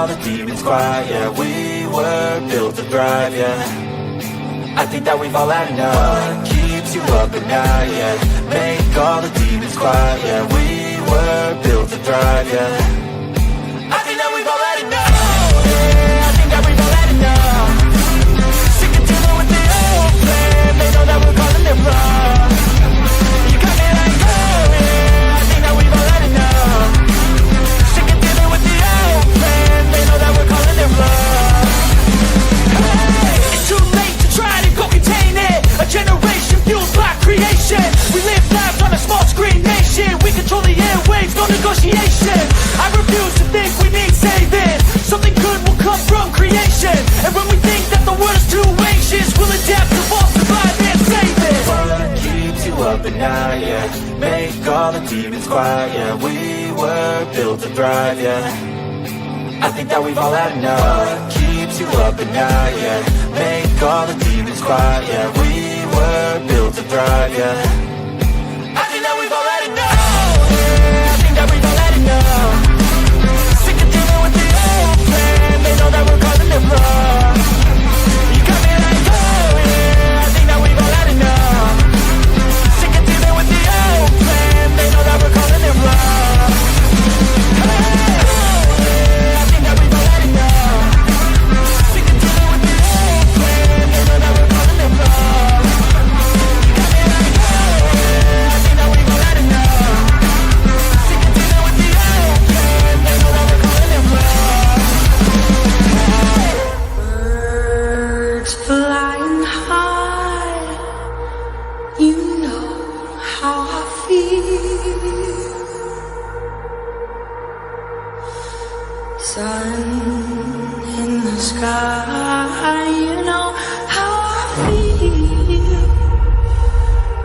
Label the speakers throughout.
Speaker 1: all the demons quiet, yeah. We were built to thrive, yeah. I think that we've all had enough. What keeps you up at night, yeah. Make all the demons quiet, yeah. We were built to thrive, yeah. I think that we've all had enough. Yeah, I think that we've all had enough. Sick of dealing with the old plan. They know that we're calling it wrong. You got me like, oh yeah, I think that we've all had enough. Sick of dealing with the old plan. They know that we're calling it wrong. Hey, it's too late to try to go contain it. A generation fueled by creation. We live lives on a small screen nation. We control the airwaves, no negotiation. I refuse to think we need saving. Something good will come from creation. And when we think that the world is too anxious, we'll adapt, evolve, survive, and save it. What keeps you up at night, yeah. Make all the demons quiet, yeah. We were built to thrive, yeah. I think that we've all had enough. What keeps you up at night, yeah. Make all the demons quiet, yeah. We were built to thrive, yeah. I think that we've all had enough. Yeah, I think that we've all had enough. Sick of dealing with the old plan. They know that we're calling it wrong. You got me like, oh yeah, I think that we've all had enough. Sick of dealing with the old plan. They know that we're calling it wrong. Hey, oh yeah, I think that we've all had enough. Sick of dealing with the old plan. They know that we're calling it wrong. You got me like, oh yeah, I think that we've all had enough. Sick of dealing with the old plan. They know that we're calling it wrong.
Speaker 2: Birds flying high, you know how I feel. Sun in the sky, you know how I feel.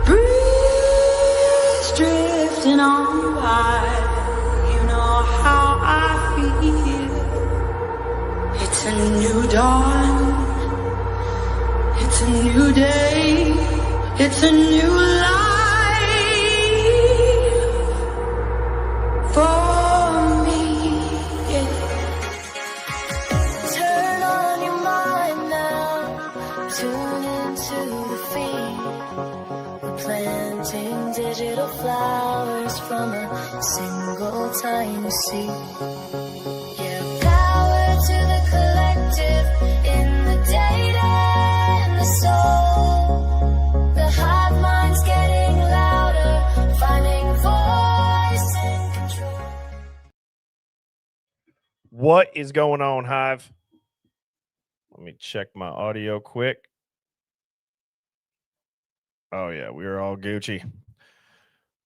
Speaker 2: Breeze drifting on by, you know how I feel. It's a new dawn, it's a new day, it's a new life for me.
Speaker 3: Turn on your mind now, tune into the feed. We're planting digital flowers from a single tiny seed. Yeah, power to the collective in the data and the soul. The hive mind's getting louder, finding voice and control.
Speaker 4: What is going on, Hive? Let me check my audio quick. Oh, yeah, we are all Gucci.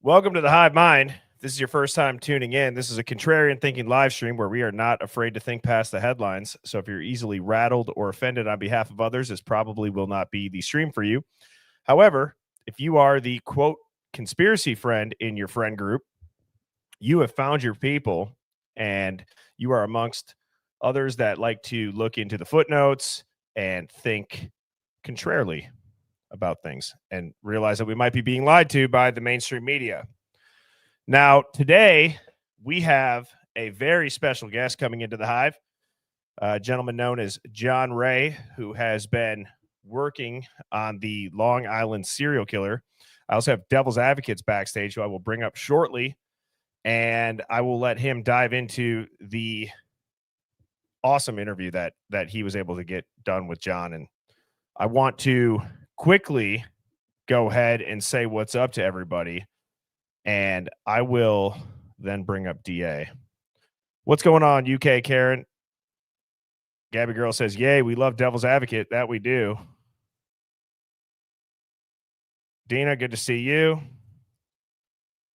Speaker 4: Welcome to the Hive Mind. If this is your first time tuning in, this is a contrarian thinking live stream where we are not afraid to think past the headlines. So if you're easily rattled or offended on behalf of others, this probably will not be the stream for you. However, if you are the, quote, conspiracy friend in your friend group, you have found your people, and you are amongst others that like to look into the footnotes and think contrarily about things and realize that we might be being lied to by the mainstream media. Now, today, we have a very special guest coming into the Hive, a gentleman known as John Ray, who has been working on the Long Island serial killer. I also have Devil's Advocates backstage, who I will bring up shortly, and I will let him dive into the awesome interview that he was able to get done with John. And I want to quickly go ahead and say what's up to everybody, and I will then bring up DA. What's going on, UK Karen? Gabby Girl says, yay, we love Devil's Advocate. That we do. Dina, good to see you.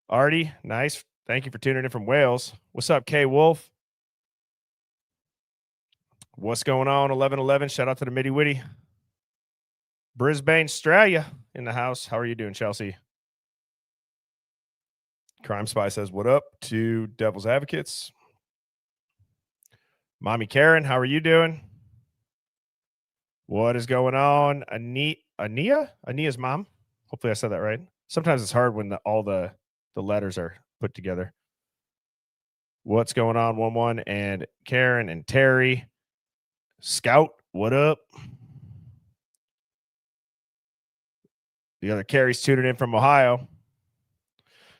Speaker 4: Artie, nice. Thank you for tuning in from Wales. What's up, K Wolf? What's going on, 1111? Shout out to the Mitty Witty. Brisbane, Australia in the house. How are you doing, Chelsea? Crime Spy says, what up to Devil's Advocates? Mommy Karen, how are you doing? What is going on? Ania's mom. Hopefully I said that right. Sometimes it's hard when all the letters are put together. What's going on, 1-1? And Karen and Terry. Scout, what up? The other Carrie's tuning in from Ohio.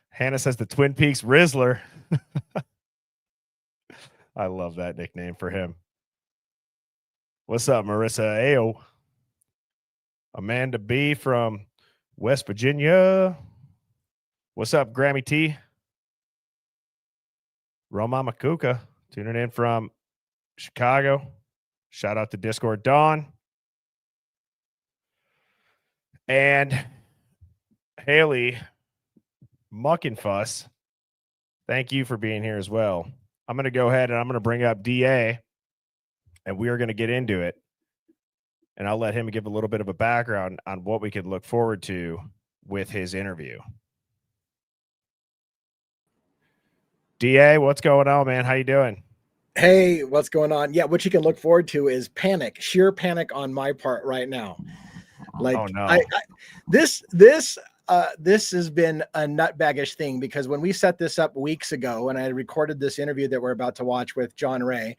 Speaker 4: Hannah says the Twin Peaks Rizzler. I love that nickname for him. What's up, Marissa Ayo? Amanda B from West Virginia. What's up, Grammy T? Roma Makuka tuning in from Chicago. Shout out to Discord Dawn. And Haley Muckinfuss, thank you for being here as well. I'm going to go ahead and I'm going to bring up DA, and we are going to get into it. And I'll let him give a little bit of a background on what we could look forward to with his interview. DA, what's going on, man? How you doing?
Speaker 5: Hey, what's going on? Yeah, what you can look forward to is panic, sheer panic on my part right now. Like,
Speaker 4: oh, no.
Speaker 5: This has been a nutbaggish thing, because when we set this up weeks ago and I recorded this interview that we're about to watch with John Ray,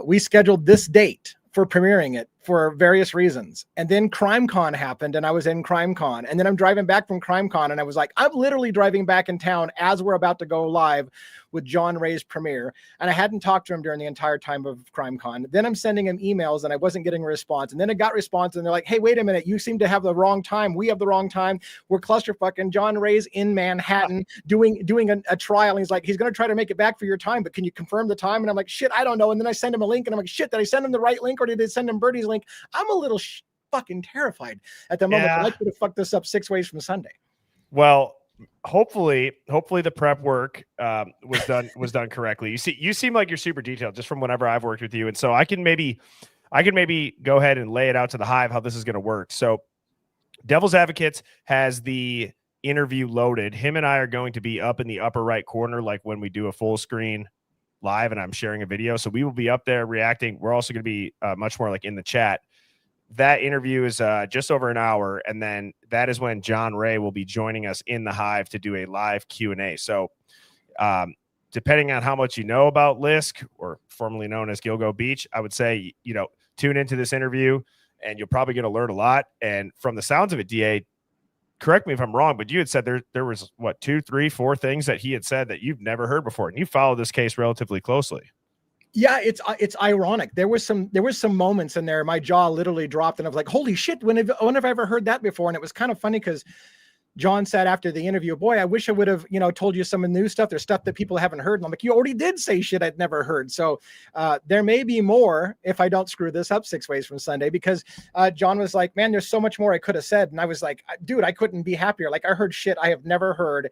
Speaker 5: we scheduled this date for premiering it for various reasons. And then CrimeCon happened and I was in CrimeCon, and then I'm driving back from CrimeCon and I was like, I'm literally driving back in town as we're about to go live with John Ray's premiere. And I hadn't talked to him during the entire time of CrimeCon. Then I'm sending him emails and I wasn't getting a response. And then I got response and they're like, hey, wait a minute. You seem to have the wrong time. We have the wrong time. We're clusterfucking. John Ray's in Manhattan doing a trial. And he's like, he's going to try to make it back for your time, but can you confirm the time? And I'm like, shit, I don't know. And then I send him a link and I'm like, shit, did I send him the right link or did I send him Birdie's link? I'm a little fucking terrified at the moment. I could have fucked this up 6 ways from Sunday.
Speaker 4: Well, hopefully the prep work was done correctly. You seem like you're super detailed just from whenever I've worked with you, and so I can maybe go ahead and lay it out to the Hive how this is going to work. So Devil's Advocates has the interview loaded. Him and I are going to be up in the upper right corner, like when we do a full screen live and I'm sharing a video. So we will be up there reacting. We're also going to be much more like in the chat. That interview is just over an hour, and then that is when John Ray will be joining us in the Hive to do a live Q&A. So depending on how much you know about LISK, or formerly known as Gilgo Beach, I would say, tune into this interview, and you're probably going to learn a lot. And from the sounds of it, DA, correct me if I'm wrong, but you had said there was, 2, 3, 4 things that he had said that you've never heard before, and you follow this case relatively closely.
Speaker 5: Yeah, it's ironic. There was some moments in there, my jaw literally dropped, and I was like, holy shit, when have I ever heard that before? And it was kind of funny because John said after the interview, boy, I wish I would have, told you some new stuff. There's stuff that people haven't heard. And I'm like, you already did say shit I'd never heard. So there may be more if I don't screw this up 6 ways from Sunday, because John was like, man, there's so much more I could have said. And I was like, dude, I couldn't be happier. Like, I heard shit I have never heard.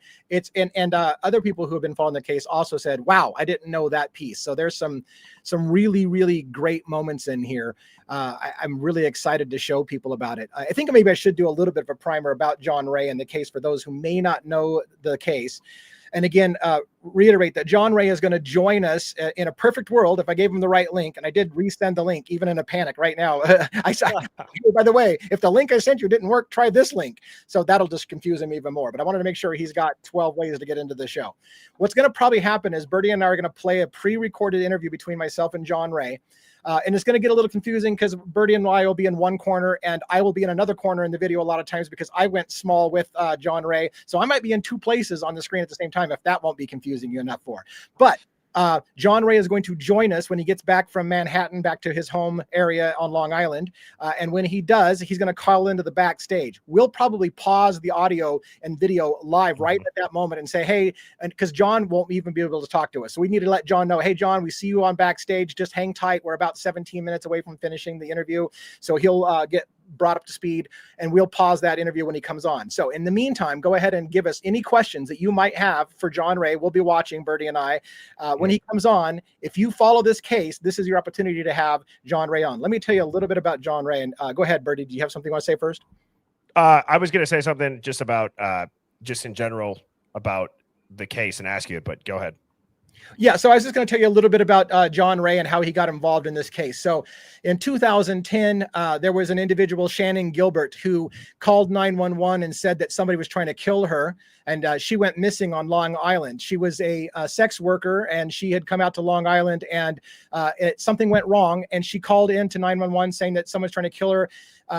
Speaker 5: And other people who have been following the case also said, wow, I didn't know that piece. So there's some really, really great moments in here. I'm really excited to show people about it. I think maybe I should do a little bit of a primer about John Ray and the case for those who may not know the case. And again, reiterate that John Ray is going to join us in a perfect world if I gave him the right link. And I did resend the link, even in a panic right now. By the way, if the link I sent you didn't work, try this link. So that'll just confuse him even more. But I wanted to make sure he's got 12 ways to get into the show. What's going to probably happen is Birdie and I are going to play a pre-recorded interview between myself and John Ray. And it's going to get a little confusing because Birdie and I will be in one corner and I will be in another corner in the video a lot of times because I went small with John Ray. So I might be in 2 places on the screen at the same time, if that won't be confusing you enough for. But John Ray is going to join us when he gets back from Manhattan, back to his home area on Long Island. And when he does, he's going to call into the backstage. We'll probably pause the audio and video live right at that moment and say, hey, and because John won't even be able to talk to us. So we need to let John know, hey, John, we see you on backstage. Just hang tight. We're about 17 minutes away from finishing the interview. So he'll get brought up to speed, and we'll pause that interview when he comes on. So in the meantime, go ahead and give us any questions that you might have for John Ray. We'll be watching, Birdie and I. When he comes on, if you follow this case, this is your opportunity to have John Ray on. Let me tell you a little bit about John Ray. And go ahead, Birdie. Do you have something you want to say first?
Speaker 4: I was going to say something just about, just in general about the case and ask you, but go ahead.
Speaker 5: Yeah, so I was just going to tell you a little bit about John Ray and how he got involved in this case. So in 2010, there was an individual, Shannon Gilbert, who called 911 and said that somebody was trying to kill her, and she went missing on Long Island. She was a sex worker, and she had come out to Long Island, and something went wrong, and she called in to 911 saying that someone's trying to kill her.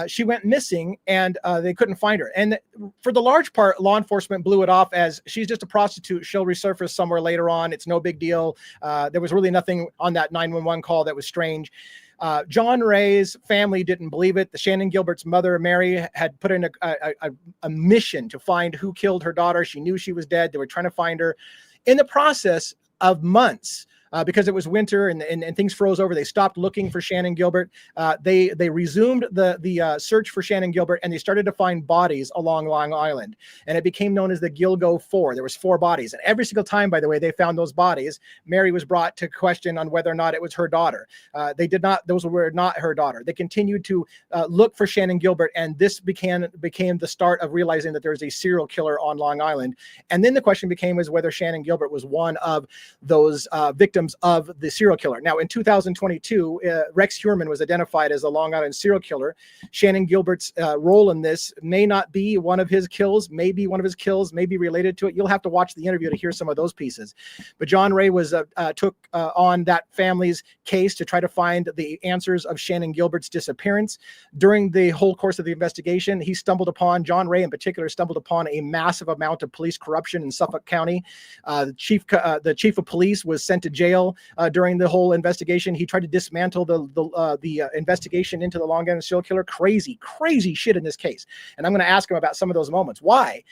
Speaker 5: She went missing, and they couldn't find her. And for the large part, law enforcement blew it off as she's just a prostitute. She'll resurface somewhere later on. It's no big deal. There was really nothing on that 911 call that was strange. John Ray's family didn't believe it. The Shannon Gilbert's mother, Mary, had put in a mission to find who killed her daughter. She knew she was dead. They were trying to find her. In the process of months, because it was winter and things froze over, they stopped looking for Shannon Gilbert. They resumed the search for Shannon Gilbert, and they started to find bodies along Long Island, and it became known as the Gilgo 4. There was 4 bodies, and every single time, by the way, they found those bodies, Mary was brought to question on whether or not it was her daughter. Those were not her daughter. They continued to look for Shannon Gilbert, and this became the start of realizing that there was a serial killer on Long Island. And then the question became is whether Shannon Gilbert was one of those victims of the serial killer. Now, in 2022, Rex Heuermann was identified as a Long Island serial killer. Shannon Gilbert's role in this may not be one of his kills, maybe one of his kills may be related to it. You'll have to watch the interview to hear some of those pieces. But John Ray took on that family's case to try to find the answers of Shannon Gilbert's disappearance. During the whole course of the investigation, John Ray in particular stumbled upon a massive amount of police corruption in Suffolk County. The chief of police was sent to jail during the whole investigation. He tried to dismantle the investigation into the Long Island serial killer. Crazy shit in this case. And I'm going to ask him about some of those moments. Why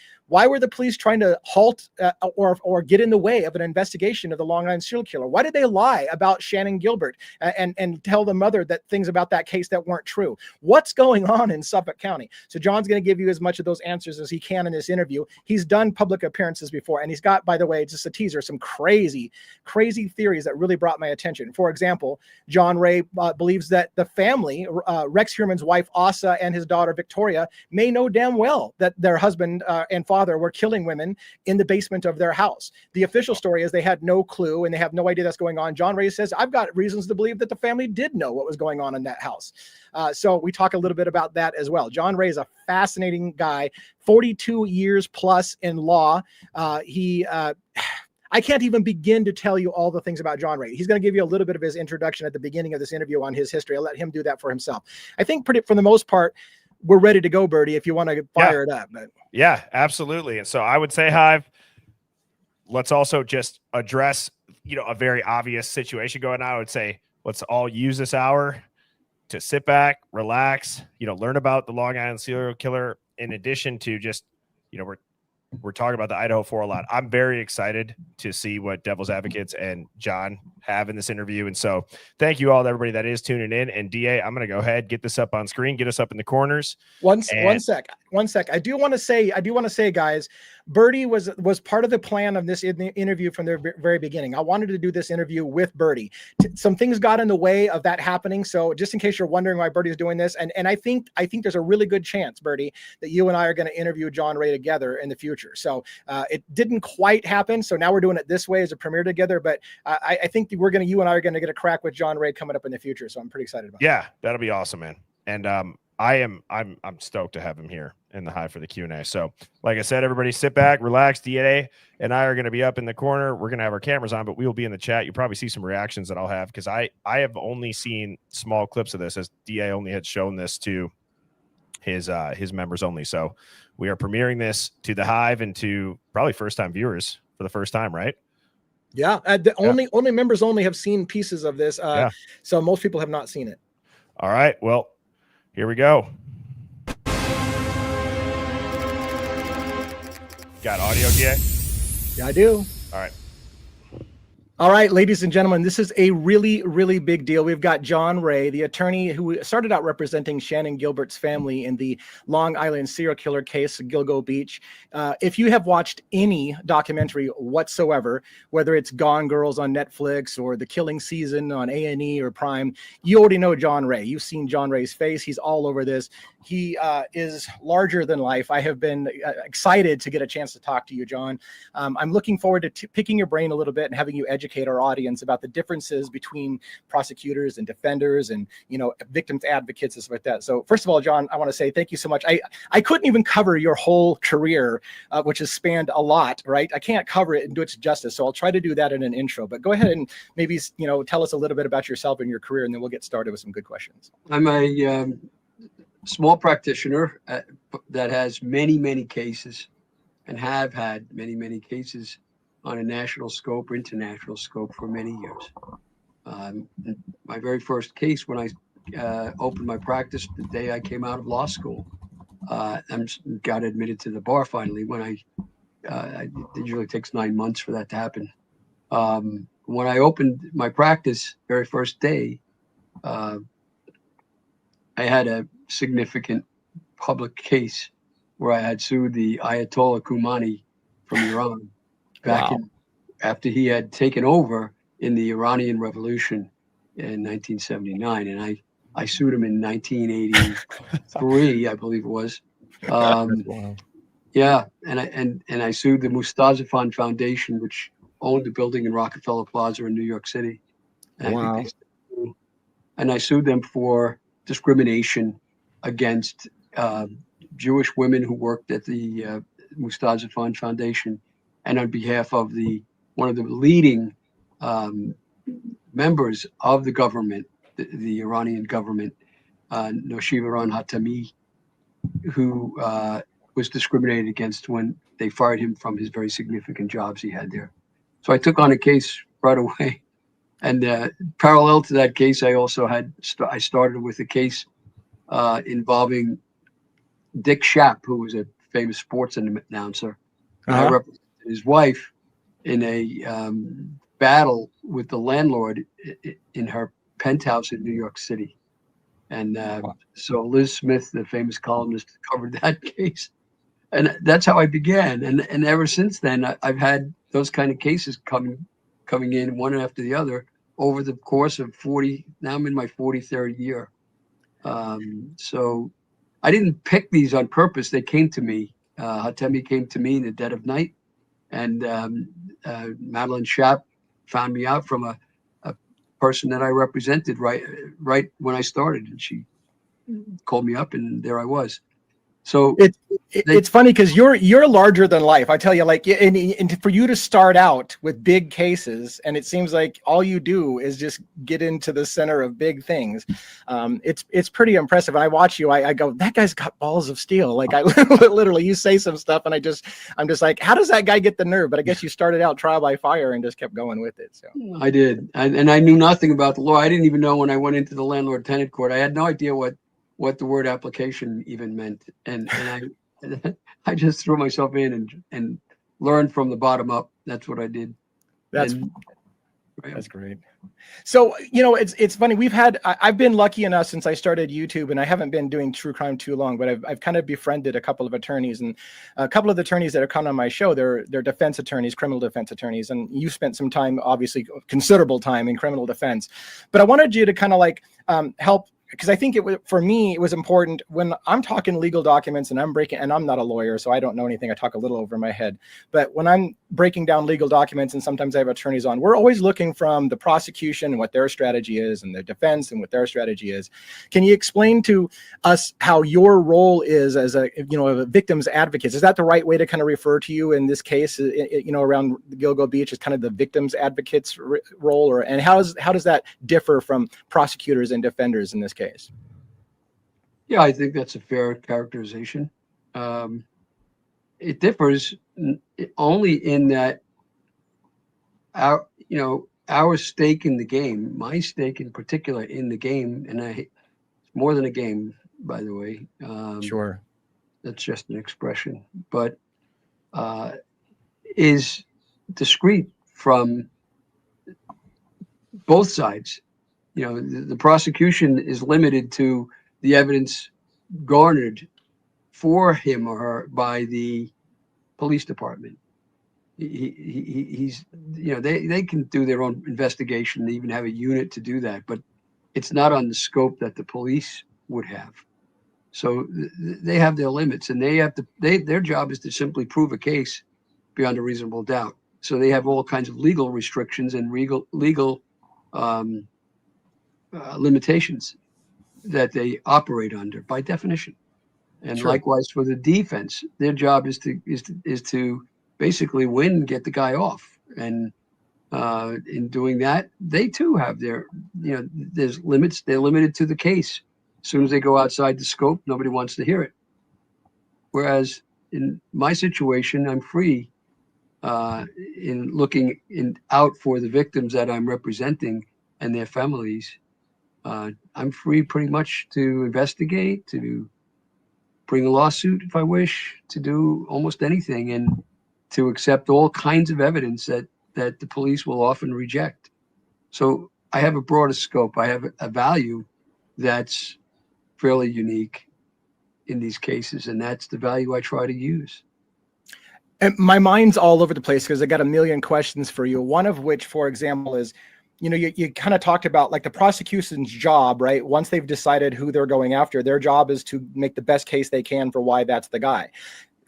Speaker 5: were the police trying to halt or get in the way of an investigation of the Long Island serial killer? Why did they lie about Shannon Gilbert and tell the mother that things about that case that weren't true? What's going on in Suffolk County? So John's going to give you as much of those answers as he can in this interview. He's done public appearances before, and he's got, by the way, just a teaser, some crazy theories that really brought my attention. For example, John Ray believes that the family, Rex Heuermann's wife, Asa, and his daughter, Victoria, may know damn well that their husband and father were killing women in the basement of their house. The official story is they had no clue and they have no idea that's going on. John Ray says, I've got reasons to believe that the family did know what was going on in that house. So we talk a little bit about that as well. John Ray is a fascinating guy, 42 years plus in law. I can't even begin to tell you all the things about John Ray. He's going to give you a little bit of his introduction at the beginning of this interview on his history. I'll let him do that for himself. I think for the most part, we're ready to go, Birdie, if you want to fire it up. But.
Speaker 4: Yeah, absolutely. And so I would say, Hive, let's also just address, a very obvious situation going on. I would say, let's all use this hour to sit back, relax, learn about the Long Island serial killer, in addition to just, we're talking about the Idaho 4 a lot. I'm very excited to see what Devil's Advocates and John have in this interview. And so thank you all to everybody that is tuning in. And DA, I'm going to go ahead, get this up on screen, get us up in the corners.
Speaker 5: One sec. I do want to say, guys, Birdie was part of the plan of this interview from the very beginning. I wanted to do this interview with Birdie. Some things got in the way of that happening. So just in case you're wondering why Birdie's doing this, and I think there's a really good chance, Birdie, that you and I are going to interview John Ray together in the future. So it didn't quite happen. So now we're doing it this way as a premiere together. But I think you and I are going to get a crack with John Ray coming up in the future. So I'm pretty excited about it.
Speaker 4: Yeah, that'll be awesome, man. And I'm stoked to have him here in the Hive for the Q&A. So like I said, everybody sit back, relax. DA and I are going to be up in the corner. We're going to have our cameras on, but we will be in the chat. You'll probably see some reactions that I'll have, because I have only seen small clips of this, as DA only had shown this to his members only. So we are premiering this to the Hive and to probably first-time viewers for the first time, right?
Speaker 5: Yeah. Only members only have seen pieces of this. So most people have not seen it.
Speaker 4: All right. Well, here we go. Got audio, DA?
Speaker 5: Yeah, I do.
Speaker 4: All right.
Speaker 5: All right, ladies and gentlemen, this is a really, really big deal. We've got John Ray, the attorney who started out representing Shannon Gilbert's family in the Long Island serial killer case, Gilgo Beach. If you have watched any documentary whatsoever, whether it's Gone Girls on Netflix or The Killing Season on A&E or Prime, you already know John Ray. You've seen John Ray's face. He's all over this. He is larger than life. I have been excited to get a chance to talk to you, John. I'm looking forward to picking your brain a little bit and having you educate our audience about the differences between prosecutors and defenders and, victims advocates and stuff like that. So first of all, John, I want to say thank you so much. I couldn't even cover your whole career, which has spanned a lot, right? I can't cover it and do it justice. So I'll try to do that in an intro, but go ahead and maybe, tell us a little bit about yourself and your career, and then we'll get started with some good questions.
Speaker 6: I'm a small practitioner that has many cases and have had many cases on a national scope or international scope for many years. My very first case when I opened my practice the day I came out of law school, I got admitted to the bar finally. When it usually takes 9 months for that to happen. When I opened my practice very first day, I had a significant public case where I had sued the Ayatollah Khomeini from Iran back after he had taken over in the Iranian Revolution in 1979, and I sued him in 1983, I believe it was. Yeah, and I sued the Mustazafan Foundation, which owned the building in Rockefeller Plaza in New York City. And I sued them for discrimination against Jewish women who worked at the Mustazafan Foundation, and on behalf of one of the leading members of the government, the Iranian government, Noshivaran Hatami, who was discriminated against when they fired him from his very significant jobs he had there. So I took on a case right away. And parallel to that case, I also I started with a case involving Dick Schaap, who was a famous sports announcer. I represented his wife in a battle with the landlord in her penthouse in New York City. And so Liz Smith, the famous columnist, covered that case. And that's how I began. And ever since then, I've had those kind of cases coming in one after the other over the course of 40. Now I'm in my 43rd year. So I didn't pick these on purpose. They came to me. Hatemi came to me in the dead of night, and Madeline Schaap found me out from a person that I represented right when I started, and she called me up, and there I was. So
Speaker 5: it's funny because you're larger than life. I tell you, like, and for you to start out with big cases, and it seems like all you do is just get into the center of big things. It's pretty impressive. And I watch you, I go, that guy's got balls of steel. Like, I literally, you say some stuff, and I'm just like, how does that guy get the nerve? But I guess you started out trial by fire and just kept going with it. So
Speaker 6: I did, and I knew nothing about the law. I didn't even know when I went into the landlord-tenant court. I had no idea what the word application even meant, and I just threw myself in and learned from the bottom up. That's what I did.
Speaker 5: That's great. So, it's funny. I've been lucky enough since I started YouTube, and I haven't been doing true crime too long, but I've kind of befriended a couple of attorneys, and a couple of the attorneys that have come on my show, they're defense attorneys, criminal defense attorneys. And you spent some time, obviously considerable time in criminal defense, but I wanted you to kind of like help, because I think for me, it was important when I'm talking legal documents and and I'm not a lawyer, so I don't know anything. I talk a little over my head, but when I'm breaking down legal documents, and sometimes I have attorneys on, we're always looking from the prosecution and what their strategy is, and the defense and what their strategy is. Can you explain to us how your role is as a victim's advocate? Is that the right way to kind of refer to you in this case, around Gilgo Beach, is kind of the victim's advocate's role, and how does that differ from prosecutors and defenders in this case?
Speaker 6: Yeah, I think that's a fair characterization. It differs only in that our stake in the game, my stake in particular in the game, and it's more than a game, by the way.
Speaker 5: Sure,
Speaker 6: that's just an expression, but is discrete from both sides. The prosecution is limited to the evidence garnered for him or her by the police department. He's they can do their own investigation. They even have a unit to do that, but it's not on the scope that the police would have. So they have their limits, and their job is to simply prove a case beyond a reasonable doubt. So they have all kinds of legal restrictions and legal limitations that they operate under by definition. And
Speaker 5: Sure.
Speaker 6: likewise for the defense, their job is to basically win and get the guy off. And in doing that, they too have there's limits. They're limited to the case. As soon as they go outside the scope, nobody wants to hear it. Whereas in my situation, I'm free in looking out for the victims that I'm representing and their families. I'm free pretty much to investigate, to bring a lawsuit if I wish, to do almost anything, and to accept all kinds of evidence that the police will often reject. So I have a broader scope. I have a value that's fairly unique in these cases, and that's the value I try to use.
Speaker 5: And my mind's all over the place because I got a million questions for you. One of which, for example, is, you kind of talked about like the prosecution's job, right? Once they've decided who they're going after, their job is to make the best case they can for why that's the guy.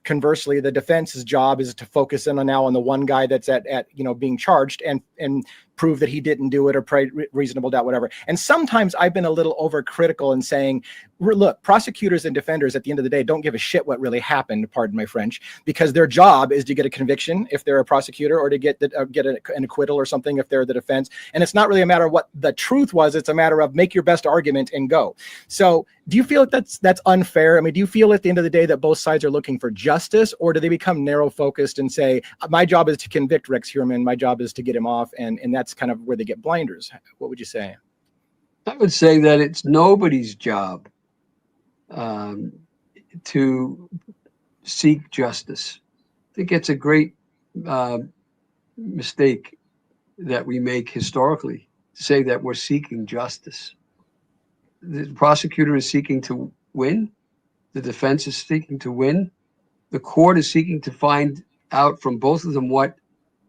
Speaker 5: Conversely, the defense's job is to focus in on the one guy that's at being charged and prove that he didn't do it, or reasonable doubt, whatever. And sometimes I've been a little overcritical in saying, look, prosecutors and defenders at the end of the day don't give a shit what really happened, pardon my French, because their job is to get a conviction if they're a prosecutor, or to get an acquittal or something if they're the defense. And it's not really a matter of what the truth was. It's a matter of make your best argument and go. So do you feel like that's unfair? I mean, do you feel at the end of the day that both sides are looking for justice, or do they become narrow focused and say, my job is to convict Rex Heuermann, my job is to get him off, and that's kind of where they get blinders? What would you say?
Speaker 6: I would say that it's nobody's job to seek justice. I think it's a great mistake that we make historically to say that we're seeking justice. The prosecutor is seeking to win. The defense is seeking to win. The court is seeking to find out from both of them what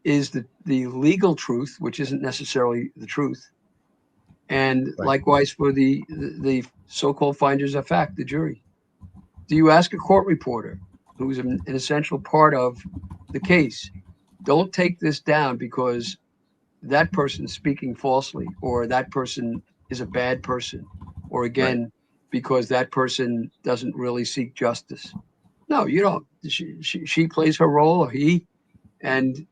Speaker 6: is the legal truth, which isn't necessarily the truth. And
Speaker 5: Right.
Speaker 6: Likewise for the so-called finders of fact, the jury. Do you ask a court reporter, who's an essential part of the case, don't take this down because that person's speaking falsely, or that person is a bad person, or again, because that person doesn't really seek justice? No, you don't. She plays her role, or he. And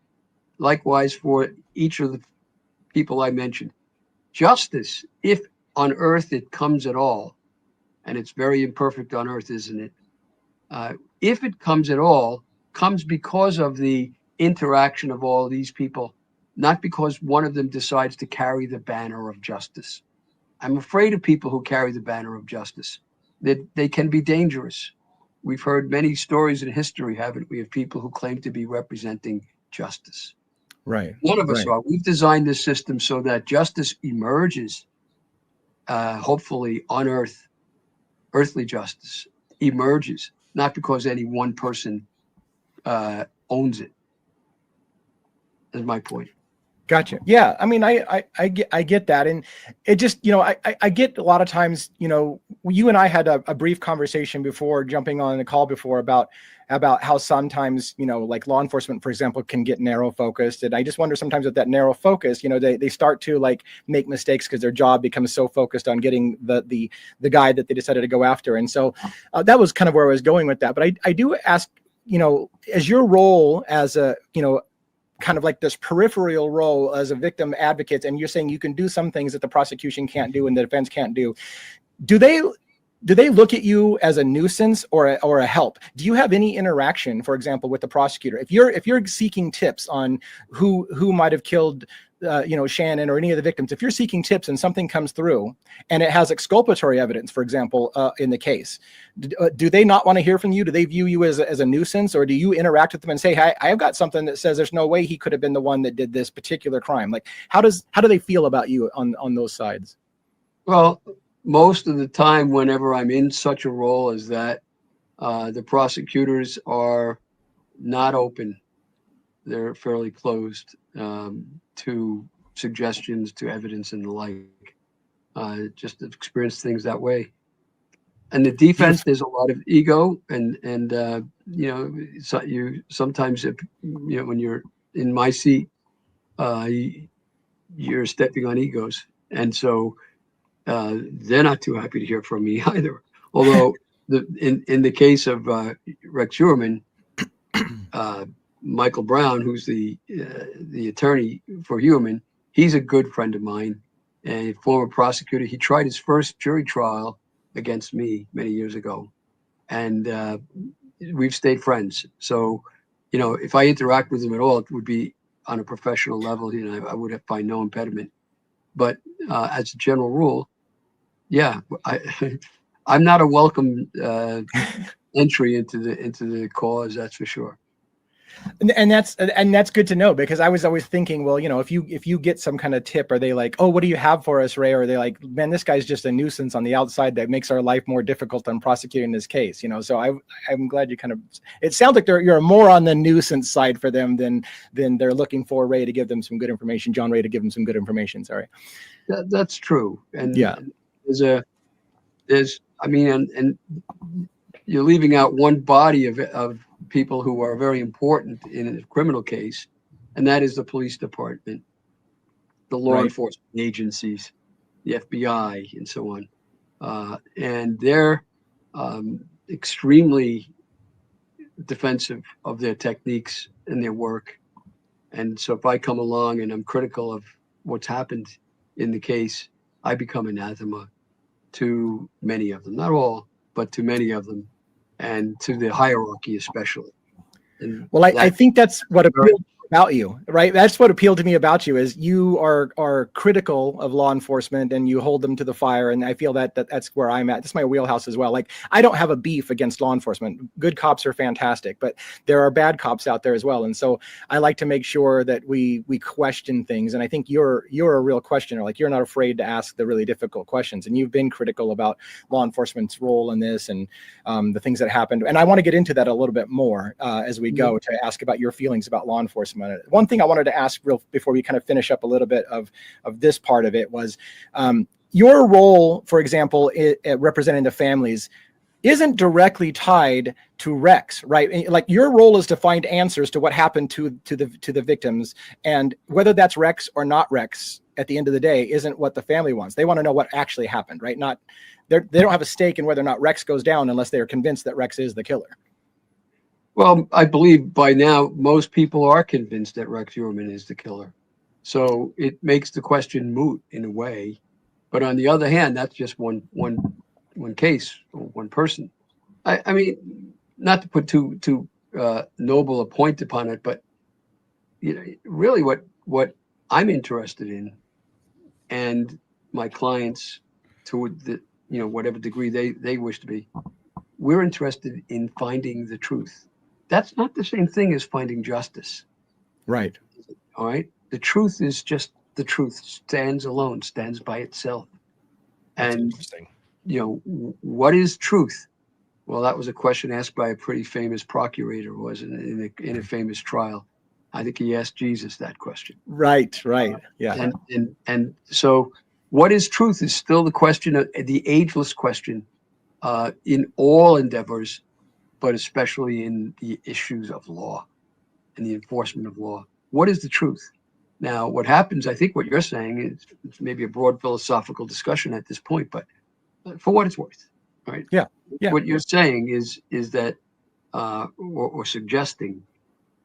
Speaker 6: likewise for each of the people I mentioned. Justice, if on earth it comes at all, and it's very imperfect on earth, isn't it? If it comes at all, comes because of the interaction of all these people, not because one of them decides to carry the banner of justice. I'm afraid of people who carry the banner of justice. They can be dangerous. We've heard many stories in history, haven't we, of people who claim to be representing justice.
Speaker 5: Right.
Speaker 6: None of us
Speaker 5: Right.
Speaker 6: are. We've designed this system so that justice emerges, hopefully on earth, earthly justice emerges, not because any one person owns it. That's my point.
Speaker 5: Gotcha. Yeah. I mean, I get that. And it just, I get a lot of times, you and I had a brief conversation before jumping on the call before about how sometimes, like law enforcement, for example, can get narrow focused. And I just wonder sometimes with that narrow focus, they start to like make mistakes because their job becomes so focused on getting the guy that they decided to go after. And so that was kind of where I was going with that. But I do ask, as your role as a, kind of like this peripheral role as a victim advocate, and you're saying you can do some things that the prosecution can't do and the defense can't do. Do they look at you as a nuisance or a help? Do you have any interaction, for example, with the prosecutor? If you're seeking tips on who might have killed Shannon or any of the victims, if you're seeking tips and something comes through and it has exculpatory evidence, for example, in the case, do they not want to hear from you? Do they view you as a nuisance, or do you interact with them and say, hey, I've got something that says there's no way he could have been the one that did this particular crime? Like, how do they feel about you on those sides?
Speaker 6: Well, most of the time, whenever I'm in such a role as that, the prosecutors are not open. They're fairly closed to suggestions, to evidence, and the like. Just experienced things that way. And the defense, there's a lot of ego, and you know, so you sometimes, if, you know, when you're in my seat, you're stepping on egos, and so they're not too happy to hear from me either. Although in the case of Rex Heuermann, Michael Brown, who's the attorney for Heuermann, he's a good friend of mine and a former prosecutor. He tried his first jury trial against me many years ago, and we've stayed friends. So, you know, if I interact with him at all, it would be on a professional level. You know, I would find no impediment. But as a general rule, yeah, I'm not a welcome entry into the cause. That's for sure.
Speaker 5: And that's good to know, because I was always thinking, well, you know, if you get some kind of tip, are they like, oh, what do you have for us, Ray? Or are they like, man, this guy's just a nuisance on the outside that makes our life more difficult on prosecuting this case, you know? So I'm glad you kind of, it sounds like you're more on the nuisance side for them than they're looking for Ray to give them some good information, John Ray to give them some good information. Sorry.
Speaker 6: That's true. And
Speaker 5: yeah,
Speaker 6: I mean, and you're leaving out one body of people who are very important in a criminal case, and that is the police department, the law enforcement agencies, the FBI, and so on. And they're extremely defensive of their techniques and their work. And so if I come along and I'm critical of what's happened in the case, I become anathema to many of them, not all, but to many of them, and to the hierarchy especially. And
Speaker 5: well, I think that's what appealed about you, right? That's what appealed to me about you, is you are critical of law enforcement and you hold them to the fire. And I feel that's where I'm at. That's my wheelhouse as well. Like, I don't have a beef against law enforcement. Good cops are fantastic, but there are bad cops out there as well. And so I like to make sure that we question things. And I think you're a real questioner. Like, you're not afraid to ask the really difficult questions. And you've been critical about law enforcement's role in this and the things that happened. And I want to get into that a little bit more as we go, to ask about your feelings about law enforcement. One thing I wanted to ask before we kind of finish up a little bit of this part of it was your role, for example, representing the families isn't directly tied to Rex, right? Like, your role is to find answers to what happened to the victims, and whether that's Rex or not Rex at the end of the day isn't what the family wants. They want to know what actually happened, right? They don't have a stake in whether or not Rex goes down unless they are convinced that Rex is the killer.
Speaker 6: Well, I believe by now most people are convinced that Rex Heuermann is the killer. So it makes the question moot in a way. But on the other hand, that's just one case, or one person. I mean, not to put too noble a point upon it, but you know, really what I'm interested in, and my clients, to the, you know, whatever degree they wish to be, we're interested in finding the truth. That's not the same thing as finding justice.
Speaker 5: Right.
Speaker 6: All right. The truth is just the truth, stands alone, stands by itself.
Speaker 4: That's
Speaker 6: and
Speaker 4: interesting.
Speaker 6: You know, what is truth? Well, that was a question asked by a pretty famous procurator, wasn't it, in a famous trial? I think he asked Jesus that question.
Speaker 5: Right. Yeah.
Speaker 6: And so what is truth is still the question, the ageless question, in all endeavors, but especially in the issues of law and the enforcement of law. What is the truth? Now, what happens, I think what you're saying is it's maybe a broad philosophical discussion at this point, but for what it's worth, right?
Speaker 5: Yeah.
Speaker 6: What you're saying is that, or suggesting,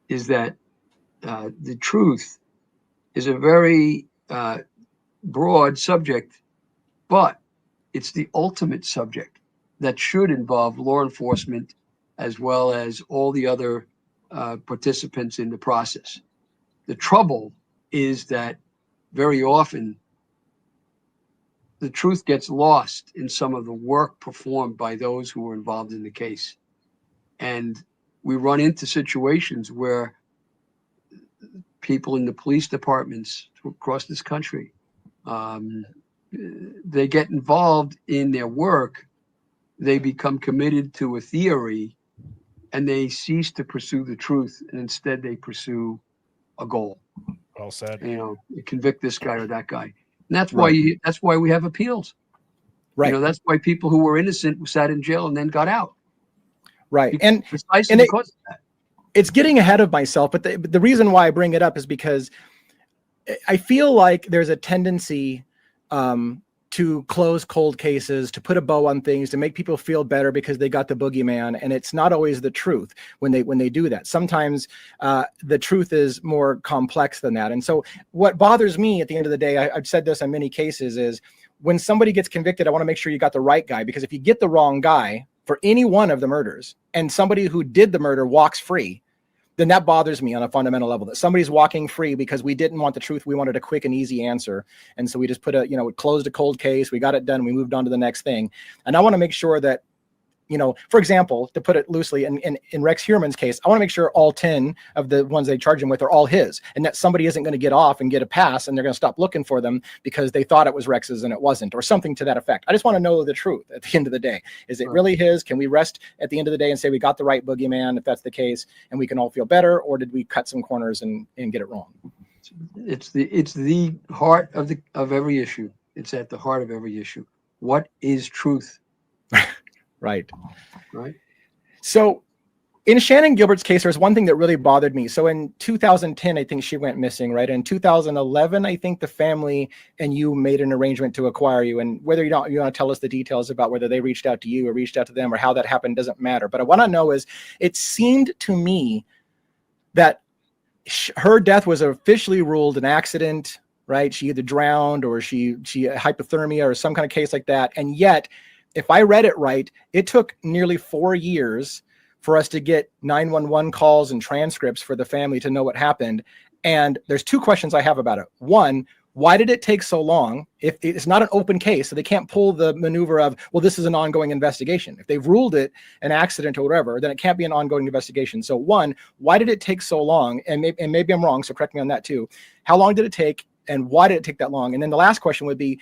Speaker 6: is that the truth is a very broad subject, but it's the ultimate subject that should involve law enforcement as well as all the other participants in the process. The trouble is that very often the truth gets lost in some of the work performed by those who were involved in the case. And we run into situations where people in the police departments across this country, they get involved in their work, they become committed to a theory, and they cease to pursue the truth, and instead they pursue a goal.
Speaker 4: Well said.
Speaker 6: You know, convict this guy or that guy, and that's why we have appeals.
Speaker 5: Right.
Speaker 6: That's why people who were innocent sat in jail and then got out.
Speaker 5: Right. And
Speaker 6: precisely
Speaker 5: and
Speaker 6: because of that.
Speaker 5: it's getting ahead of myself, but the reason why I bring it up is because I feel like there's a tendency to close cold cases, to put a bow on things, to make people feel better because they got the boogeyman, and it's not always the truth when they do that. Sometimes the truth is more complex than that. And so what bothers me at the end of the day, I've said this on many cases, is when somebody gets convicted, I want to make sure you got the right guy, because if you get the wrong guy for any one of the murders and somebody who did the murder walks free, then that bothers me on a fundamental level, that somebody's walking free because we didn't want the truth. We wanted a quick and easy answer. And so we just closed a cold case. We got it done. We moved on to the next thing. And I want to make sure that, for example, to put it loosely, in Rex Heuermann's case, I want to make sure all 10 of the ones they charge him with are all his, and that somebody isn't going to get off and get a pass and they're going to stop looking for them because they thought it was Rex's and it wasn't, or something to that effect. I just want to know the truth at the end of the day. Is it really his? Can we rest at the end of the day and say we got the right boogeyman, if that's the case, and we can all feel better, or did we cut some corners and get it wrong?
Speaker 6: It's the heart of every issue. It's at the heart of every issue. What is truth?
Speaker 5: Right.
Speaker 6: Right.
Speaker 5: So in Shannon Gilbert's case, there's one thing that really bothered me. So in 2010, I think she went missing, right? In 2011, I think the family and you made an arrangement to acquire you. And whether you want to tell us the details about whether they reached out to you or reached out to them or how that happened doesn't matter. But what I know is it seemed to me that her death was officially ruled an accident, right? She either drowned or she hypothermia or some kind of case like that. And yet, if I read it right, it took nearly 4 years for us to get 911 calls and transcripts for the family to know what happened. And there's 2 questions I have about it. One, why did it take so long? If it's not an open case, so they can't pull the maneuver of, well, this is an ongoing investigation. If they've ruled it an accident or whatever, then it can't be an ongoing investigation. So one, why did it take so long? And maybe I'm wrong, so correct me on that too. How long did it take, and why did it take that long? And then the last question would be,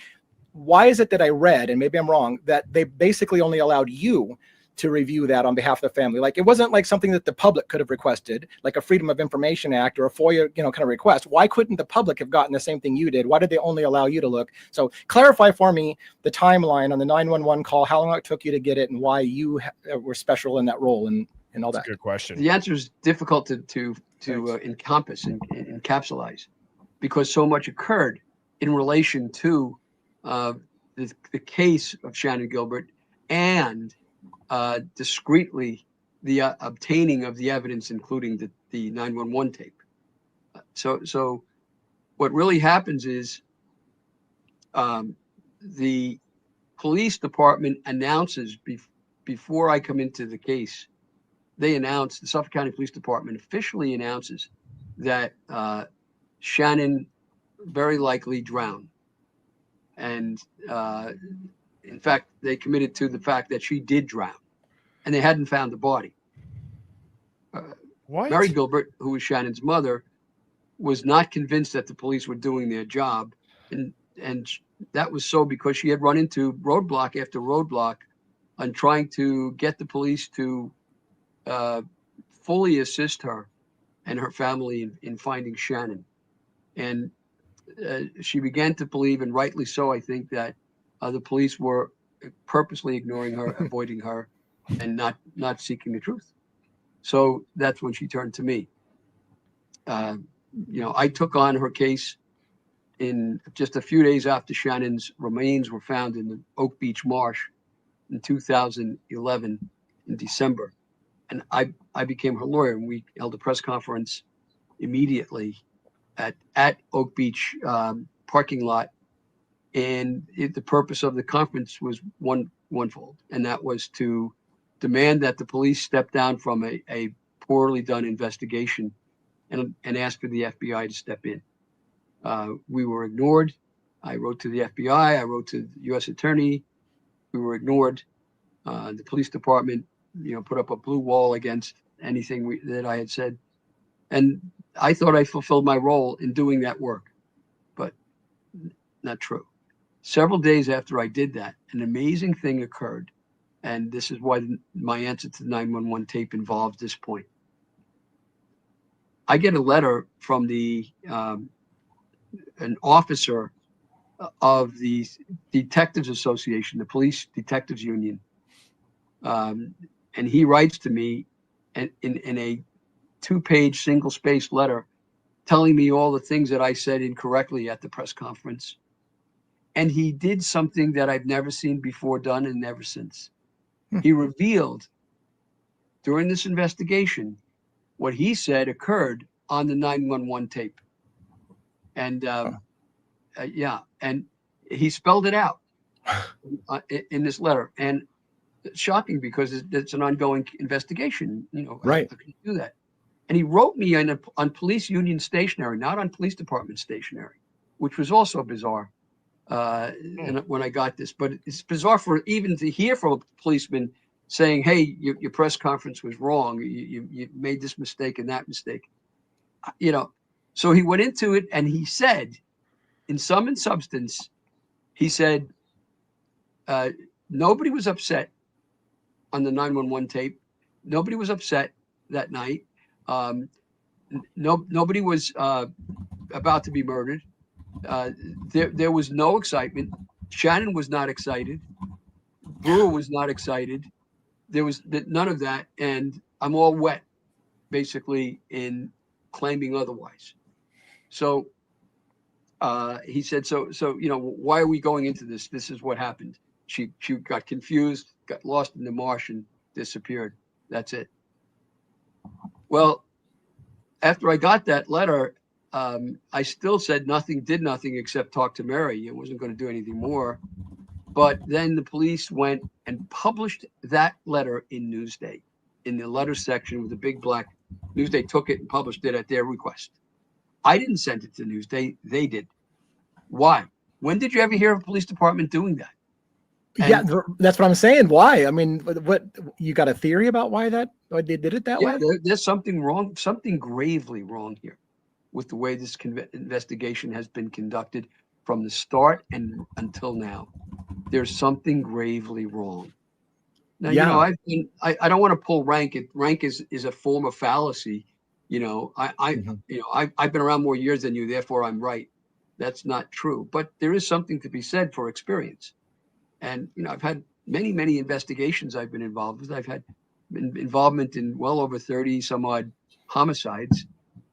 Speaker 5: why is it that I read, and maybe I'm wrong, that they basically only allowed you to review that on behalf of the family? Like, it wasn't like something that the public could have requested, like a Freedom of Information Act or a FOIA, kind of request. Why couldn't the public have gotten the same thing you did? Why did they only allow you to look? So clarify for me the timeline on the 911 call, how long it took you to get it, and why you were special in that role and all that.
Speaker 4: That's a good question.
Speaker 6: The answer is difficult to encompass and encapsulize, because so much occurred in relation to the case of Shannon Gilbert and discreetly the obtaining of the evidence, including the 911 tape. So what really happens is the police department announces before I come into the case, the Suffolk County Police Department officially announces that Shannon very likely drowned. And in fact, they committed to the fact that she did drown, and they hadn't found the body.
Speaker 4: What?
Speaker 6: Mary Gilbert, who was Shannon's mother, was not convinced that the police were doing their job, and that was so because she had run into roadblock after roadblock on trying to get the police to fully assist her and her family in finding Shannon. And she began to believe, and rightly so, I think, that the police were purposely ignoring her, avoiding her, and not seeking the truth. So that's when she turned to me. I took on her case in just a few days after Shannon's remains were found in the Oak Beach Marsh in 2011 in December. And I became her lawyer, and we held a press conference immediately at Oak Beach parking lot. And the purpose of the conference was onefold, and that was to demand that the police step down from a poorly done investigation and ask for the FBI to step in. We were ignored. I wrote to the FBI. I wrote to the U.S. Attorney. We were ignored. The police department, put up a blue wall against anything that I had said. And I thought I fulfilled my role in doing that work, but not true. Several days after I did that, an amazing thing occurred. And this is why my answer to the 911 tape involves this point. I get a letter from an officer of the Detectives Association, the Police Detectives Union. And he writes to me in a 2-page single-spaced letter telling me all the things that I said incorrectly at the press conference. And he did something that I've never seen before done and never since. He revealed during this investigation what he said occurred on the 911 tape. And yeah, and he spelled it out in this letter. And it's shocking because it's an ongoing investigation. You know,
Speaker 5: Right.
Speaker 6: I can do that. And he wrote me on police union stationery, not on police department stationery, which was also bizarre. And when I got this, but it's bizarre for even to hear from a policeman saying, "Hey, your press conference was wrong. You made this mistake and that mistake." You know, so he went into it and he said, in sum and substance, he said, nobody was upset on the 911 tape. Nobody was upset that night. Nobody was about to be murdered. There was no excitement. Shannon was not excited. Brewer was not excited. There was none of that. And I'm all wet, basically, in claiming otherwise. So he said, so, you know, why are we going into this? This is what happened. She got confused, got lost in the marsh and disappeared. That's it. Well, after I got that letter, I still said did nothing except talk to Mary. I wasn't going to do anything more. But then the police went and published that letter in Newsday, in the letter section with a big black. Newsday took it and published it at their request. I didn't send it to Newsday. They did. Why? When did you ever hear of a police department doing that?
Speaker 5: Yeah, that's what I'm saying. Why? I mean, what you got a theory about why they did it that way?
Speaker 6: There's something wrong, something gravely wrong here with the way this investigation has been conducted from the start and until now. There's something gravely wrong. Now,
Speaker 5: Yeah.
Speaker 6: you know, I don't want to pull rank. Rank is a form of fallacy. You know, I've been around more years than you, therefore I'm right. That's not true. But there is something to be said for experience. And, you know, I've had many investigations I've been involved with. I've had involvement in well over 30 some odd homicides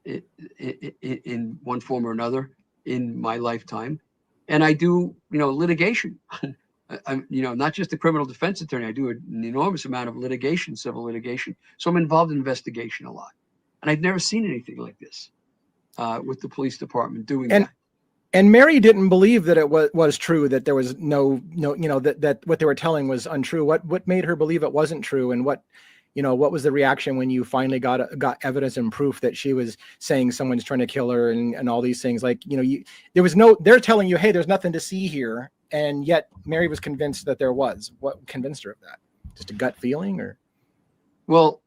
Speaker 6: in one form or another in my lifetime. And I do, you know, litigation. I'm, you know, not just a criminal defense attorney. I do an enormous amount of litigation, civil litigation. So I'm involved in investigation a lot. And I've never seen anything like this with the police department doing that.
Speaker 5: And Mary didn't believe that it was true, that there was no, you know, that what they were telling was untrue. What made her believe it wasn't true? And what was the reaction when you finally got evidence and proof that she was saying someone's trying to kill her and all these things? Like, you know, they're telling you, hey, there's nothing to see here. And yet Mary was convinced that there was. What convinced her of that? Just a gut feeling, or?
Speaker 6: Well,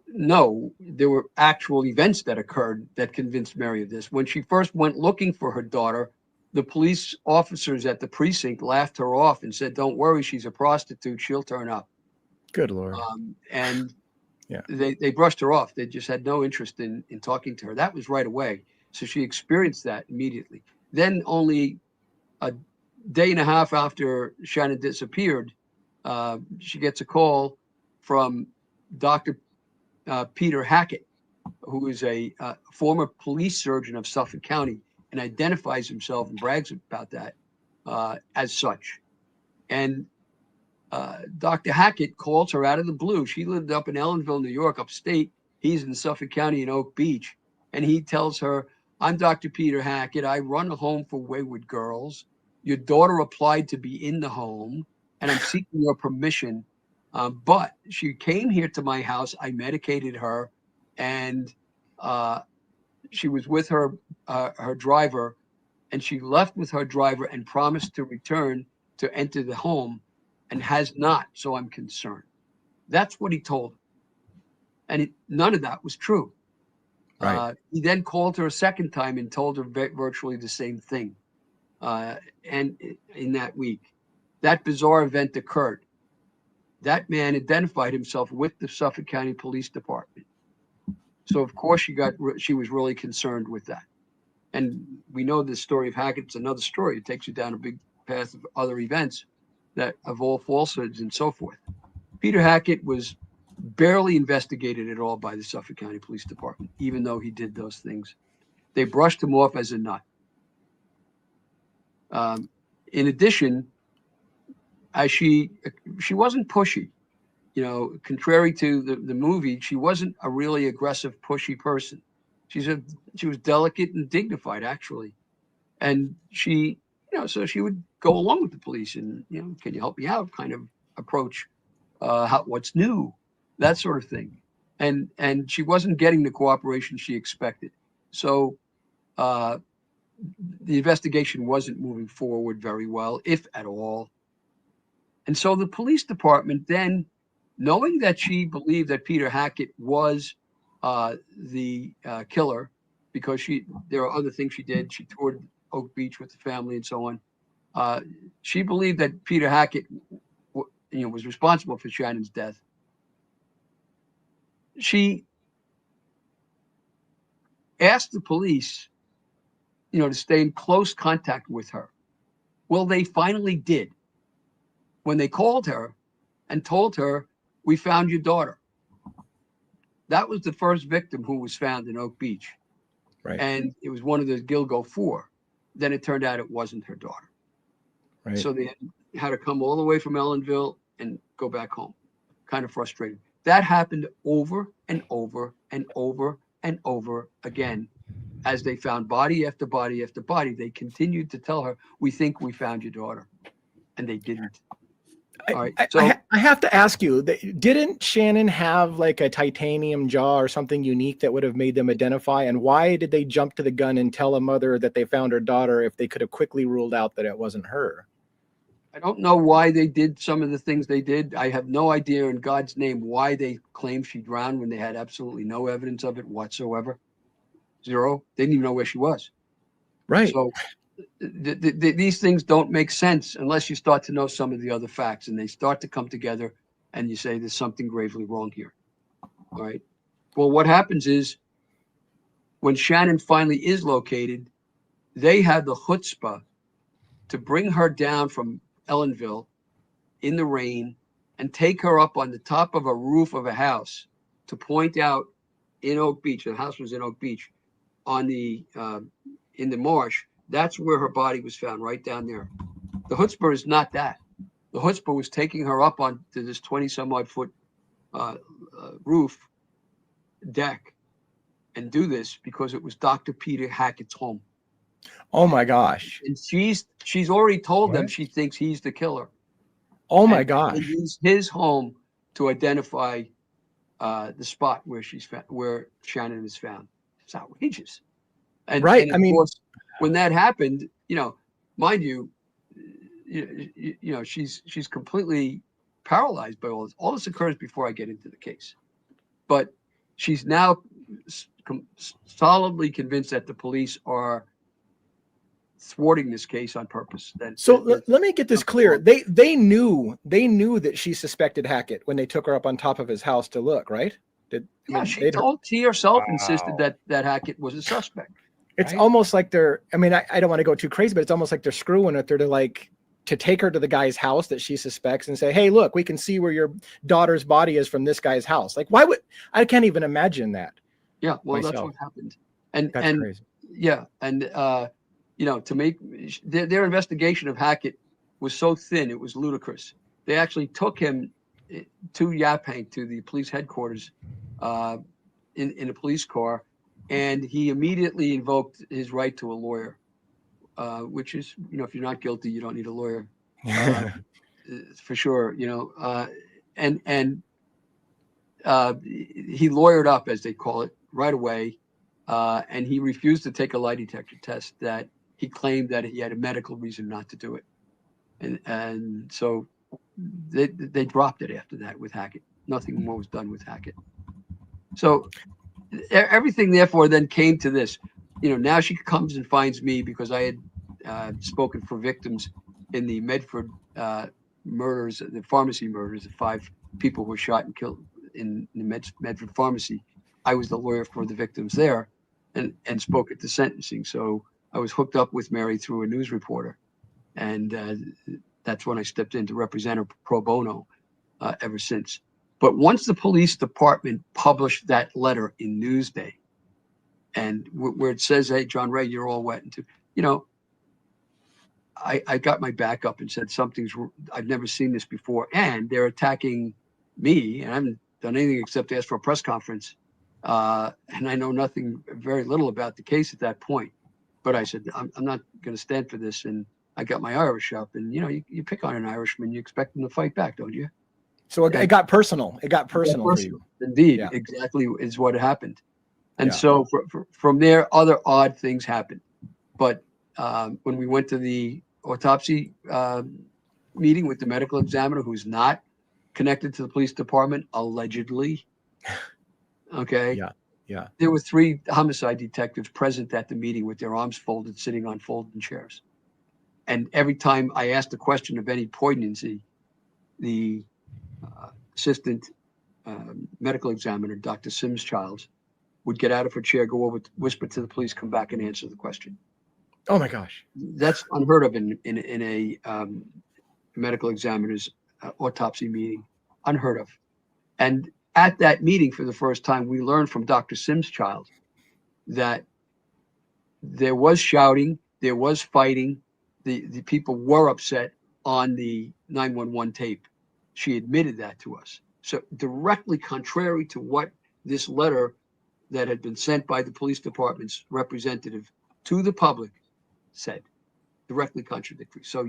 Speaker 6: no, there were actual events that occurred that convinced Mary of this. When she first went looking for her daughter, the police officers at the precinct laughed her off and said, "Don't worry, she's a prostitute. She'll turn up."
Speaker 5: Good Lord.
Speaker 6: And
Speaker 5: yeah,
Speaker 6: they brushed her off. They just had no interest in talking to her. That was right away. So she experienced that immediately. Then only a day and a half after Shannon disappeared, she gets a call from Dr. Peter Hackett, who is a former police surgeon of Suffolk County and identifies himself and brags about that as such. And Dr. Hackett calls her out of the blue. She lived up in Ellenville, New York, upstate. He's in Suffolk County in Oak Beach. And he tells her, "I'm Dr. Peter Hackett. I run a home for wayward girls. Your daughter applied to be in the home, and I'm seeking your permission. But she came here to my house. I medicated her, and she was with her driver, and she left with her driver and promised to return to enter the home, and has not. So I'm concerned." That's what he told her, and none of that was true.
Speaker 5: Right.
Speaker 6: He then called her a second time and told her virtually the same thing. And in that week, that bizarre event occurred. That man identified himself with the Suffolk County Police Department. So of course she was really concerned with that. And we know the story of Hackett. It's another story. It takes you down a big path of other events that of all falsehoods and so forth. Peter Hackett was barely investigated at all by the Suffolk County Police Department, even though he did those things. They brushed him off as a nut. In addition, as she wasn't pushy. You know, contrary to the movie, she wasn't a really aggressive, pushy person. She was delicate and dignified, actually. And she, you know, so she would go along with the police and, you know, can you help me out kind of approach, what's new, that sort of thing. And she wasn't getting the cooperation she expected. So the investigation wasn't moving forward very well, if at all. And so the police department then, knowing that she believed that Peter Hackett was the killer, because there are other things she did. She toured Oak Beach with the family and so on. She believed that Peter Hackett, was responsible for Shannon's death. She asked the police, to stay in close contact with her. Well, they finally did. When they called her and told her, "We found your daughter." That was the first victim who was found in Oak Beach.
Speaker 5: Right.
Speaker 6: And it was one of the Gilgo 4. Then it turned out it wasn't her daughter.
Speaker 5: Right.
Speaker 6: So they had to come all the way from Ellenville and go back home. Kind of frustrating. That happened over and over and over and over again. As they found body after body after body, they continued to tell her, "We think we found your daughter." And they didn't. All right. So
Speaker 5: I have to ask you, didn't Shannon have like a titanium jaw or something unique that would have made them identify? And why did they jump to the gun and tell a mother that they found her daughter if they could have quickly ruled out that it wasn't her?
Speaker 6: I don't know why they did some of the things they did. I have no idea in God's name why they claimed she drowned when they had absolutely no evidence of it whatsoever. Zero. They didn't even know where she was.
Speaker 5: Right.
Speaker 6: So these things don't make sense unless you start to know some of the other facts, and they start to come together and you say there's something gravely wrong here. All right. Well, what happens is when Shannon finally is located, they have the chutzpah to bring her down from Ellenville in the rain and take her up on the top of a roof of a house to point out in Oak Beach. The house was in Oak Beach on the in the marsh. That's where her body was found, right down there. The chutzpah is not that. The chutzpah was taking her up onto this 20-some-odd foot roof deck and do this because it was Dr. Peter Hackett's home.
Speaker 5: Oh my gosh.
Speaker 6: And she's already told them she thinks he's the killer.
Speaker 5: Oh my gosh.
Speaker 6: They used his home to identify the spot where where Shannon is found. It's outrageous. And,
Speaker 5: right.
Speaker 6: And of course, when that happened, mind you, she's completely paralyzed by all this. All this occurs before I get into the case, but she's now solidly convinced that the police are thwarting this case on purpose.
Speaker 5: Let me get this clear. They knew that she suspected Hackett when they took her up on top of his house to look, right?
Speaker 6: She herself insisted that Hackett was a suspect.
Speaker 5: It's almost like they're, I don't want to go too crazy, but it's almost like they're screwing with her to take her to the guy's house that she suspects and say, "Hey, look, we can see where your daughter's body is from this guy's house." Like, I can't even imagine that.
Speaker 6: Yeah. Well, myself. That's what happened. And
Speaker 5: crazy.
Speaker 6: Yeah. And, to make their investigation of Hackett was so thin, it was ludicrous. They actually took him to Yaphank, to the police headquarters in a police car. And he immediately invoked his right to a lawyer, which is, if you're not guilty, you don't need a lawyer, for sure. And he lawyered up, as they call it, right away, and he refused to take a lie detector test that he claimed that he had a medical reason not to do it, and so they dropped it after that with Hackett. Nothing more was done with Hackett. So everything, therefore, then came to this. Now she comes and finds me because I had spoken for victims in the Medford murders, the pharmacy murders. The 5 people were shot and killed in the Medford pharmacy. I was the lawyer for the victims there and spoke at the sentencing. So I was hooked up with Mary through a news reporter, and that's when I stepped in to represent her pro bono ever since. But once the police department published that letter in Newsday, and where it says, "Hey, John Ray, you're all wet," and I got my back up and said I've never seen this before, and they're attacking me, and I haven't done anything except ask for a press conference, and I know very little about the case at that point. But I said, I'm not going to stand for this, and I got my Irish up, and you pick on an Irishman, you expect them to fight back, don't you?
Speaker 5: So it got personal. It got personal for you.
Speaker 6: Indeed,
Speaker 5: Yeah.
Speaker 6: exactly is what happened. And
Speaker 5: Yeah.
Speaker 6: so from there, other odd things happened. But when we went to the autopsy meeting with the medical examiner, who's not connected to the police department, allegedly, okay?
Speaker 5: Yeah. Yeah.
Speaker 6: There were 3 homicide detectives present at the meeting with their arms folded, sitting on folding chairs. And every time I asked a question of any poignancy, the assistant medical examiner, Dr. Sims Childs, would get out of her chair, go over, whisper to the police, come back and answer the question.
Speaker 5: Oh my gosh.
Speaker 6: That's unheard of in a medical examiner's autopsy meeting. Unheard of. And at that meeting, for the first time, we learned from Dr. Sims Child that there was shouting, there was fighting, the people were upset on the 911 tape. She admitted that to us. So directly contrary to what this letter that had been sent by the police department's representative to the public said, directly contradictory. So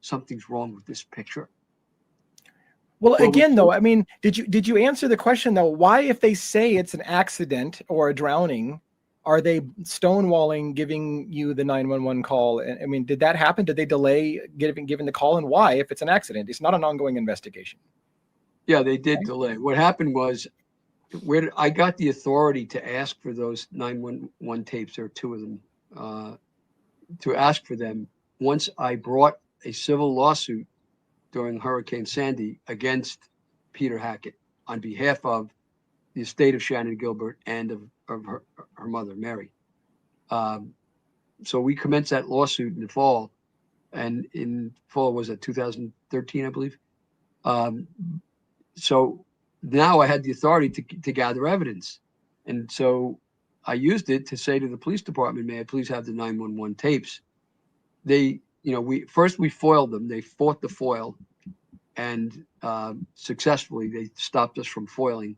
Speaker 6: something's wrong with this picture.
Speaker 5: Well, again, though, I mean, did you answer the question though? Why, if they say it's an accident or a drowning, are they stonewalling giving you the 911 call? And I mean, did that happen? Did they delay giving the call? And why, if it's an accident? It's not an ongoing investigation.
Speaker 6: Yeah, they did delay. What happened was, I got the authority to ask for those 911 tapes. There are 2 of them. To ask for them once I brought a civil lawsuit during Hurricane Sandy against Peter Hackett on behalf of the estate of Shannon Gilbert and of her mother, Mary. So we commenced that lawsuit in the fall, and in fall was it 2013, I believe. So now I had the authority to gather evidence, and so I used it to say to the police department, "May I please have the 911 tapes?" They, we foiled them. They fought the foil, and successfully they stopped us from foiling.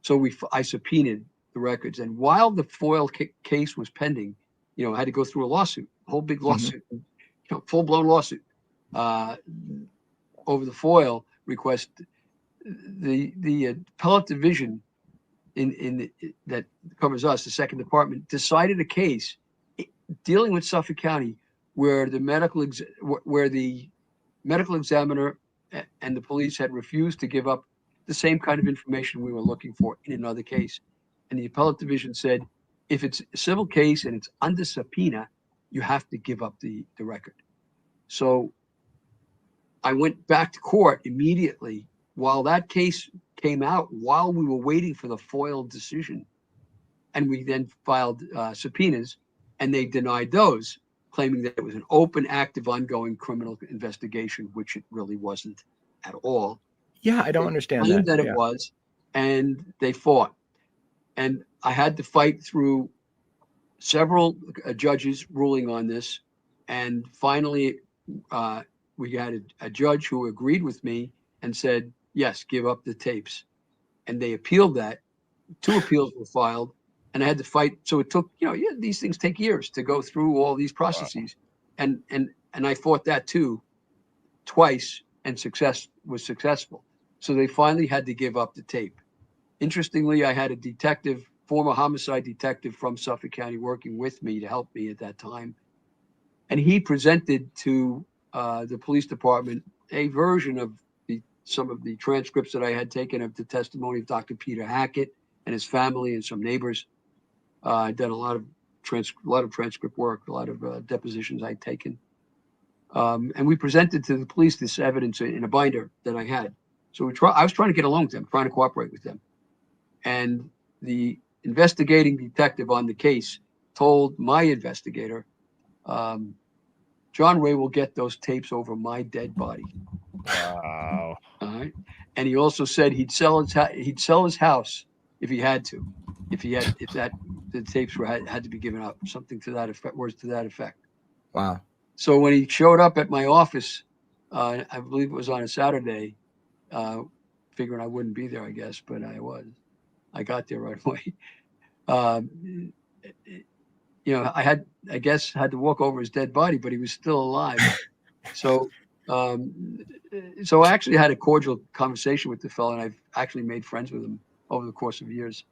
Speaker 6: So I subpoenaed the records, and while the foil case was pending, I had to go through a lawsuit, a whole big lawsuit, full blown lawsuit over the foil request. The appellate division that covers us, the second department, decided a case dealing with Suffolk County where the medical examiner and the police had refused to give up the same kind of information we were looking for in another case. And the appellate division said, if it's a civil case and it's under subpoena, you have to give up the record. So I went back to court immediately while that case came out, while we were waiting for the foil decision. And we then filed subpoenas, and they denied those, claiming that it was an open, active, ongoing criminal investigation, which it really wasn't at all.
Speaker 5: Yeah, I don't understand
Speaker 6: claimed
Speaker 5: that.
Speaker 6: It was, and they fought. And I had to fight through several judges ruling on this. And finally, we had a judge who agreed with me and said, yes, give up the tapes. And they appealed that. 2 appeals were filed, and I had to fight. So it took, these things take years to go through all these processes. Wow. And I fought that too, twice, and was successful. So they finally had to give up the tape. Interestingly, I had a detective, former homicide detective from Suffolk County, working with me to help me at that time. And he presented to the police department a version of some of the transcripts that I had taken of the testimony of Dr. Peter Hackett and his family and some neighbors. I did a lot of transcript work, a lot of depositions I'd taken. And we presented to the police this evidence in a binder that I had. So I was trying to get along with them, trying to cooperate with them. And the investigating detective on the case told my investigator John Ray will get those tapes over my dead body.
Speaker 4: Wow.
Speaker 6: All right. And he also said he'd sell his house if he had to, if the tapes had to be given up, something to that effect, words to that effect.
Speaker 5: Wow.
Speaker 6: So when he showed up at my office, I believe it was on a Saturday, figuring I wouldn't be there, I guess, but I was. I got there right away. I guess had to walk over his dead body, but he was still alive. So I actually had a cordial conversation with the fellow, and I've actually made friends with him over the course of years.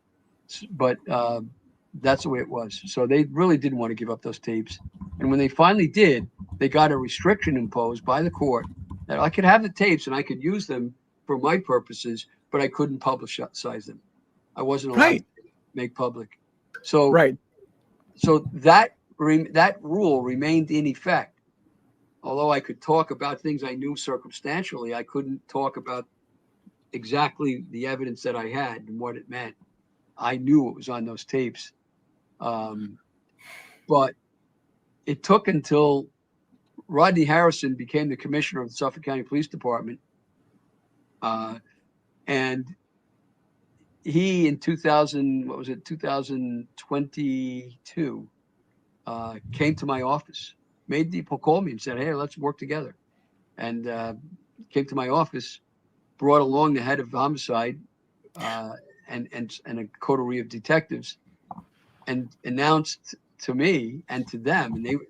Speaker 6: But that's the way it was. So they really didn't want to give up those tapes. And when they finally did, they got a restriction imposed by the court that I could have the tapes and I could use them for my purposes, but I couldn't publicize them. I wasn't allowed to make public. So So that rule remained in effect. Although I could talk about things I knew circumstantially, I couldn't talk about exactly the evidence that I had and what it meant. I knew it was on those tapes. But it took until Rodney Harrison became the commissioner of the Suffolk County Police Department. And he, in 2022, came to my office, made people call me and said, hey, let's work together. And came to my office, brought along the head of homicide and a coterie of detectives, and announced to me and to them, and they were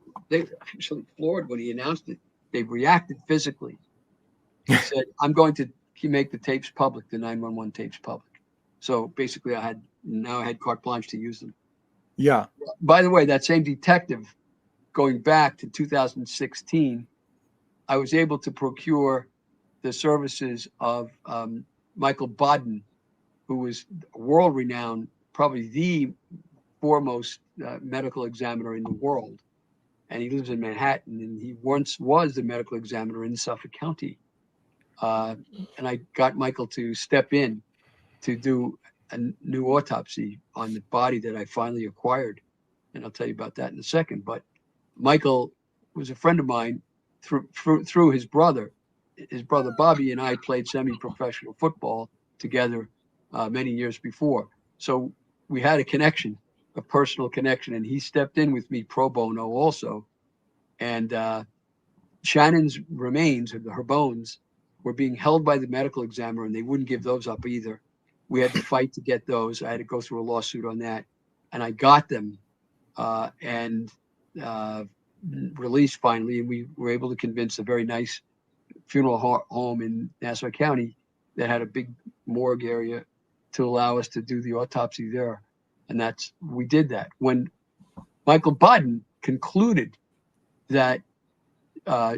Speaker 6: actually floored when he announced it. They reacted physically. He said, I'm going to make the tapes public, the 911 tapes public. So basically I had carte blanche to use them.
Speaker 5: Yeah.
Speaker 6: By the way, that same detective, going back to 2016, I was able to procure the services of Michael Bodden, who was world-renowned, probably the foremost medical examiner in the world. And he lives in Manhattan, and he once was the medical examiner in Suffolk County. And I got Michael to step in to do a new autopsy on the body that I finally acquired. And I'll tell you about that in a second. But Michael was a friend of mine through his brother. His brother Bobby and I played semi-professional football together many years before. So we had a connection, a personal connection, and he stepped in with me pro bono also. And Shannon's remains, her bones, were being held by the medical examiner, and they wouldn't give those up either. We had to fight to get those. I had to go through a lawsuit on that, and I got them and released finally. And we were able to convince a very nice funeral home in Nassau County that had a big morgue area to allow us to do the autopsy there. And we did that. When Michael Bodden concluded that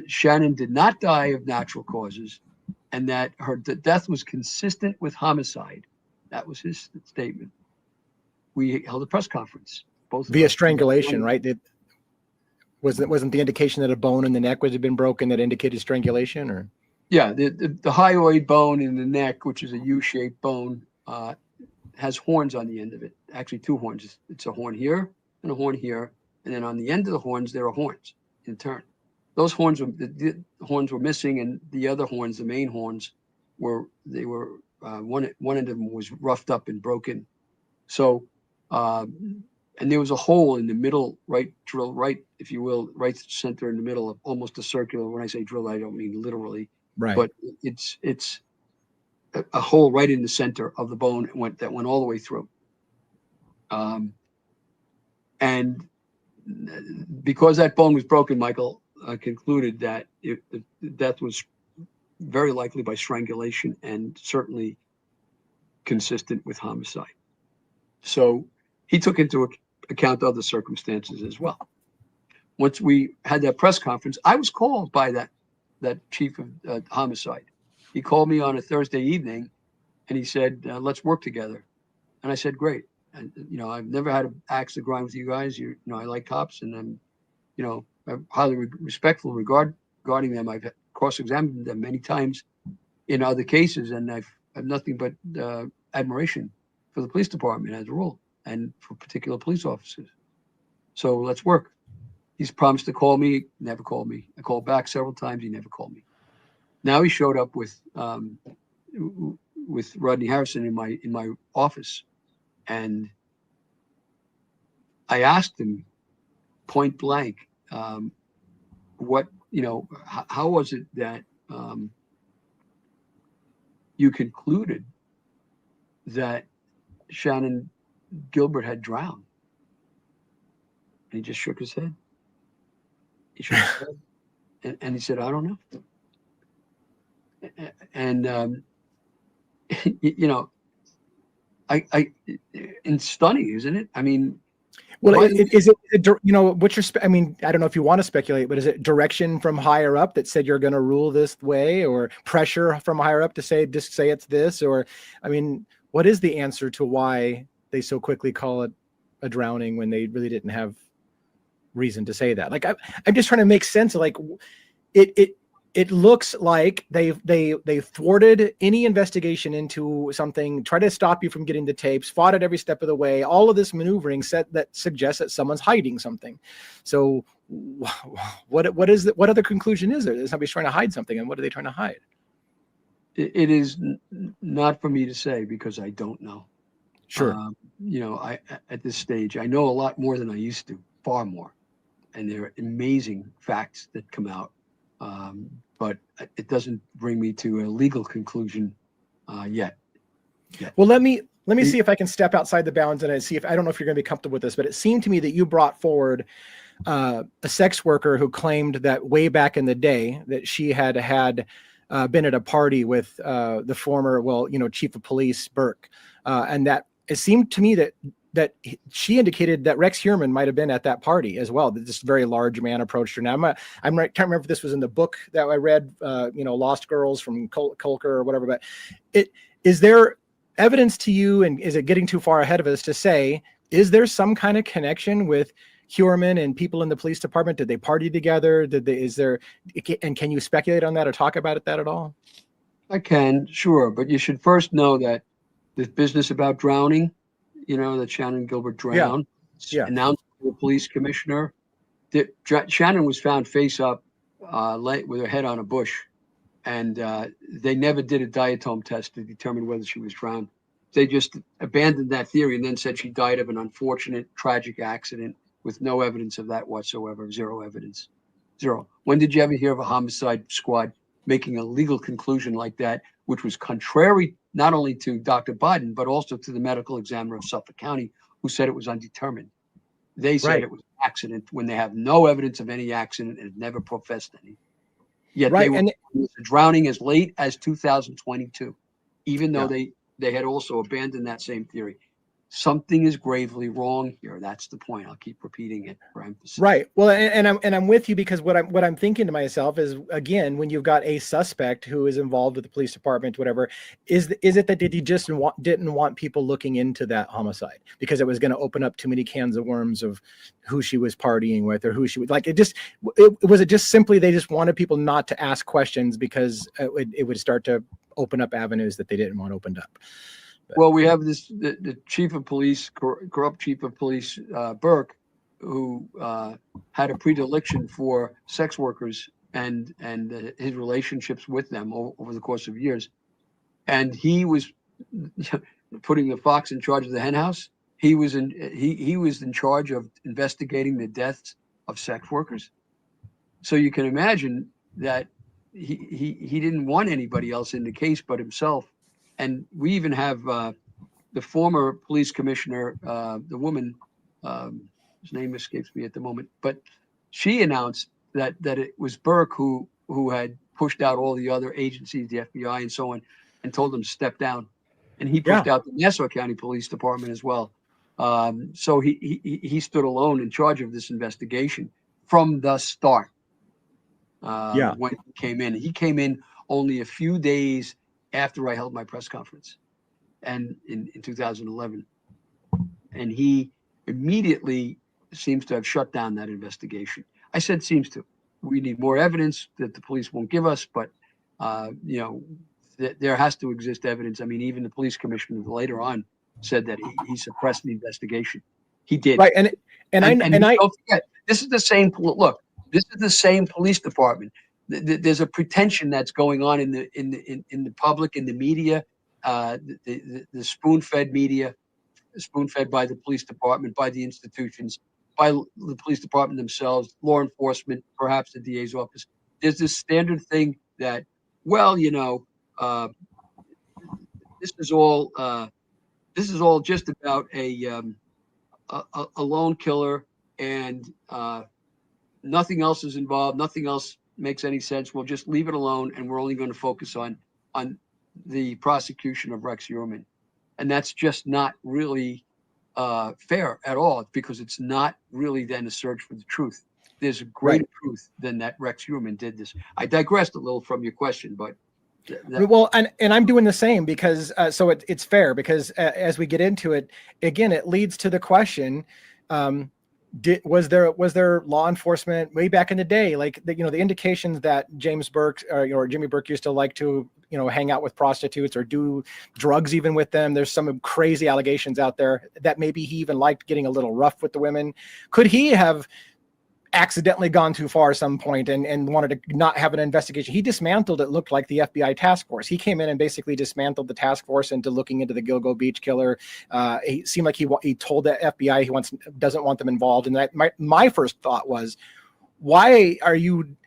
Speaker 6: Shannon did not die of natural causes and that her death was consistent with homicide, that was his statement, we held a press conference. Both
Speaker 5: via strangulation, right? Wasn't the indication that a bone in the neck had been broken that indicated strangulation, or? Yeah,
Speaker 6: the hyoid bone in the neck, which is a U-shaped bone, has horns on the end of it. Actually, two horns. It's a horn here and a horn here, and then on the end of the horns there are horns in turn. Those horns the horns were missing, and the other horns, the main horns, one end of them was roughed up and broken. So, and there was a hole in the middle, drill right, if you will, right center in the middle of almost a circular. When I say drill, I don't mean literally,
Speaker 5: right?
Speaker 6: But it's a hole right in the center of the bone that went all the way through. And because that bone was broken, Michael concluded that the death was very likely by strangulation and certainly consistent with homicide. So he took into account other circumstances as well. Once we had that press conference, I was called by that chief of homicide. He called me on a Thursday evening, and he said, "Let's work together." And I said, "Great." And I've never had an axe to grind with you guys. I like cops, and I'm highly respectful regarding them. I've cross-examined them many times in other cases, and I've nothing but admiration for the police department as a rule, and for particular police officers. So let's work. He's promised to call me, never called me. I called back several times, he never called me. Now he showed up with Rodney Harrison in my office, and I asked him point blank, what, how was it that you concluded that Shannon Gilbert had drowned? And he just shook his head. He shook his head, and he said, "I don't know." And it's stunning, isn't it? I mean,
Speaker 5: well, is it what's your? I mean, I don't know if you want to speculate, but is it direction from higher up that said you're going to rule this way, or pressure from higher up to say it's this, or I mean, what is the answer to why they so quickly call it a drowning when they really didn't have reason to say that? Like, I'm just trying to make sense of, like, it looks like they thwarted any investigation into something, try to stop you from getting the tapes, fought it every step of the way. All of this maneuvering that suggests that someone's hiding something. So what other conclusion is there? Somebody's trying to hide something, and what are they trying to hide?
Speaker 6: It is not for me to say, because I don't know.
Speaker 5: Sure.
Speaker 6: I at this stage, I know a lot more than I used to, far more. And there are amazing facts that come out. But it doesn't bring me to a legal conclusion yet.
Speaker 5: Well, let me see if I can step outside the bounds and see if, I don't know if you're going to be comfortable with this, but it seemed to me that you brought forward a sex worker who claimed that way back in the day that she had been at a party with the former, chief of police Burke, and that it seemed to me that she indicated that Rex Heuermann might have been at that party as well. That this very large man approached her. Now, I can't remember if this was in the book that I read, Lost Girls from Kolker or whatever, but is there evidence to you, and is it getting too far ahead of us to say, is there some kind of connection with Heuermann and people in the police department? Did they party together? And can you speculate on that or talk about that at all?
Speaker 6: I can, sure. But you should first know that this business about drowning, that Shannon Gilbert drowned, announced to the police commissioner. Shannon was found face up with her head on a bush, and they never did a diatome test to determine whether she was drowned. They just abandoned that theory and then said she died of an unfortunate, tragic accident with no evidence of that whatsoever. Zero evidence. Zero. When did you ever hear of a homicide squad making a legal conclusion like that, which was contrary not only to Dr. Biden, but also to the medical examiner of Suffolk County, who said it was undetermined? They said it was an accident when they have no evidence of any accident and never professed any. Yet they were drowning as late as 2022, even though they had also abandoned that same theory. Something is gravely wrong here. That's the point. I'll keep repeating it for emphasis.
Speaker 5: Right. Well, and I'm with you, because what I'm thinking to myself is, again, when you've got a suspect who is involved with the police department, whatever, is it that did he just didn't want people looking into that homicide because it was going to open up too many cans of worms of who she was partying with or who she was like? Was it just simply they just wanted people not to ask questions because it would start to open up avenues that they didn't want opened up?
Speaker 6: Well, we have the chief of police, corrupt chief of police, Burke, who had a predilection for sex workers and his relationships with them over the course of years. And he was putting the fox in charge of the hen house. He was in charge of investigating the deaths of sex workers. So you can imagine that he didn't want anybody else in the case but himself. And we even have the former police commissioner, the woman, his name escapes me at the moment, but she announced that it was Burke who had pushed out all the other agencies, the FBI and so on, and told them to step down. And he pushed out the Nassau County Police Department as well. So he stood alone in charge of this investigation from the start. When he came in. He came in only a few days after I held my press conference, and in 2011, and he immediately seems to have shut down that investigation. I said seems to. We need more evidence that the police won't give us, but there has to exist evidence. I mean, even the police commissioner later on said that he suppressed the investigation. He did.
Speaker 5: Right, and I
Speaker 6: don't forget, This is the same. Look, this is the same police department. There's a pretension that's going on in the public, in the media, the spoon-fed media, spoon-fed by the police department, by the institutions, by the police department themselves, law enforcement, perhaps the DA's office. There's this standard thing that, well, this is all just about a lone killer, and nothing else is involved. Nothing else makes any sense. We'll just leave it alone, and we're only going to focus on the prosecution of Rex Heuermann. And that's just not really fair at all, because it's not really then a search for the truth. There's a greater truth than that Rex Heuermann did this. I digressed a little from your question, but
Speaker 5: well, and I'm doing the same, because so it's fair, because as we get into it, again, it leads to the question: was there law enforcement way back in the day, like the indications that James Burke or Jimmy Burke used to like to hang out with prostitutes or do drugs even with them? There's some crazy allegations out there that maybe he even liked getting a little rough with the women. Could he have accidentally gone too far at some point and wanted to not have an investigation? He dismantled, it looked like, the FBI task force. He came in and basically dismantled the task force into looking into the Gilgo Beach killer. He seemed like he told the FBI he doesn't want them involved. And that my first thought was, why are you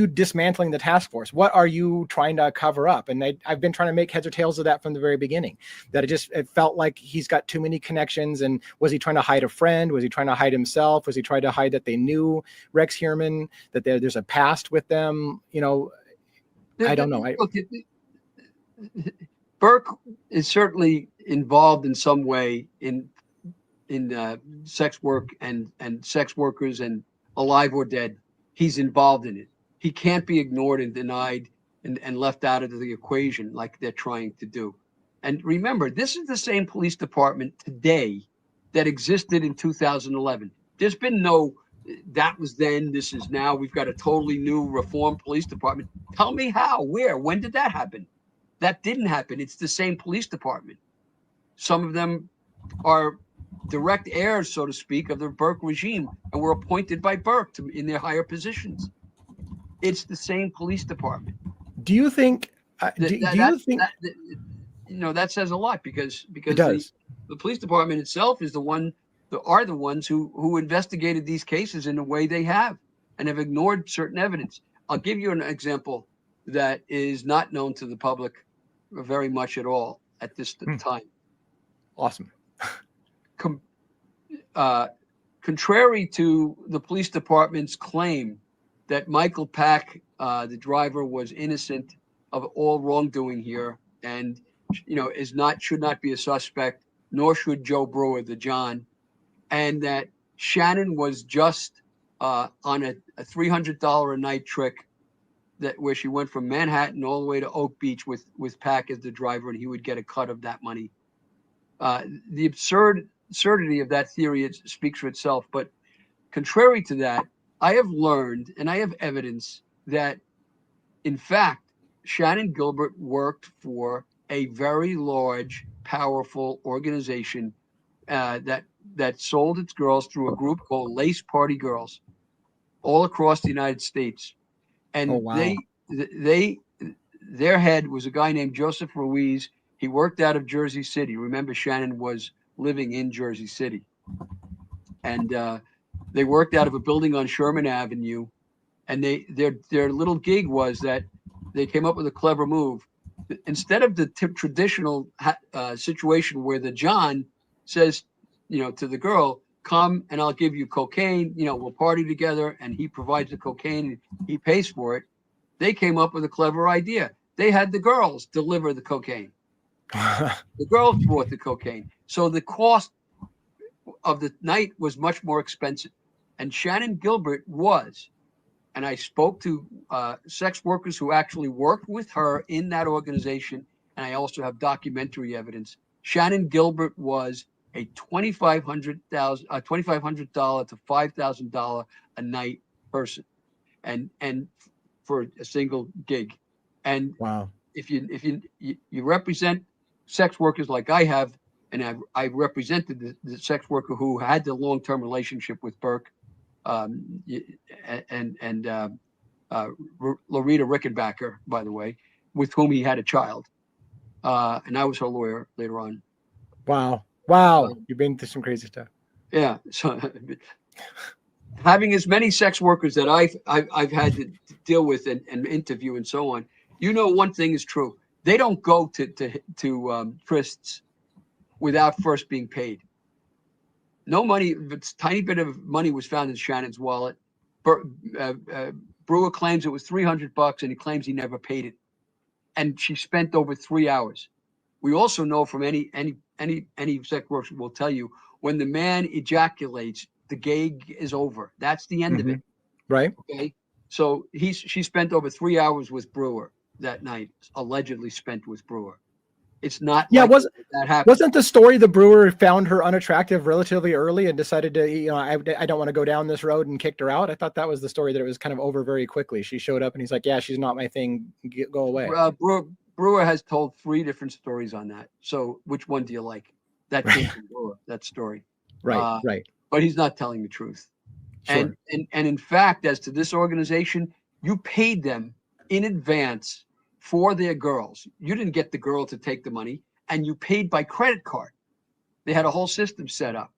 Speaker 5: dismantling the task force? What are you trying to cover up? And I've been trying to make heads or tails of that from the very beginning, that it felt like he's got too many connections. And was he trying to hide a friend? Was he trying to hide himself? Was he trying to hide that they knew Rex Heuermann, that there's a past with them? I don't know.
Speaker 6: Look, Burke is certainly involved in some way in sex work and sex workers, and alive or dead. He's involved in it. He can't be ignored and denied and left out of the equation like they're trying to do. And remember, this is the same police department today that existed in 2011. There's been no, that was then, this is now. We've got a totally new reformed police department. Tell me how, where, when did that happen? That didn't happen. It's the same police department. Some of them are direct heirs, so to speak, of the Burke regime, and were appointed by Burke in their higher positions. It's the same police department.
Speaker 5: Do you think?
Speaker 6: That says a lot, because the police department itself is the ones who investigated these cases in the way they have, and have ignored certain evidence. I'll give you an example that is not known to the public very much at all at this time.
Speaker 5: Awesome.
Speaker 6: Contrary to the police department's claim that Michael Pack, the driver, was innocent of all wrongdoing here, and should not be a suspect, nor should Joe Brewer, the John, and that Shannon was just on a $300 a night trick where she went from Manhattan all the way to Oak Beach with Pack as the driver, and he would get a cut of that money. The absurdity of that theory, it speaks for itself. But contrary to that, I have learned, and I have evidence, that in fact Shannon Gilbert worked for a very large, powerful organization that sold its girls through a group called Lace Party Girls, all across the United States. And their head was a guy named Joseph Ruiz. He worked out of Jersey City. Remember, Shannon was living in Jersey City, and they worked out of a building on Sherman Avenue. And their little gig was that they came up with a clever move. Instead of the traditional situation where the John says, to the girl, "Come and I'll give you cocaine. We'll party together," and he provides the cocaine and he pays for it. They came up with a clever idea. They had the girls deliver the cocaine. The girls brought the cocaine. So the cost of the night was much more expensive. And Shannon Gilbert was, and I spoke to sex workers who actually worked with her in that organization, and I also have documentary evidence. Shannon Gilbert was a $2,500 to $5,000 a night person, and for a single gig. And
Speaker 5: wow,
Speaker 6: if you represent sex workers like I have, and I represented the sex worker who had the long-term relationship with Burke, Loretta Rickenbacker, by the way, with whom he had a child. And I was her lawyer later on.
Speaker 5: Wow. Wow. You've been through some crazy stuff.
Speaker 6: Yeah. So having as many sex workers that I've had to deal with and interview and so on, you know, one thing is true. They don't go to trysts without first being paid. No money, a tiny bit of money was found in Shannon's wallet. Brewer claims it was $300 and he claims he never paid it. And she spent over 3 hours. We also know from any sex worker will tell you, when the man ejaculates, the gig is over. That's the end of it.
Speaker 5: Right.
Speaker 6: Okay. So she spent over 3 hours with Brewer that night, allegedly spent with Brewer. It's not.
Speaker 5: Yeah,
Speaker 6: like that happened.
Speaker 5: Wasn't the story the Brewer found her unattractive relatively early and decided to, you know, I don't want to go down this road and kicked her out? I thought that was the story, that it was kind of over very quickly. She showed up and he's like, yeah, she's not my thing. Go away.
Speaker 6: Brewer has told 3 different stories on that. So which one do you like? That came from Brewer, that story.
Speaker 5: Right. Right.
Speaker 6: But he's not telling the truth.
Speaker 5: Sure.
Speaker 6: And in fact, as to this organization, you paid them in advance for their girls. You didn't get the girl to take the money, and you paid by credit card. They had a whole system set up,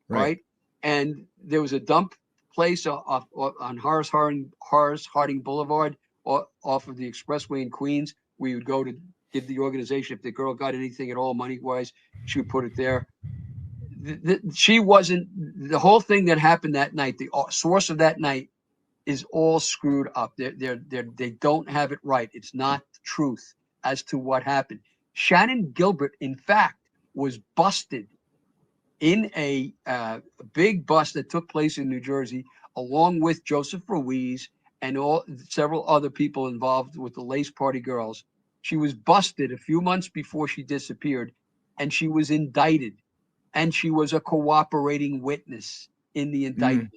Speaker 6: right? And there was a dump place on Horace Harding Boulevard, off of the expressway in Queens. We would go to give the organization, if the girl got anything at all money-wise, she would put it there. She wasn't, the whole thing that happened that night, the source of that night is all screwed up. They don't have it right. It's not the truth as to what happened. Shannan Gilbert, in fact, was busted in a big bust that took place in New Jersey, along with Joseph Ruiz and several other people involved with the Lace Party girls. She was busted a few months before she disappeared, and she was indicted, and she was a cooperating witness in the indictment.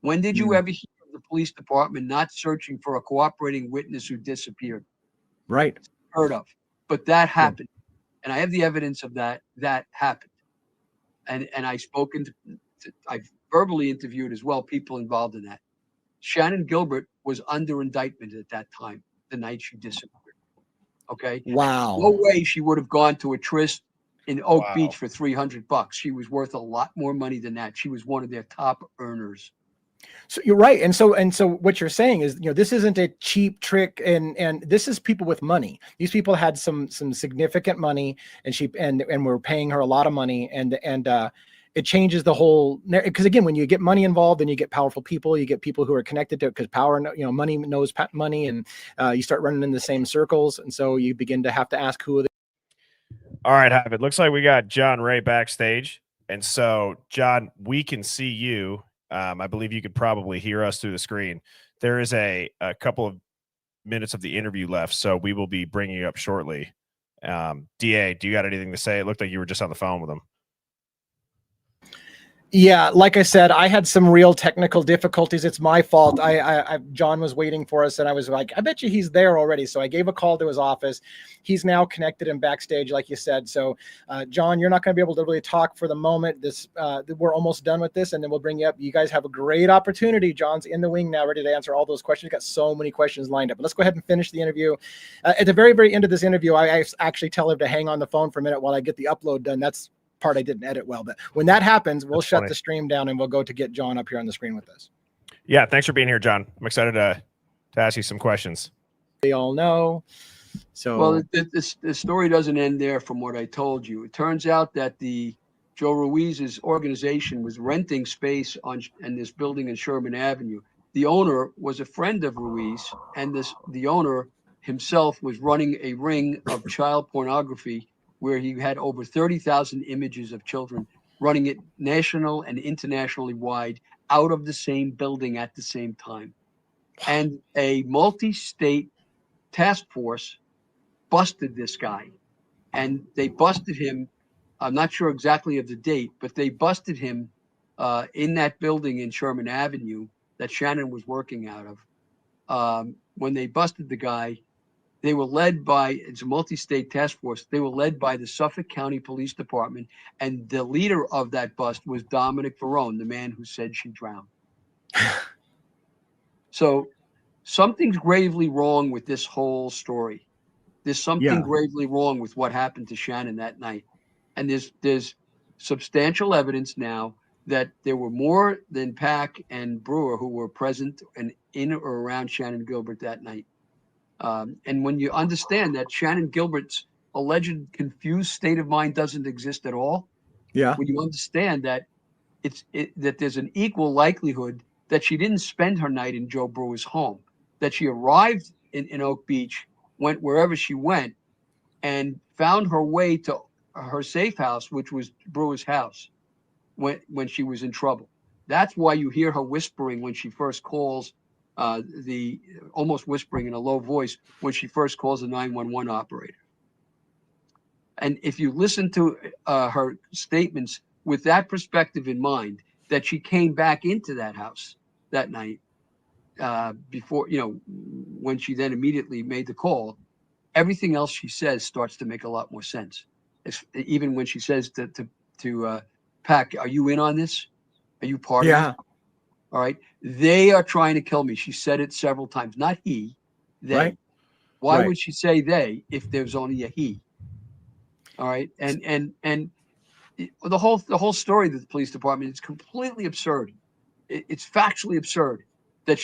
Speaker 6: When did you ever hear of the police department not searching for a cooperating witness who disappeared?
Speaker 5: Right.
Speaker 6: Heard of. But that happened. And I have the evidence of that. That happened. And I've spoken to, I've verbally interviewed as well people involved in that. Shannan Gilbert was under indictment at that time, the night she disappeared. Okay.
Speaker 5: Wow.
Speaker 6: No way she would have gone to a tryst in Oak Beach for $300. She was worth a lot more money than that. She was one of their top earners.
Speaker 5: So you're right. And so what you're saying is, you know, this isn't a cheap trick, and this is people with money. These people had some significant money, and we're paying her a lot of money, and it changes the whole, because again, when you get money involved, then you get powerful people, you get people who are connected to it, because power, you know, money knows money, and you start running in the same circles, and so you begin to have to ask who are they.
Speaker 4: All right, Hive, it looks like we got John Ray backstage, and so John, we can see you. I believe you could probably hear us through the screen. There is a couple of minutes of the interview left, so we will be bringing you up shortly. DA, do you got anything to say? It looked like you were just on the phone with him.
Speaker 5: Yeah, like I said, I had some real technical difficulties. It's my fault. John was waiting for us, and I was like, I bet you he's there already. So I gave a call to his office. He's now connected and backstage, like you said. So, John, you're not going to be able to really talk for the moment. We're almost done with this, and then we'll bring you up. You guys have a great opportunity. John's in the wing now, ready to answer all those questions. We've got so many questions lined up. But let's go ahead and finish the interview. At the very, very end of this interview, I actually tell him to hang on the phone for a minute while I get the upload done. That's part I didn't edit well, but when that happens, we'll shut the stream down and we'll go to get John up here on the screen with us.
Speaker 4: Yeah, thanks for being here, John. I'm excited to ask you some questions.
Speaker 5: They all know. So,
Speaker 6: well, the story doesn't end there. From what I told you, it turns out that the Joe Ruiz's organization was renting space in this building in Sherman Avenue. The owner was a friend of Ruiz, and the owner himself was running a ring of child pornography, where he had over 30,000 images of children, running it national and internationally wide out of the same building at the same time. And a multi-state task force busted this guy. And they busted him, I'm not sure exactly of the date, but they busted him in that building in Sherman Avenue that Shannon was working out of. When they busted the guy, they were led by, it's a multi-state task force. They were led by the Suffolk County Police Department. And the leader of that bust was Dominic Verone, the man who said she drowned. So something's gravely wrong with this whole story. There's something
Speaker 5: Yeah.
Speaker 6: gravely wrong with what happened to Shannon that night. And there's substantial evidence now that there were more than Pack and Brewer who were present and in or around Shannon Gilbert that night. And when you understand that Shannon Gilbert's alleged confused state of mind doesn't exist at all,
Speaker 5: Yeah.
Speaker 6: when you understand that that there's an equal likelihood that she didn't spend her night in Joe Brewer's home, that she arrived in Oak Beach, went wherever she went, and found her way to her safe house, which was Brewer's house, when she was in trouble. That's why you hear her whispering when she first calls, almost whispering in a low voice when she first calls the 911 operator. And if you listen to her statements with that perspective in mind, that she came back into that house that night before, when she then immediately made the call, everything else she says starts to make a lot more sense. Even when she says to Pack, "Are you in on this? Are you part of it? All right. They are trying to kill me." She said it several times. Not he, they.
Speaker 5: Right.
Speaker 6: Why
Speaker 5: Right.
Speaker 6: would she say they if there's only a he? All right. And the whole story of the police department is completely absurd. It's factually absurd that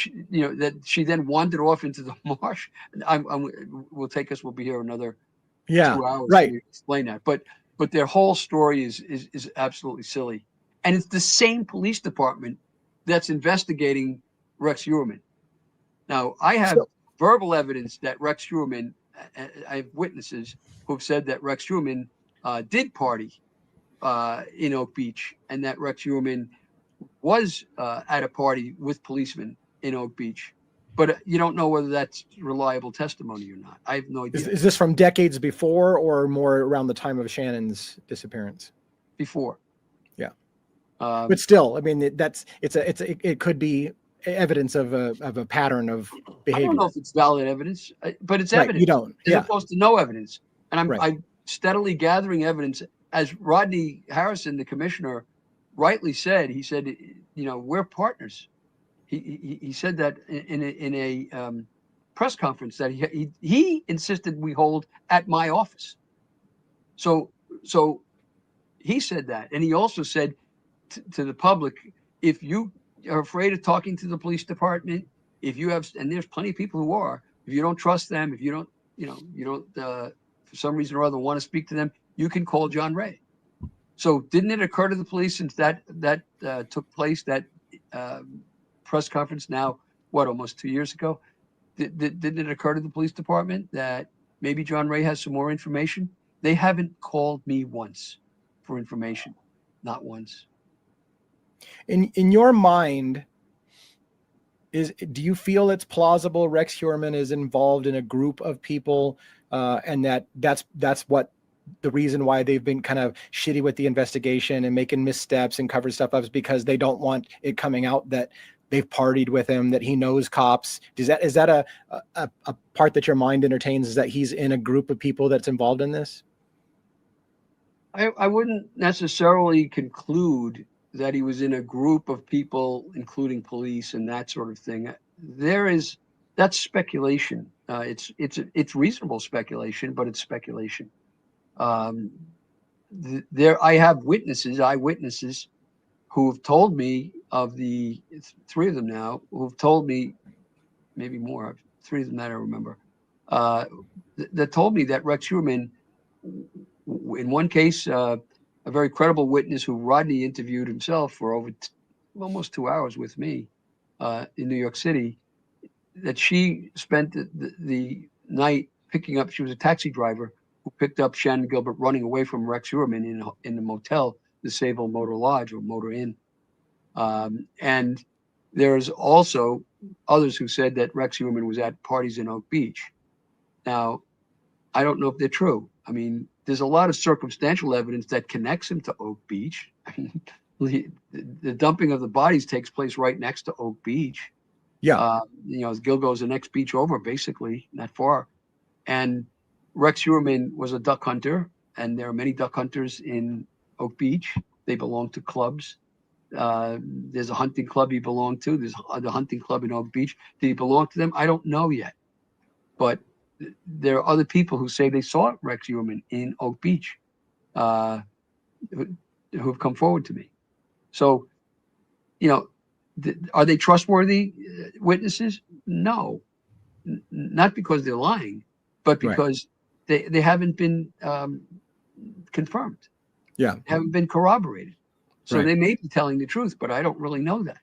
Speaker 6: she then wandered off into the marsh. We'll be here another 2 hours
Speaker 5: Right.
Speaker 6: to explain that. But their whole story is absolutely silly. And it's the same police department that's investigating Rex Heuermann. Now, I have verbal evidence that Rex Heuermann, I have witnesses who have said that Rex Heuermann did party in Oak Beach, and that Rex Heuermann was at a party with policemen in Oak Beach. But you don't know whether that's reliable testimony or not. I have no idea.
Speaker 5: Is this from decades before or more around the time of Shannon's disappearance?
Speaker 6: Before.
Speaker 5: Yeah. But still, I mean, it could be evidence of a pattern of behavior.
Speaker 6: I don't know if it's valid evidence, but it's evidence.
Speaker 5: You don't.
Speaker 6: As opposed to no evidence. And
Speaker 5: I'm
Speaker 6: steadily gathering evidence. As Rodney Harrison, the commissioner, rightly said, he said, we're partners. He said that in a press conference that he insisted we hold at my office. So he said that, and he also said to the public, if you are afraid of talking to the police department, if you have, and there's plenty of people who are, if you don't trust them, if you don't for some reason or other want to speak to them, you can call John Ray. So didn't it occur to the police since that took place, that press conference now, almost 2 years ago, didn't it occur to the police department that maybe John Ray has some more information? They haven't called me once for information, not once.
Speaker 5: In your mind, do you feel it's plausible Rex Heuermann is involved in a group of people, and that's what the reason why they've been kind of shitty with the investigation and making missteps and covered stuff up is because they don't want it coming out that they've partied with him, that he knows cops? Is that a part that your mind entertains, is that he's in a group of people that's involved in this?
Speaker 6: I wouldn't necessarily conclude that he was in a group of people, including police and that sort of thing. That's speculation. It's reasonable speculation, but it's speculation. I have eyewitnesses who have told me, of the three of them now, who have told me, maybe more, three of them that I remember, that told me that Rex Heuermann, in one case, a very credible witness who Rodney interviewed himself for over almost 2 hours with me in New York City, that she spent the night picking up, she was a taxi driver who picked up Shannon Gilbert running away from Rex Heuermann in the motel, the Sable Motor Lodge or Motor Inn. And there's also others who said that Rex Heuermann was at parties in Oak Beach. Now, I don't know if they're true. I mean, there's a lot of circumstantial evidence that connects him to Oak Beach. I mean, the dumping of the bodies takes place right next to Oak Beach.
Speaker 5: Yeah.
Speaker 6: Gilgo's the next beach over, basically, not far. And Rex Heuermann was a duck hunter, and there are many duck hunters in Oak Beach. They belong to clubs. There's a hunting club he belonged to. There's the hunting club in Oak Beach. Did he belong to them? I don't know yet. But there are other people who say they saw Rex Heuermann in Oak Beach who've come forward to me. So, are they trustworthy witnesses? No, not because they're lying, but because they haven't been confirmed. Yeah, haven't been corroborated. So they may be telling the truth, but I don't really know that.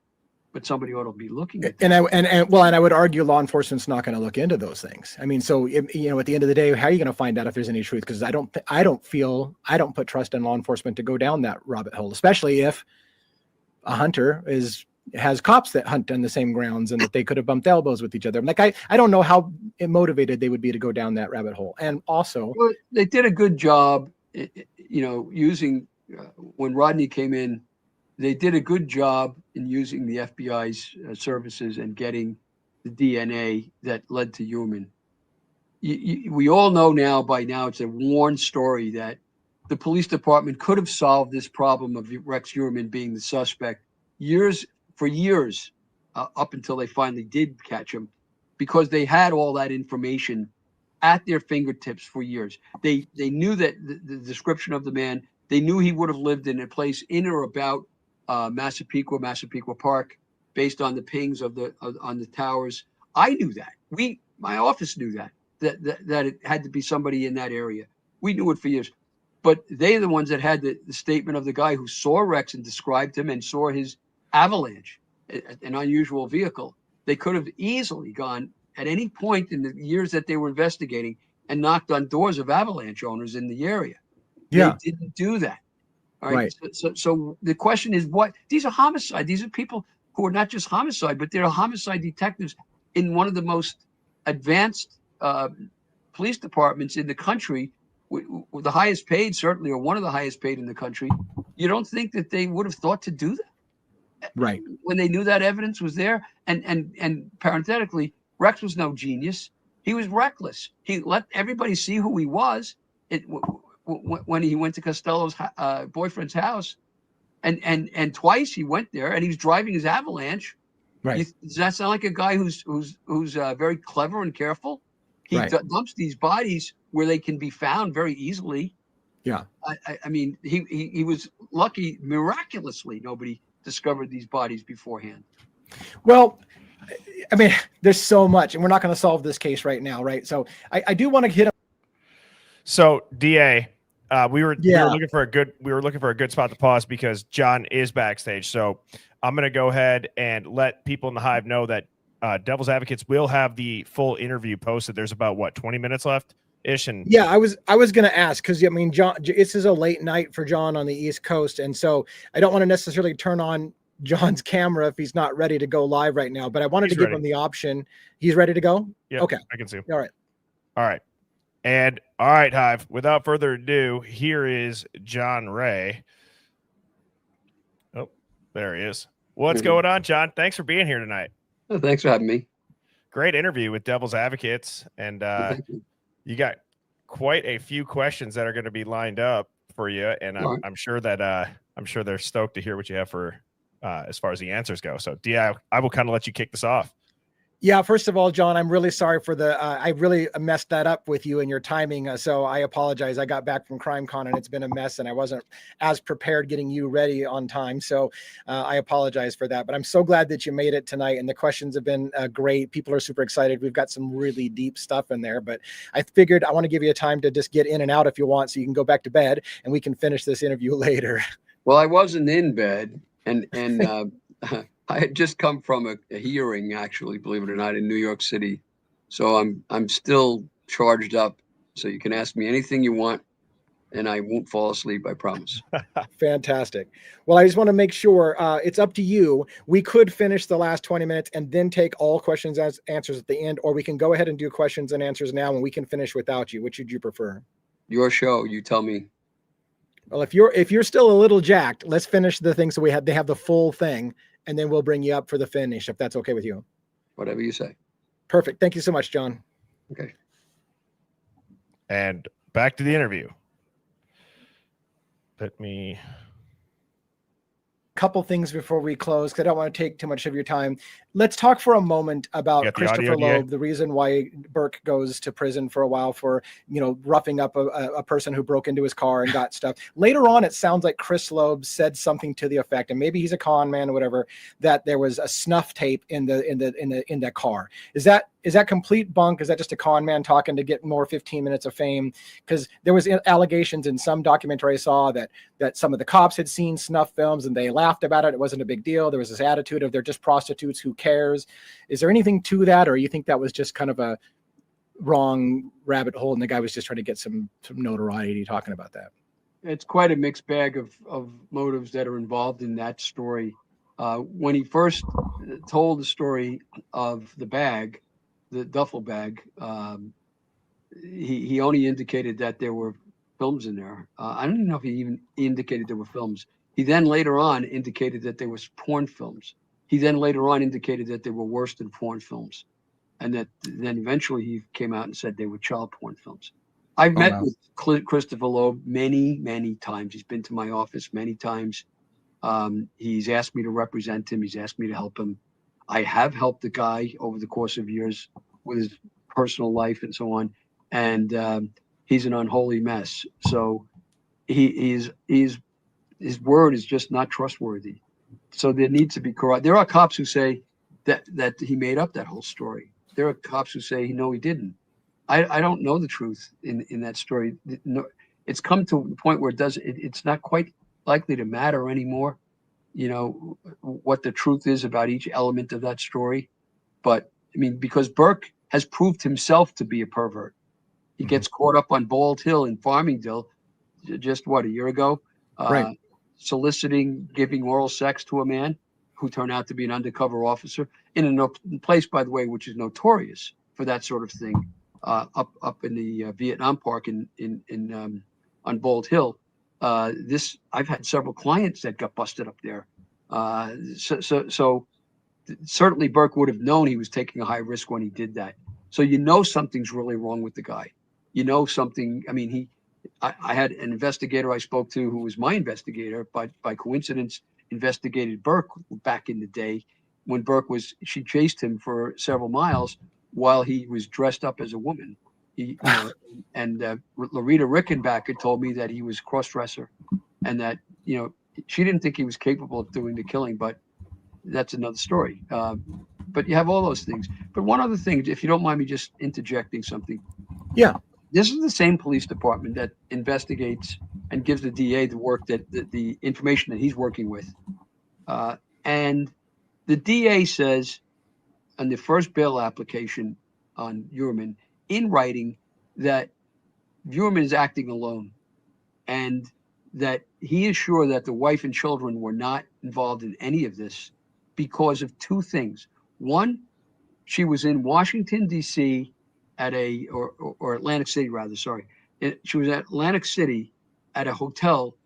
Speaker 6: But somebody ought to be looking at that.
Speaker 5: And I would argue law enforcement's not going to look into those things. I mean, so at the end of the day, how are you going to find out if there's any truth? Because I don't put trust in law enforcement to go down that rabbit hole, especially if a hunter has cops that hunt on the same grounds and that they could have bumped elbows with each other. Like I don't know how motivated they would be to go down that rabbit hole. And also,
Speaker 6: well, they did a good job, using when Rodney came in. They did a good job in using the FBI's services and getting the DNA that led to Heuermann. We all know by now, it's a worn story that the police department could have solved this problem of Rex Heuermann being the suspect for years, up until they finally did catch him, because they had all that information at their fingertips for years. They knew that the description of the man. They knew he would have lived in a place in or about Massapequa Park, based on the pings on the towers. I knew that. My office knew that it had to be somebody in that area. We knew it for years. But they're the ones that had the statement of the guy who saw Rex and described him and saw his Avalanche, an unusual vehicle. They could have easily gone at any point in the years that they were investigating and knocked on doors of Avalanche owners in the area. Yeah. They didn't do that. All right. So the question is, what? These are homicide. These are people who are not just homicide, but they're homicide detectives in one of the most advanced police departments in the country, with the highest paid, certainly, or one of the highest paid in the country. You don't think that they would have thought to do that?
Speaker 5: Right.
Speaker 6: When they knew that evidence was there. And parenthetically, Rex was no genius. He was reckless. He let everybody see who he was. When he went to Costello's boyfriend's house, and twice he went there, and he was driving his Avalanche. Right. Does that sound like a guy who's very clever and careful? He dumps these bodies where they can be found very easily. Yeah. I mean, he was lucky. Miraculously, nobody discovered these bodies beforehand.
Speaker 5: Well, I mean, there's so much, and we're not going to solve this case right now, right? So I do want to hit.
Speaker 4: So DA, we were looking for a good spot to pause because John is backstage. So I'm going to go ahead and let people in the Hive know that Devil's Advocates will have the full interview posted. There's about 20 minutes left ish. And
Speaker 5: yeah, I was going to ask, because I mean, John, this is a late night for John on the East Coast, and so I don't want to necessarily turn on John's camera if he's not ready to go live right now. But I wanted to give him the option. He's ready to go.
Speaker 4: Yeah.
Speaker 5: Okay.
Speaker 4: I can see.
Speaker 5: All right.
Speaker 4: And all right, Hive, without further ado, here is John Ray. Oh, there he is. What's going on, John? Thanks for being here tonight.
Speaker 6: Oh, thanks for having me.
Speaker 4: Great interview with Devil's Advocates. And you got quite a few questions that are going to be lined up for you. And I'm sure that I'm sure they're stoked to hear what you have for as far as the answers go. So I will kind of let you kick this off.
Speaker 5: Yeah, first of all, John, I'm really sorry for I really messed that up with you and your timing. So I apologize. I got back from CrimeCon and it's been a mess and I wasn't as prepared getting you ready on time. So I apologize for that. But I'm so glad that you made it tonight. And the questions have been great. People are super excited. We've got some really deep stuff in there. But I figured I want to give you a time to just get in and out if you want, so you can go back to bed and we can finish this interview later.
Speaker 6: Well, I wasn't in bed and I had just come from a hearing, actually, believe it or not, in New York City. So I'm still charged up. So you can ask me anything you want, and I won't fall asleep, I promise.
Speaker 5: Fantastic. Well, I just want to make sure it's up to you. We could finish the last 20 minutes and then take all questions as answers at the end, or we can go ahead and do questions and answers now, and we can finish without you. Which would you prefer?
Speaker 6: Your show. You tell me.
Speaker 5: Well, if you're still a little jacked, let's finish the thing so they have the full thing. And then we'll bring you up for the finish, if that's okay with you.
Speaker 6: Whatever you say.
Speaker 5: Perfect. Thank you so much, John.
Speaker 6: Okay.
Speaker 4: And back to the interview. Let me
Speaker 5: couple things before we close, because I don't want to take too much of your time. Let's talk for a moment about
Speaker 4: got the
Speaker 5: Christopher
Speaker 4: audio, DA?
Speaker 5: Loeb, the reason why Burke goes to prison for a while for, roughing up a person who broke into his car and got stuff. Later on, it sounds like Chris Loeb said something to the effect, and maybe he's a con man or whatever, that there was a snuff tape in that car. Is that complete bunk? Is that just a con man talking to get more 15 minutes of fame? Because there was allegations in some documentary I saw that some of the cops had seen snuff films and they laughed about it. It wasn't a big deal. There was this attitude of they're just prostitutes. Who cares? Is there anything to that, or you think that was just kind of a wrong rabbit hole and the guy was just trying to get some notoriety talking about that?
Speaker 6: It's quite a mixed bag of motives that are involved in that story. When he first told the story of the bag, the duffel bag, he only indicated that there were films in there. I don't even know if he even indicated there were films. He then later on indicated that there was porn films. He then later on indicated that they were worse than porn films. And that then eventually he came out and said they were child porn films. I've met with Christopher Loeb many, many times. He's been to my office many times. He's asked me to represent him. He's asked me to help him. I have helped the guy over the course of years with his personal life and so on. And he's an unholy mess. So his word is just not trustworthy. So there needs to be correct. There are cops who say that he made up that whole story. There are cops who say, no, he didn't. I don't know the truth in that story. No, it's come to the point where it's not quite likely to matter anymore, what the truth is about each element of that story. But I mean, because Burke has proved himself to be a pervert. He gets caught up on Bald Hill in Farmingdale just a year ago,
Speaker 5: Right.
Speaker 6: soliciting, giving oral sex to a man who turned out to be an undercover officer in a place, by the way, which is notorious for that sort of thing, up in the Vietnam Park on Bald Hill. I've had several clients that got busted up there. So certainly Burke would have known he was taking a high risk when he did that. So something's really wrong with the guy. Something. I mean, I had an investigator I spoke to who was my investigator, but by coincidence investigated Burke back in the day when she chased him for several miles while he was dressed up as a woman. And Loretta Rickenbacker told me that he was a cross-dresser and that, she didn't think he was capable of doing the killing, but that's another story. But you have all those things. But one other thing, if you don't mind me just interjecting something.
Speaker 5: Yeah.
Speaker 6: This is the same police department that investigates and gives the DA the work the information that he's working with. And the DA says on the first bail application on Uhrman in writing that Uhrman is acting alone and that he is sure that the wife and children were not involved in any of this because of two things. One, she was in Washington, D.C. or Atlantic City, rather, sorry. She was at Atlantic City at a hotel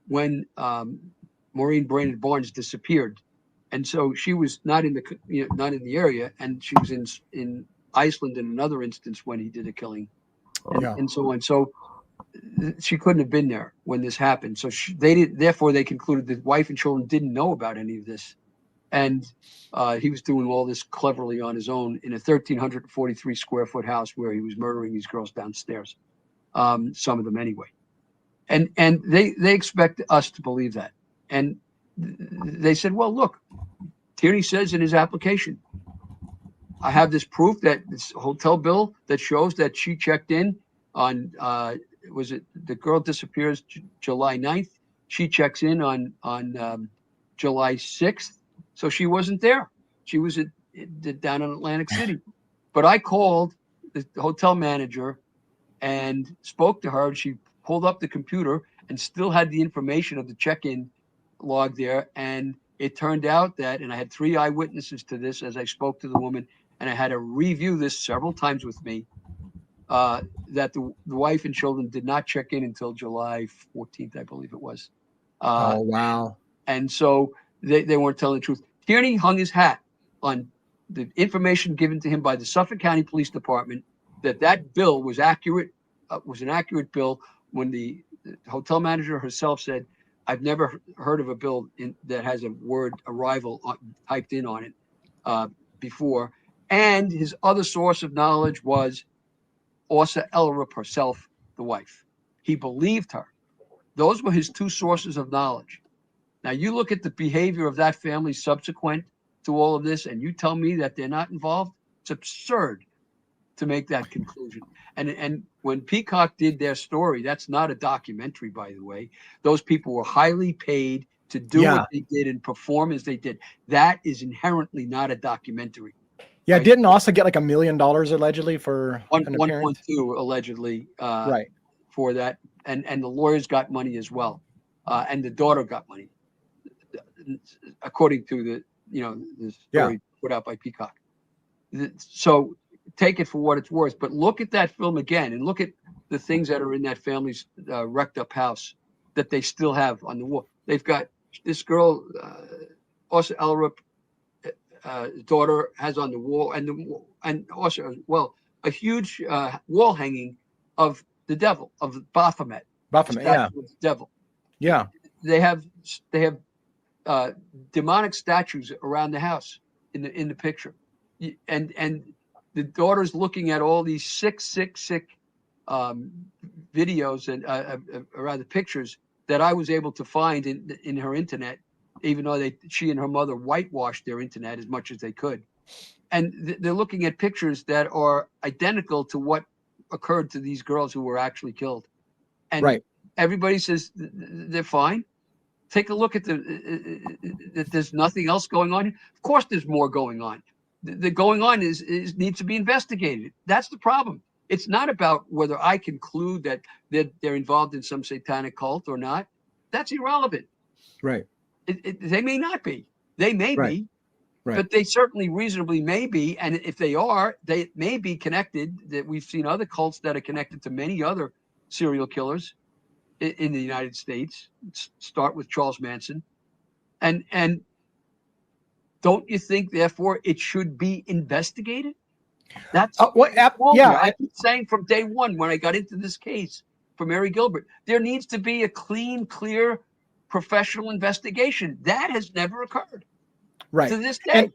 Speaker 6: when Maureen Brainerd Barnes disappeared. And so she was not in the area, and she was in Iceland in another instance when he did a killing, and so on. So she couldn't have been there when this happened. So therefore they concluded that wife and children didn't know about any of this. And he was doing all this cleverly on his own in a 1,343 square foot house where he was murdering these girls downstairs, some of them anyway. And they expect us to believe that. And they said, well, look, Tierney says in his application, I have this proof that this hotel bill that shows that she checked in on, the girl disappears July 9th. She checks in on July 6th. So she wasn't there. She was down in Atlantic City. But I called the hotel manager and spoke to her. She pulled up the computer and still had the information of the check-in log there. And it turned out that, and I had 3 eyewitnesses to this as I spoke to the woman, and I had to review this several times with me, that the wife and children did not check in until July 14th, I believe it was.
Speaker 5: Oh, wow.
Speaker 6: And so they weren't telling the truth. Tierney hung his hat on the information given to him by the Suffolk County Police Department that bill was accurate, was an accurate bill when the hotel manager herself said, I've never heard of a bill that has a word arrival typed in on it before. And his other source of knowledge was Orsa Ellerup herself, the wife. He believed her. Those were his two sources of knowledge. Now you look at the behavior of that family subsequent to all of this, and you tell me that they're not involved. It's absurd to make that conclusion. And when Peacock did their story, that's not a documentary, by the way. Those people were highly paid to do what they did and perform as they did. That is inherently not a documentary.
Speaker 5: Yeah,
Speaker 6: right?
Speaker 5: didn't also get like $1 million allegedly for an appearance?
Speaker 6: 1.2 allegedly
Speaker 5: right.
Speaker 6: for that. And the lawyers got money as well. And the daughter got money, according to the story put out by Peacock. So take it for what it's worth, but look at that film again and look at the things that are in that family's wrecked up house that they still have on the wall. They've got this girl, Orsa Ellerup, daughter has on the wall, and also, well, a huge wall hanging of the devil, of Baphomet.
Speaker 5: Baphomet, yeah.
Speaker 6: The devil.
Speaker 5: Yeah.
Speaker 6: They have demonic statues around the house in the picture, and the daughter's looking at all these sick videos and rather pictures that I was able to find in her internet, even though she and her mother whitewashed their internet as much as they could. And they're looking at pictures that are identical to what occurred to these girls who were actually killed. And everybody says they're fine. Take a look at that there's nothing else going on. Of course, there's more going on. The going on is needs to be investigated. That's the problem. It's not about whether I conclude that they're involved in some satanic cult or not. That's irrelevant.
Speaker 5: Right.
Speaker 6: They may not be. They may be. Right. But they certainly reasonably may be. And if they are, they may be connected. That we've seen other cults that are connected to many other serial killers in the United States. Start with Charles Manson. And don't you think, therefore, it should be investigated? That's I keep saying from day one when I got into this case for Mary Gilbert, there needs to be a clean, clear, professional investigation. That has never occurred.
Speaker 5: Right.
Speaker 6: To this day.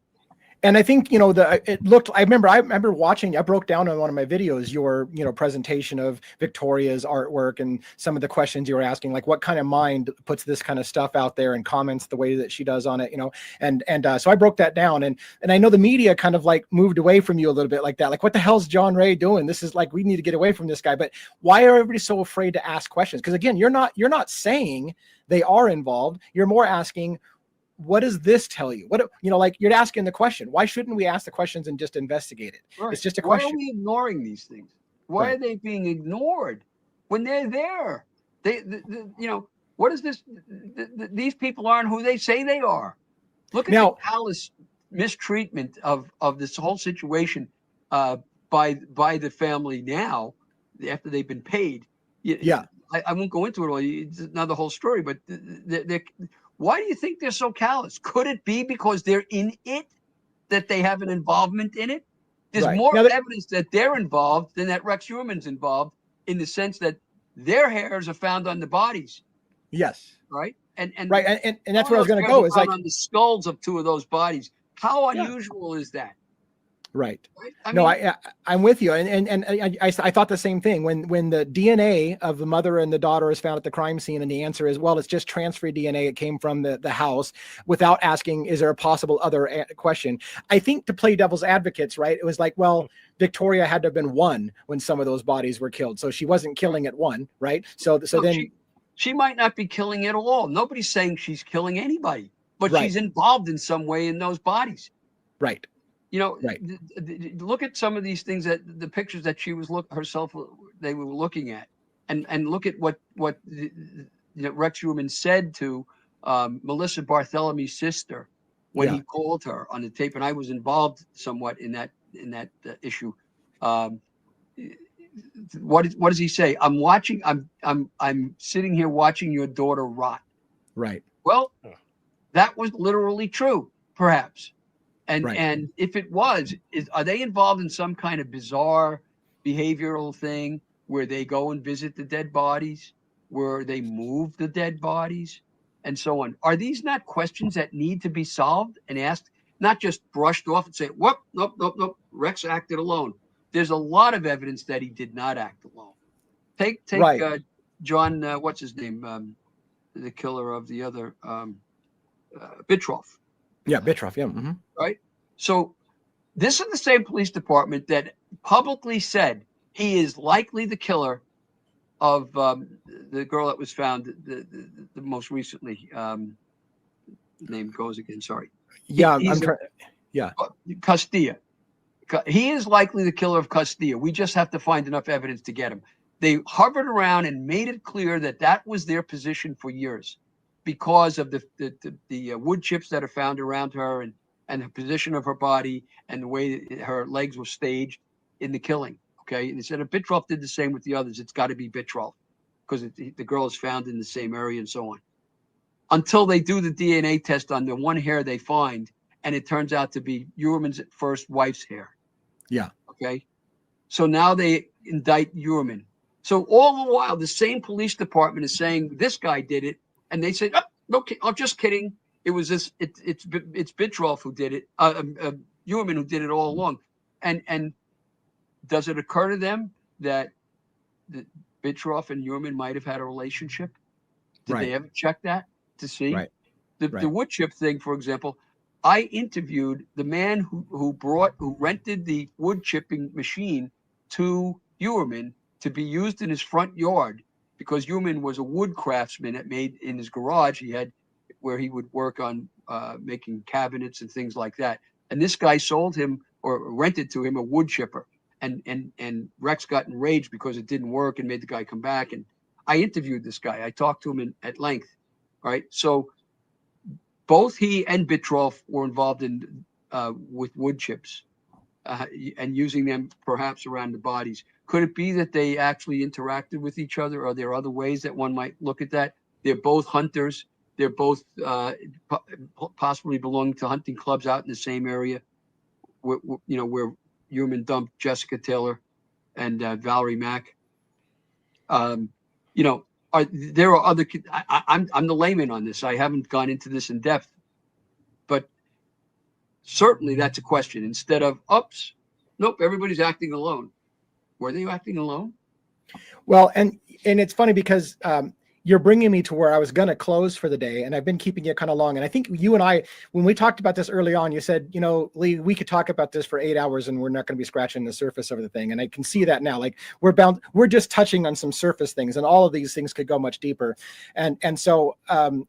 Speaker 5: And I think, I remember watching, I broke down on one of my videos, your, presentation of Victoria's artwork and some of the questions you were asking, like what kind of mind puts this kind of stuff out there and comments the way that she does on it, so I broke that down. And I know the media kind of like moved away from you a little bit like that. Like, what the hell's John Ray doing? This is like, we need to get away from this guy. But why are everybody so afraid to ask questions? Because again, you're not saying they are involved. You're more asking, what does this tell you? What, like you're asking the question. Why shouldn't we ask the questions and just investigate it?
Speaker 6: Right.
Speaker 5: It's just a question.
Speaker 6: Why are we ignoring these things? Why are they being ignored when they're there? What is this? These people aren't who they say they are. Look at the callous mistreatment of this whole situation by the family now after they've been paid. Yeah. I won't go into it all. It's another whole story, but why do you think they're so callous? Could it be because they're in it, that they have an involvement in it? There's more evidence that they're involved than that Rex Heuermann's involved, in the sense that their hairs are found on the bodies.
Speaker 5: Yes.
Speaker 6: Right. And
Speaker 5: that's where I was going to go. Is like
Speaker 6: on the skulls of two of those bodies. How unusual is that?
Speaker 5: Right.
Speaker 6: I mean,
Speaker 5: I'm with you. And I thought the same thing when the DNA of the mother and the daughter is found at the crime scene. And the answer is, well, it's just transferred DNA. It came from the house, without asking, is there a possible other question? I think, to play devil's advocates, right? It was like, well, Victoria had to have been one when some of those bodies were killed. So she wasn't killing at one. Right. So then
Speaker 6: she might not be killing at all. Nobody's saying she's killing anybody, but she's involved in some way in those bodies.
Speaker 5: Right.
Speaker 6: Look at some of these things, that the pictures that she was they were looking at, and look at what Rex Heuermann said to Melissa Barthelomew's sister when he called her on the tape, and I was involved somewhat in that issue. What does he say? I'm sitting here watching your daughter rot.
Speaker 5: Right.
Speaker 6: Well, that was literally true, perhaps. And if it was, are they involved in some kind of bizarre behavioral thing where they go and visit the dead bodies, where they move the dead bodies, and so on. Are these not questions that need to be solved and asked, not just brushed off and say, whoop, nope, Rex acted alone? There's a lot of evidence that he did not act alone. Take
Speaker 5: Right.
Speaker 6: John, what's his name? The killer of the other, Bitroff.
Speaker 5: Yeah, Bitroff. Yeah. Mhm.
Speaker 6: Right? So this is the same police department that publicly said he is likely the killer of the girl that was found the most recently. Name goes again. Sorry.
Speaker 5: Yeah,
Speaker 6: He's
Speaker 5: I'm trying. Yeah.
Speaker 6: Castilla. He is likely the killer of Castilla. We just have to find enough evidence to get him. They hovered around and made it clear that that was their position for years, because of the wood chips that are found around her, and the position of her body and the way her legs were staged in the killing. Okay, and they said if Bitroff did the same with the others, it's got to be Bitroff, because the girl is found in the same area and so on. Until they do the DNA test on the one hair they find, and it turns out to be Uhrman's first wife's hair.
Speaker 5: Yeah.
Speaker 6: Okay, so now they indict Uhrman. So all the while, the same police department is saying this guy did it, and they say, "Oh, okay, I'm just kidding. It was this. It's Bitroff who did it. Uhrman who did it all along." And does it occur to them that Bitroff and Uhrman might have had a relationship? Did they ever check that to see?
Speaker 5: Right.
Speaker 6: The wood chip thing, for example, I interviewed the man who rented the wood chipping machine to Uhrman to be used in his front yard, because Uhrman was a wood craftsman that made in his garage. He had where he would work on making cabinets and things like that. And this guy sold him or rented to him a wood chipper. And Rex got enraged because it didn't work and made the guy come back. And I interviewed this guy. I talked to him at length. Right. So both he and Bitroff were involved in with wood chips and using them perhaps around the bodies. Could it be that they actually interacted with each other? Are there other ways that one might look at that? They're both hunters. They're both possibly belonging to hunting clubs out in the same area, where Uhrman dumped Jessica Taylor and Valerie Mack. There are other. I'm the layman on this. I haven't gone into this in depth, but certainly that's a question. Instead of oops, nope, everybody's acting alone. Were they acting alone?
Speaker 5: Well, and it's funny because you're bringing me to where I was going to close for the day, and I've been keeping it kind of long. And I think you and I, when we talked about this early on, you said, Lee, we could talk about this for 8 hours and we're not going to be scratching the surface of the thing. And I can see that now, like we're just touching on some surface things, and all of these things could go much deeper. And so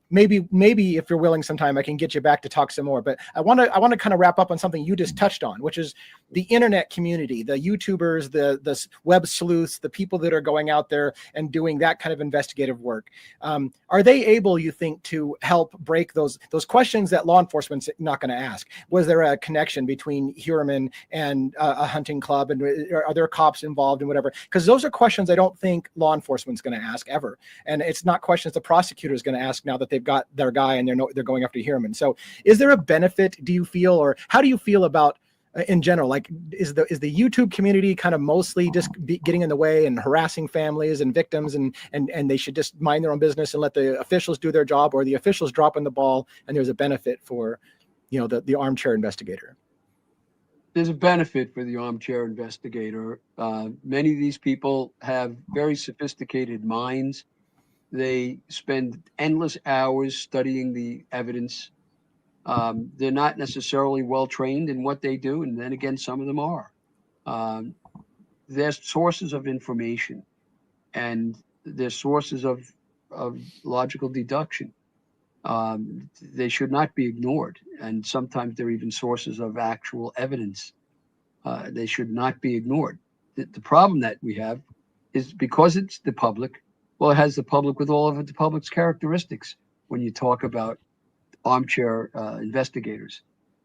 Speaker 5: maybe if you're willing sometime, I can get you back to talk some more, but I want to kind of wrap up on something you just touched on, which is the internet community, the YouTubers, the web sleuths, the people that are going out there and doing that kind of investigative work. Are they able, you think, to help break those questions that law enforcement's not going to ask? Was there a connection between Uhrman and a hunting club, and are there cops involved and whatever? Because those are questions I don't think law enforcement's going to ask ever, and it's not questions the prosecutor is going to ask now that they've got their guy and they're going after Uhrman. So, is there a benefit? Do you feel, or how do you feel about? In general, like is the YouTube community kind of mostly just getting in the way and harassing families and victims, and they should just mind their own business and let the officials do their job, or the officials dropping the ball and there's a benefit for the armchair investigator?
Speaker 6: There's a benefit for the armchair investigator. Many of these people have very sophisticated minds. They spend endless hours studying the evidence. They're not necessarily well trained in what they do, and then again, some of them are. They're sources of information, and they're sources of logical deduction. They should not be ignored, and sometimes they're even sources of actual evidence. They should not be ignored. The problem that we have is because it's the public. Well, it has the public with all of the public's characteristics. When you talk about armchair investigators,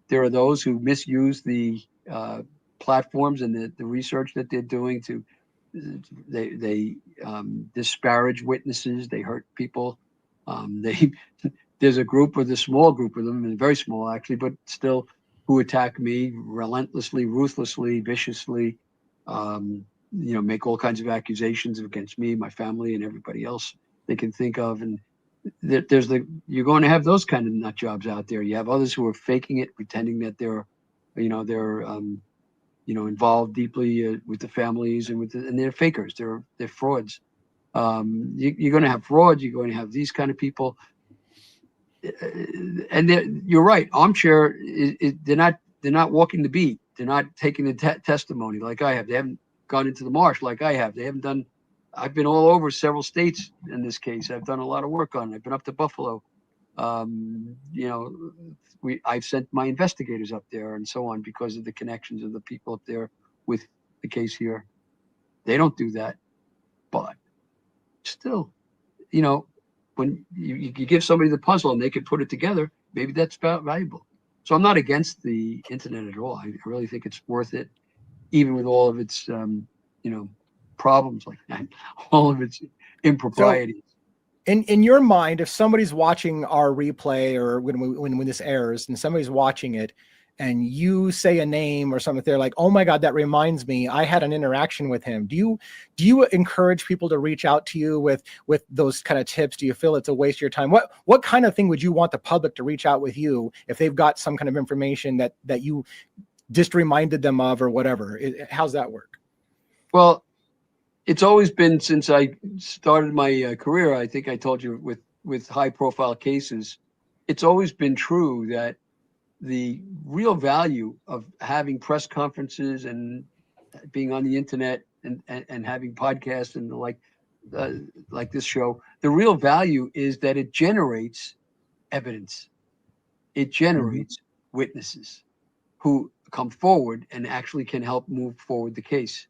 Speaker 6: there are those who misuse the platforms and the research that they're doing to they disparage witnesses, they hurt people. There's a small group of them, and very small actually, but still, who attack me relentlessly, ruthlessly, viciously, make all kinds of accusations against me, my family, and everybody else they can think of, and you're going to have those kind of nut jobs out there. You have others who are faking it, pretending that they're involved deeply with the families and they're fakers. They're frauds. You're going to have frauds. You're going to have these kind of people. And you're right. Armchair they're not walking the beat. They're not taking the testimony like I have. They haven't gone into the marsh like I have. They haven't done. I've been all over several states in this case. I've done a lot of work on it. I've been up to Buffalo. I've sent my investigators up there and so on because of the connections of the people up there with the case here. They don't do that, but still, when you give somebody the puzzle and they can put it together, maybe that's valuable. So I'm not against the internet at all. I really think it's worth it, even with all of its, problems like that, all of its improprieties.
Speaker 5: So in your mind, if somebody's watching our replay or when this airs and somebody's watching it and you say a name or something, they're like, oh my God, that reminds me, I had an interaction with him. Do you encourage people to reach out to you with those kind of tips? Do you feel it's a waste of your time? What kind of thing would you want the public to reach out with you if they've got some kind of information that you just reminded them of or whatever? How's that work?
Speaker 6: Well, it's always been since I started my career. I think I told you with high profile cases, it's always been true that the real value of having press conferences and being on the internet and having podcasts and like this show, the real value is that it generates evidence. It generates witnesses who come forward and actually can help move forward the case.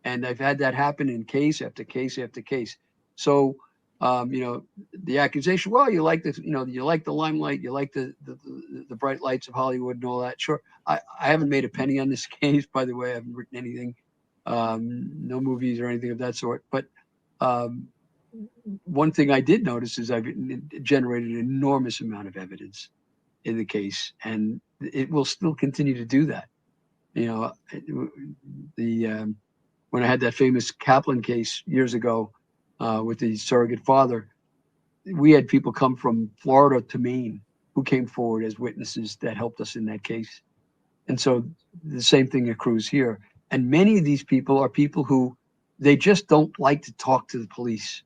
Speaker 6: And I've had that happen in case after case after case. So, the accusation, well, you like this, you like the limelight, you like the bright lights of Hollywood and all that. Sure. I haven't made a penny on this case, by the way. I haven't written anything, no movies or anything of that sort. But one thing I did notice is I've generated an enormous amount of evidence in the case, and it will still continue to do that. When I had that famous Kaplan case years ago with the surrogate father, we had people come from Florida to Maine who came forward as witnesses that helped us in that case. And so the same thing accrues here. And many of these people are people who they just don't like to talk to the police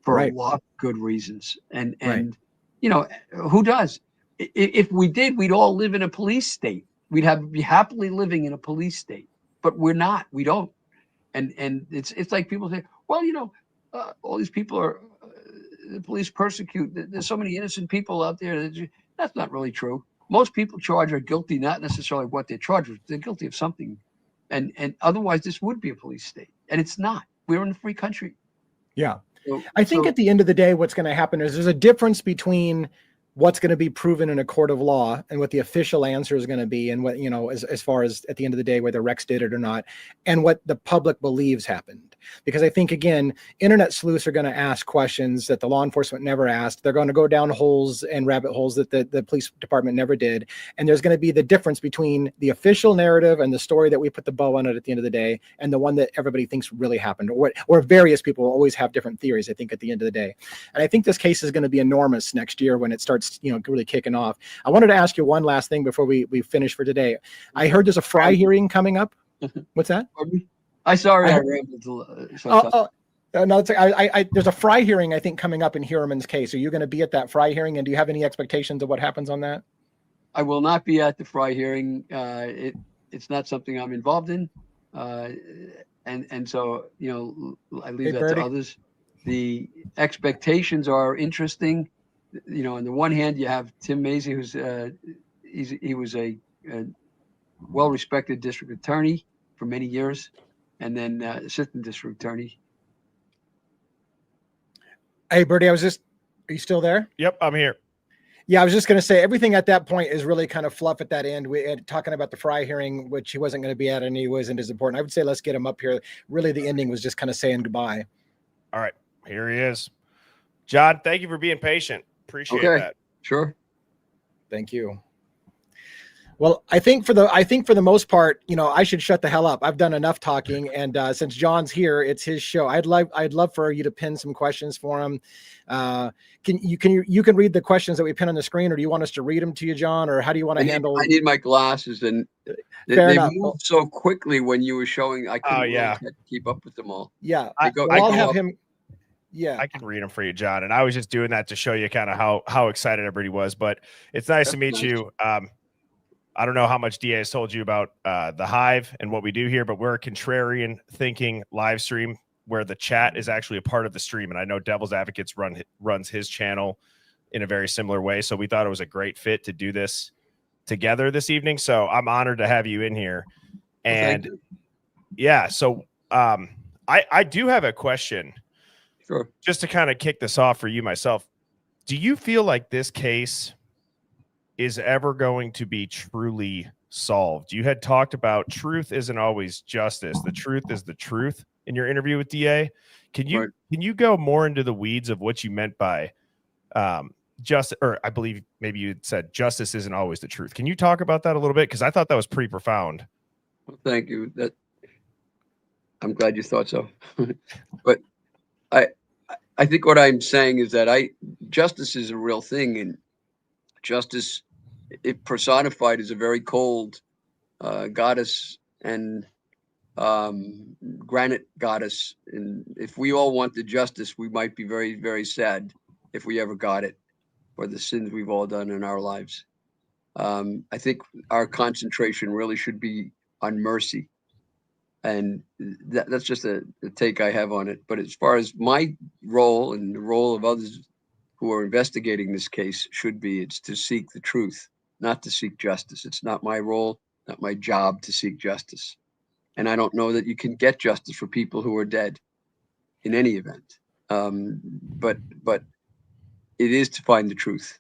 Speaker 6: for a lot of good reasons. And who does? If we did, we'd all live in a police state. We'd be happily living in a police state, but we're not. We don't. And it's like people say, well, all these people are the police persecute. There's so many innocent people out there. That's not really true. Most people charged are guilty, not necessarily what they're charged with. They're guilty of something, and otherwise this would be a police state, and it's not. We're in a free country.
Speaker 5: Yeah, I think at the end of the day, what's going to happen is there's a difference between what's going to be proven in a court of law and what the official answer is going to be, and what, as far as at the end of the day, whether Rex did it or not, and what the public believes happened. Because I think, again, internet sleuths are going to ask questions that the law enforcement never asked. They're going to go down holes and rabbit holes that the police department never did. And there's going to be the difference between the official narrative and the story that we put the bow on it at the end of the day, and the one that everybody thinks really happened, or various people will always have different theories, I think, at the end of the day. And I think this case is going to be enormous next year when it starts, really kicking off. I wanted to ask you one last thing before we finish for today. I heard there's a Fry hearing coming up. What's that?
Speaker 6: I rambled
Speaker 5: no, there's a Fry hearing, I think, coming up in Heuermann's case. Are you going to be at that Fry hearing, and do you have any expectations of what happens on that?
Speaker 6: I will not be at the Fry hearing. It's not something I'm involved in, and so I leave that to others. The expectations are interesting. On the one hand, you have Tim Macy, who's he was a well-respected district attorney for many years, and then assistant district attorney.
Speaker 5: Hey, Birdie, are you still there?
Speaker 4: Yep, I'm here.
Speaker 5: Yeah, I was just going to say everything at that point is really kind of fluff at that end. We had talking about the Fry hearing, which he wasn't going to be at, and he wasn't as important. I would say let's get him up here. Really, the ending was just kind of saying goodbye.
Speaker 4: All right, here he is. John, thank you for being patient. Appreciate that.
Speaker 6: Sure.
Speaker 5: Thank you. Well, I think for the most part, I should shut the hell up. I've done enough talking, and since John's here, it's his show. I'd love for you to pin some questions for him. You can read the questions that we pin on the screen, or do you want us to read them to you, John, or how do you want to handle?
Speaker 6: I need my glasses, and
Speaker 5: Fair
Speaker 6: they
Speaker 5: enough.
Speaker 6: moved so quickly when you were showing. I couldn't
Speaker 4: yeah.
Speaker 6: really keep up with them all.
Speaker 5: Yeah,
Speaker 6: I'll
Speaker 5: have him. Yeah,
Speaker 4: I can read them for you, John. And I was just doing that to show you kind of how excited everybody was. But it's nice to meet you. I don't know how much DA has told you about the Hive and what we do here, but we're a contrarian thinking live stream where the chat is actually a part of the stream. And I know Devil's Advocates runs his channel in a very similar way. So we thought it was a great fit to do this together this evening. So I'm honored to have you in here. And yeah, so I do have a question.
Speaker 6: Sure.
Speaker 4: Just to kind of kick this off for you myself. Do you feel like this case is ever going to be truly solved? You had talked about truth isn't always justice. The truth is the truth in your interview with DA. Can you go more into the weeds of what you meant by or I believe maybe you said justice isn't always the truth. Can you talk about that a little bit? Because I thought that was pretty profound.
Speaker 6: Well, thank you. I'm glad you thought so. But I think what I'm saying is that justice is a real thing, and justice, it personified, is a very cold goddess and granite goddess. And if we all wanted justice, we might be very, very sad if we ever got it, for the sins we've all done in our lives. I think our concentration really should be on mercy. And that's just a take I have on it. But as far as my role and the role of others who are investigating this case should be, it's to seek the truth, not to seek justice. It's not my role, not my job to seek justice. And I don't know that you can get justice for people who are dead in any event. But it is to find the truth,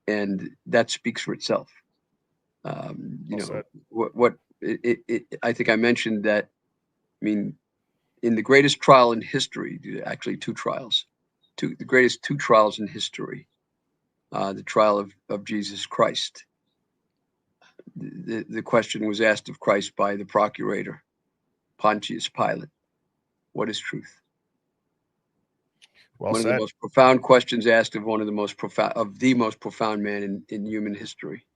Speaker 6: and that speaks for itself. I think I mentioned that. I mean, in the greatest trial in history, actually two trials, the greatest two trials in history, the trial of Jesus Christ. The question was asked of Christ by the procurator, Pontius Pilate. What is truth?
Speaker 4: Well
Speaker 6: one
Speaker 4: said.
Speaker 6: of the most profound questions asked of one of the most profound man in human history.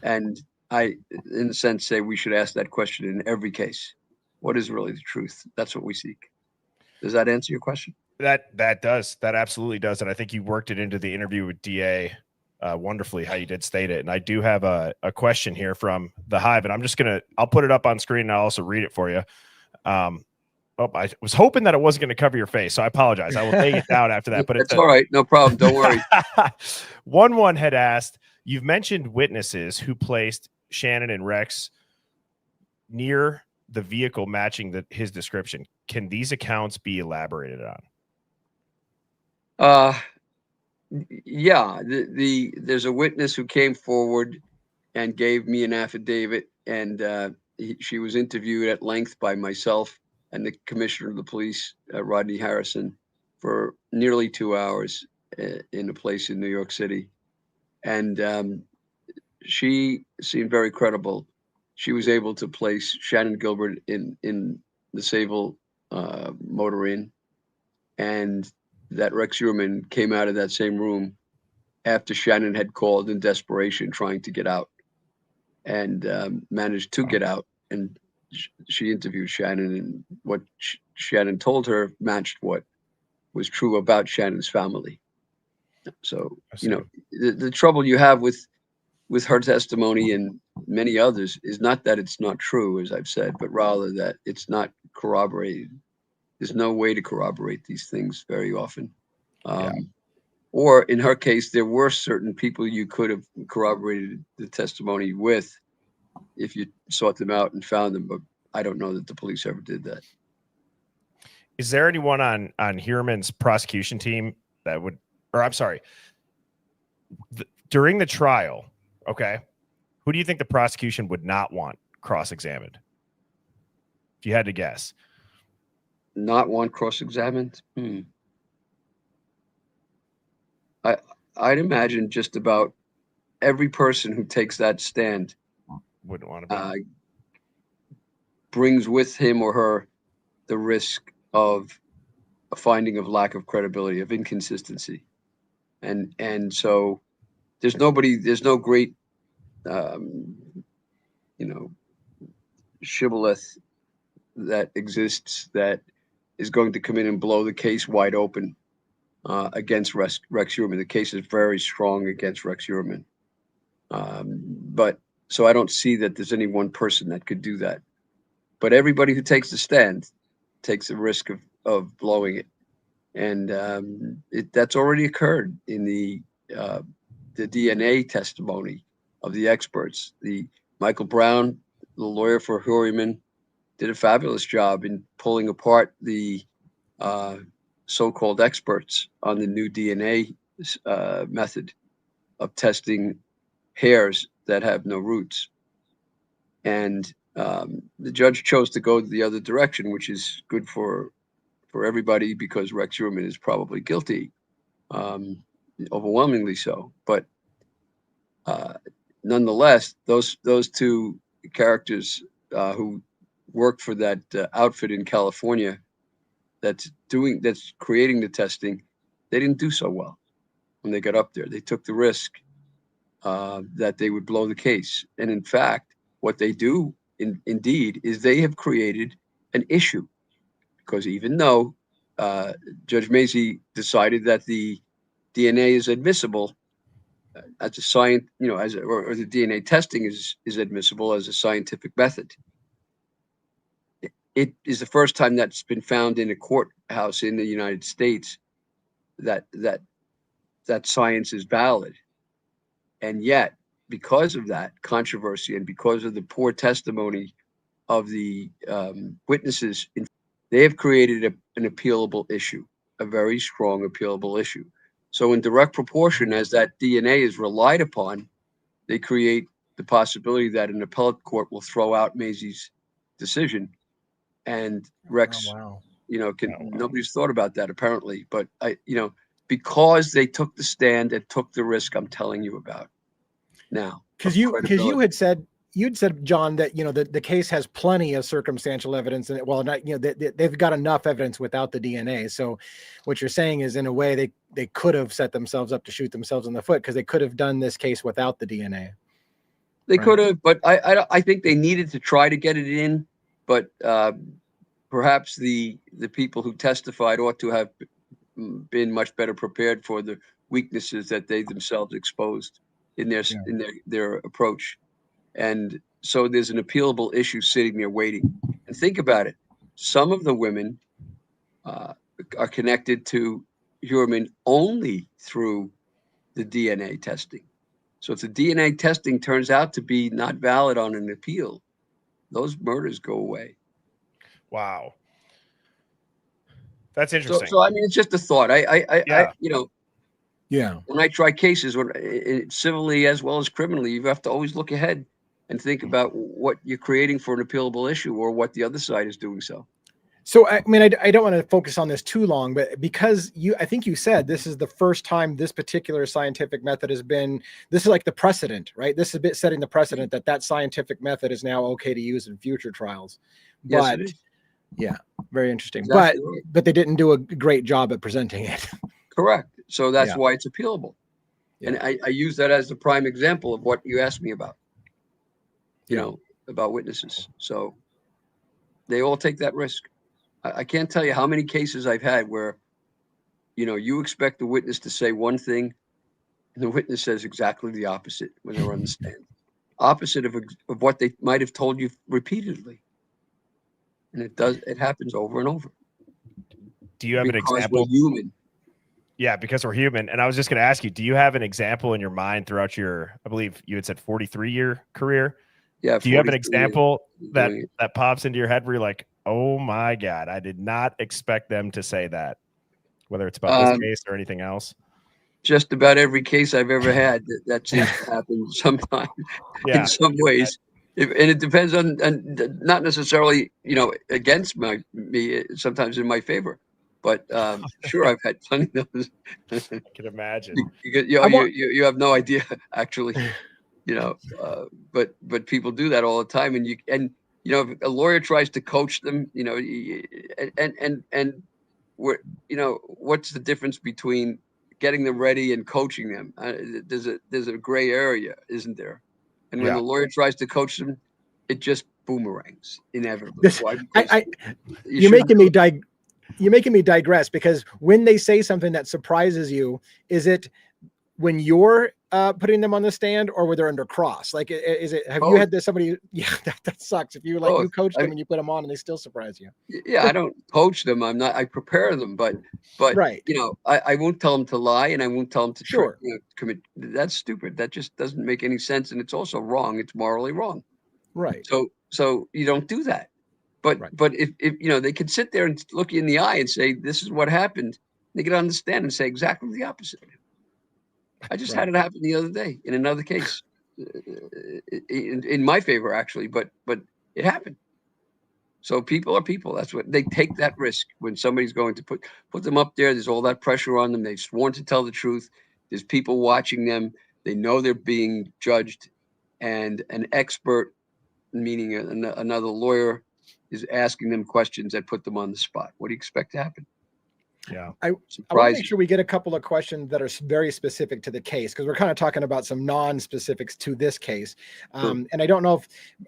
Speaker 6: And I, in a sense, say we should ask that question in every case. What is really the truth? That's what we seek. Does that answer your question?
Speaker 4: That does. That absolutely does. And I think you worked it into the interview with DA wonderfully, how you did state it. And I do have a question here from the Hive, and I'll put it up on screen and I'll also read it for you. I was hoping that it wasn't going to cover your face, so I apologize. I will take it down after that. But
Speaker 6: it's all right. No problem. Don't worry.
Speaker 4: One had asked, you've mentioned witnesses who placed Shannon and Rex near the vehicle matching his description. Can these accounts be elaborated on?
Speaker 6: Yeah, there's a witness who came forward and gave me an affidavit, and she was interviewed at length by myself and the commissioner of the police, Rodney Harrison, for nearly 2 hours in a place in New York City. And she seemed very credible. She was able to place Shannon Gilbert in the Sable Motor Inn, and that Rex Uhrman came out of that same room after Shannon had called in desperation, trying to get out, and managed to get out. And she interviewed Shannon, and what Shannon told her matched what was true about Shannon's family. So, the trouble you have with her testimony and many others is not that it's not true, as I've said, but rather that it's not corroborated. There's no way to corroborate these things very often. Or in her case, there were certain people you could have corroborated the testimony with if you sought them out and found them, but I don't know that the police ever did that.
Speaker 4: Is there anyone on Uhrman's prosecution team that would, or I'm sorry, during the trial, okay, who do you think the prosecution would not want cross-examined? If you had to guess.
Speaker 6: Not want cross-examined? I'd imagine just about every person who takes that stand
Speaker 4: wouldn't want to be.
Speaker 6: Brings with him or her the risk of a finding of lack of credibility, of inconsistency. And so there's no great, shibboleth that exists that is going to come in and blow the case wide open against Rex Heuermann. The case is very strong against Rex Heuermann. But so I don't see that there's any one person that could do that. But everybody who takes the stand takes the risk of blowing it. And that's already occurred in the DNA testimony of the experts. The Michael Brown, the lawyer for Heuermann, did a fabulous job in pulling apart the so-called experts on the new DNA method of testing hairs that have no roots. And the judge chose to go the other direction, which is good for everybody because Rex Heuermann is probably guilty, overwhelmingly so. But nonetheless, those two characters who worked for that outfit in California that's creating the testing, they didn't do so well when they got up there. They took the risk that they would blow the case. And in fact, what they do indeed is they have created an issue, because even though Judge Macy decided that the DNA is admissible as a science, or the DNA testing is admissible as a scientific method, it is the first time that's been found in a courthouse in the United States that science is valid. And yet, because of that controversy and because of the poor testimony of the witnesses, they have created an appealable issue, a very strong appealable issue. So in direct proportion as that DNA is relied upon, they create the possibility that an appellate court will throw out Macy's decision. And Rex, nobody's thought about that apparently, but because they took the stand and took the risk I'm telling you about now.
Speaker 5: Because you'd said, John, that the case has plenty of circumstantial evidence, and they've got enough evidence without the DNA. So what you're saying is, in a way, they could have set themselves up to shoot themselves in the foot, because they could have done this case without the DNA.
Speaker 6: They could have, but I think they needed to try to get it in. But perhaps the people who testified ought to have been much better prepared for the weaknesses that they themselves exposed in their approach. And so there's an appealable issue sitting there waiting. And think about it. Some of the women are connected to Heuermann only through the DNA testing. So if the DNA testing turns out to be not valid on an appeal, those murders go away.
Speaker 4: Wow. That's interesting.
Speaker 6: So I mean, it's just a thought.
Speaker 4: Yeah.
Speaker 6: When I try cases, civilly as well as criminally, you have to always look ahead and think about what you're creating for an appealable issue, or what the other side is doing.
Speaker 5: So, I mean, I don't want to focus on this too long, but because I think you said this is the first time this particular scientific method this is like the precedent, right? This is a bit setting the precedent that scientific method is now okay to use in future trials.
Speaker 6: Yes,
Speaker 5: but
Speaker 6: it is.
Speaker 5: Yeah, very interesting.
Speaker 6: Exactly right.
Speaker 5: But they didn't do a great job at presenting it.
Speaker 6: Correct. So that's why it's appealable. Yeah. And I use that as the prime example of what you asked me about, about witnesses. So they all take that risk. I can't tell you how many cases I've had where, you expect the witness to say one thing and the witness says exactly the opposite when they're on the stand. Opposite of what they might have told you repeatedly. And it happens over and over.
Speaker 4: Do you have an example?
Speaker 6: We're human.
Speaker 4: Yeah, because we're human. And I was just going to ask you, do you have an example in your mind throughout your, I believe you had said 43-year career?
Speaker 6: Yeah.
Speaker 4: Do you have an example that pops into your head where you're like, oh my God, I did not expect them to say that, whether it's about this case or anything else?
Speaker 6: Just about every case I've ever had that seems to happen sometime in some ways. And it depends on, not necessarily, against me, sometimes in my favor. But sure, I've had plenty of those.
Speaker 4: I can imagine.
Speaker 6: You have no idea, actually. But people do that all the time, and if a lawyer tries to coach them, and what's the difference between getting them ready and coaching them? There's a gray area, isn't there? And when the lawyer tries to coach them, it just boomerangs inevitably. Why?
Speaker 5: You're making me digress, because when they say something that surprises you, is it when you're putting them on the stand, or when they're under cross? Like, have you had this somebody? Yeah, that sucks. If you you coach them and you put them on and they still surprise you.
Speaker 6: Yeah, I don't coach them. I prepare them, but
Speaker 5: right.
Speaker 6: I won't tell them to lie, and I won't tell them to
Speaker 5: commit.
Speaker 6: That's stupid. That just doesn't make any sense, and it's also wrong. It's morally wrong.
Speaker 5: Right.
Speaker 6: So you don't do that. But if they could sit there and look you in the eye and say, this is what happened, they could understand and say exactly the opposite. I just had it happen the other day in another case, in my favor, actually, but it happened. So people are people. That's what they take, that risk when somebody's going to put them up there. There's all that pressure on them. They've sworn to tell the truth. There's people watching them. They know they're being judged, and an expert, meaning another lawyer, is asking them questions that put them on the spot. What do you expect to happen?
Speaker 5: Yeah, I want to make sure we get a couple of questions that are very specific to the case, because we're kind of talking about some non-specifics to this case. And I don't know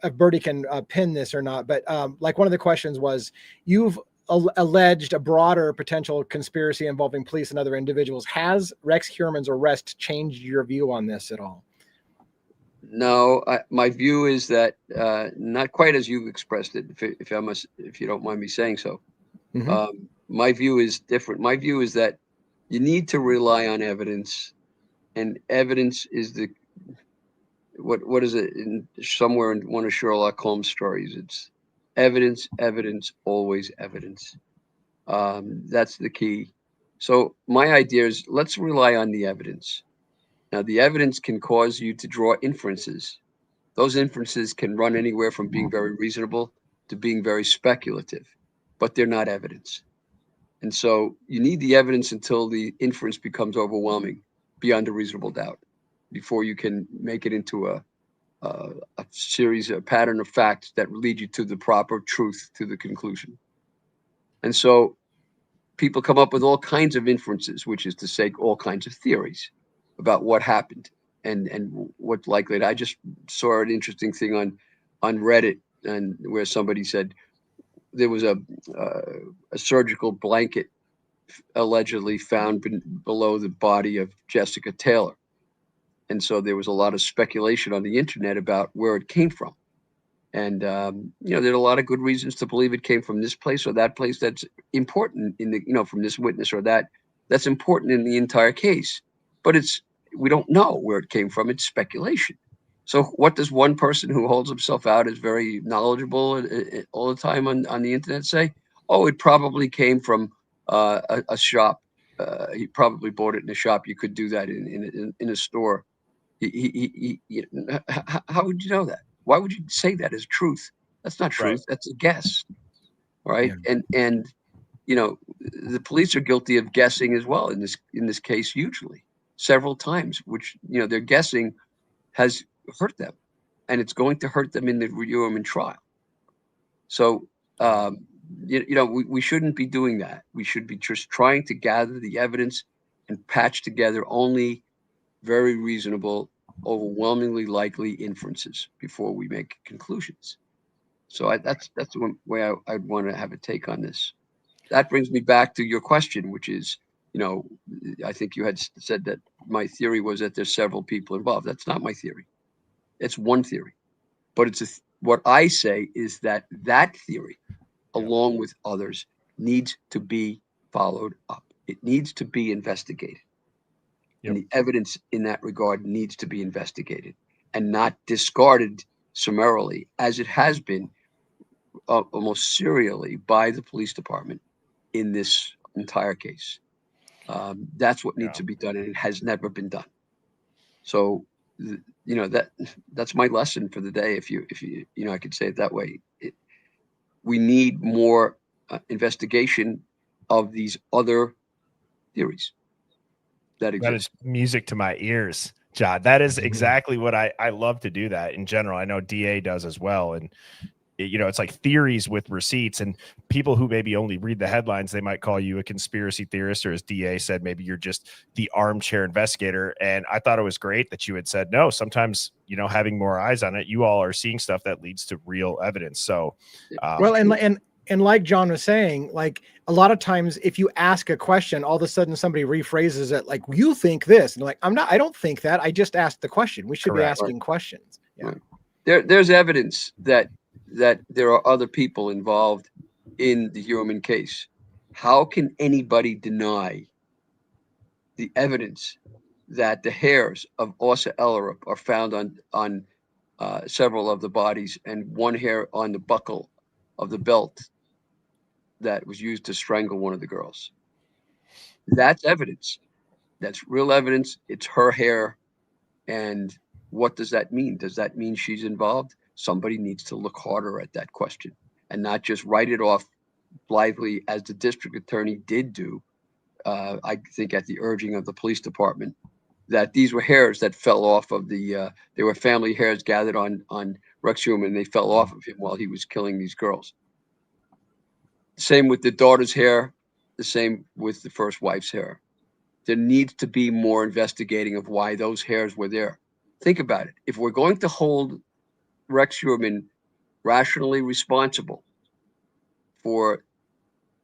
Speaker 5: if Birdie can pin this or not, but like one of the questions was, you've alleged a broader potential conspiracy involving police and other individuals. Has Rex Heuermann's arrest changed your view on this at all?
Speaker 6: No, my view is that not quite as you've expressed it, if you don't mind me saying so. Mm-hmm. My view is different. My view is that you need to rely on evidence, and evidence is what is it somewhere in one of Sherlock Holmes' stories? It's evidence, always evidence. That's the key. So my idea is, let's rely on the evidence. Now, the evidence can cause you to draw inferences. Those inferences can run anywhere from being very reasonable to being very speculative, but they're not evidence. And so you need the evidence until the inference becomes overwhelming, beyond a reasonable doubt, before you can make it into a pattern of facts that lead you to the proper truth, to the conclusion. And so people come up with all kinds of inferences, which is to say all kinds of theories about what happened and what's likely. I just saw an interesting thing on Reddit, and where somebody said there was a surgical blanket allegedly found below the body of Jessica Taylor. And so there was a lot of speculation on the internet about where it came from. And, there are a lot of good reasons to believe it came from this place or that place that's important from this witness or that's important in the entire case. But we don't know where it came from. It's speculation. So what does one person who holds himself out as very knowledgeable all the time on the internet say? Oh, it probably came from a shop. He probably bought it in a shop. You could do that in a store. How would you know that? Why would you say that as truth? That's not truth. Right. That's a guess, right? Yeah. And the police are guilty of guessing as well in this case, hugely, several times, which their guessing has hurt them, and it's going to hurt them in the Heuermann trial. So we shouldn't be doing that. We should be just trying to gather the evidence and patch together only very reasonable, overwhelmingly likely inferences before we make conclusions. So that's the one way I'd want to have a take on this. That brings me back to your question, which is, I think you had said that my theory was that there's several people involved. That's not my theory. It's one theory. But what I say is that theory, along with others, needs to be followed up. It needs to be investigated. Yep. And the evidence in that regard needs to be investigated and not discarded summarily, as it has been almost serially by the police department in this entire case. That's what needs to be done, and it has never been done. So, that's my lesson for the day. If you I could say it that way. We need more investigation of these other theories that exist.
Speaker 4: That is music to my ears, John, that is exactly what I love to do that in general. I know DA does as well. And it's like theories with receipts, and people who maybe only read the headlines, they might call you a conspiracy theorist, or as DA said, maybe you're just the armchair investigator. And I thought it was great that you had said, no, sometimes, having more eyes on it, you all are seeing stuff that leads to real evidence. So,
Speaker 5: well, and like John was saying, like a lot of times if you ask a question, all of a sudden somebody rephrases it like, you think this, and like, I don't think that. I just asked the question. We should be asking questions. Yeah.
Speaker 6: There's evidence that there are other people involved in the Human case. How can anybody deny the evidence that the hairs of Asa Ellerup are found on several of the bodies, and one hair on the buckle of the belt that was used to strangle one of the girls? That's evidence. That's real evidence. It's her hair. And what does that mean? Does that mean she's involved? Somebody needs to look harder at that question and not just write it off blithely, as the district attorney did do, I think at the urging of the police department, that these were hairs that fell off of they were family hairs gathered on Rex Human, and they fell off of him while he was killing these girls. Same with the daughter's hair, the same with the first wife's hair. There needs to be more investigating of why those hairs were there. Think about it. If we're going to hold Rex Human rationally responsible for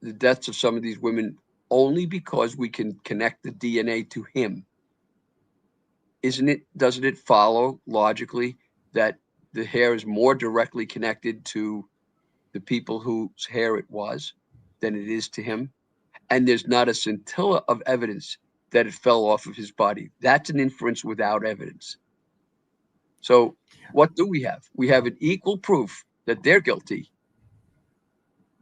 Speaker 6: the deaths of some of these women only because we can connect the DNA to him, doesn't it follow logically that the hair is more directly connected to the people whose hair it was than it is to him? And there's not a scintilla of evidence that it fell off of his body. That's an inference without evidence. So what do we have? We have an equal proof that they're guilty,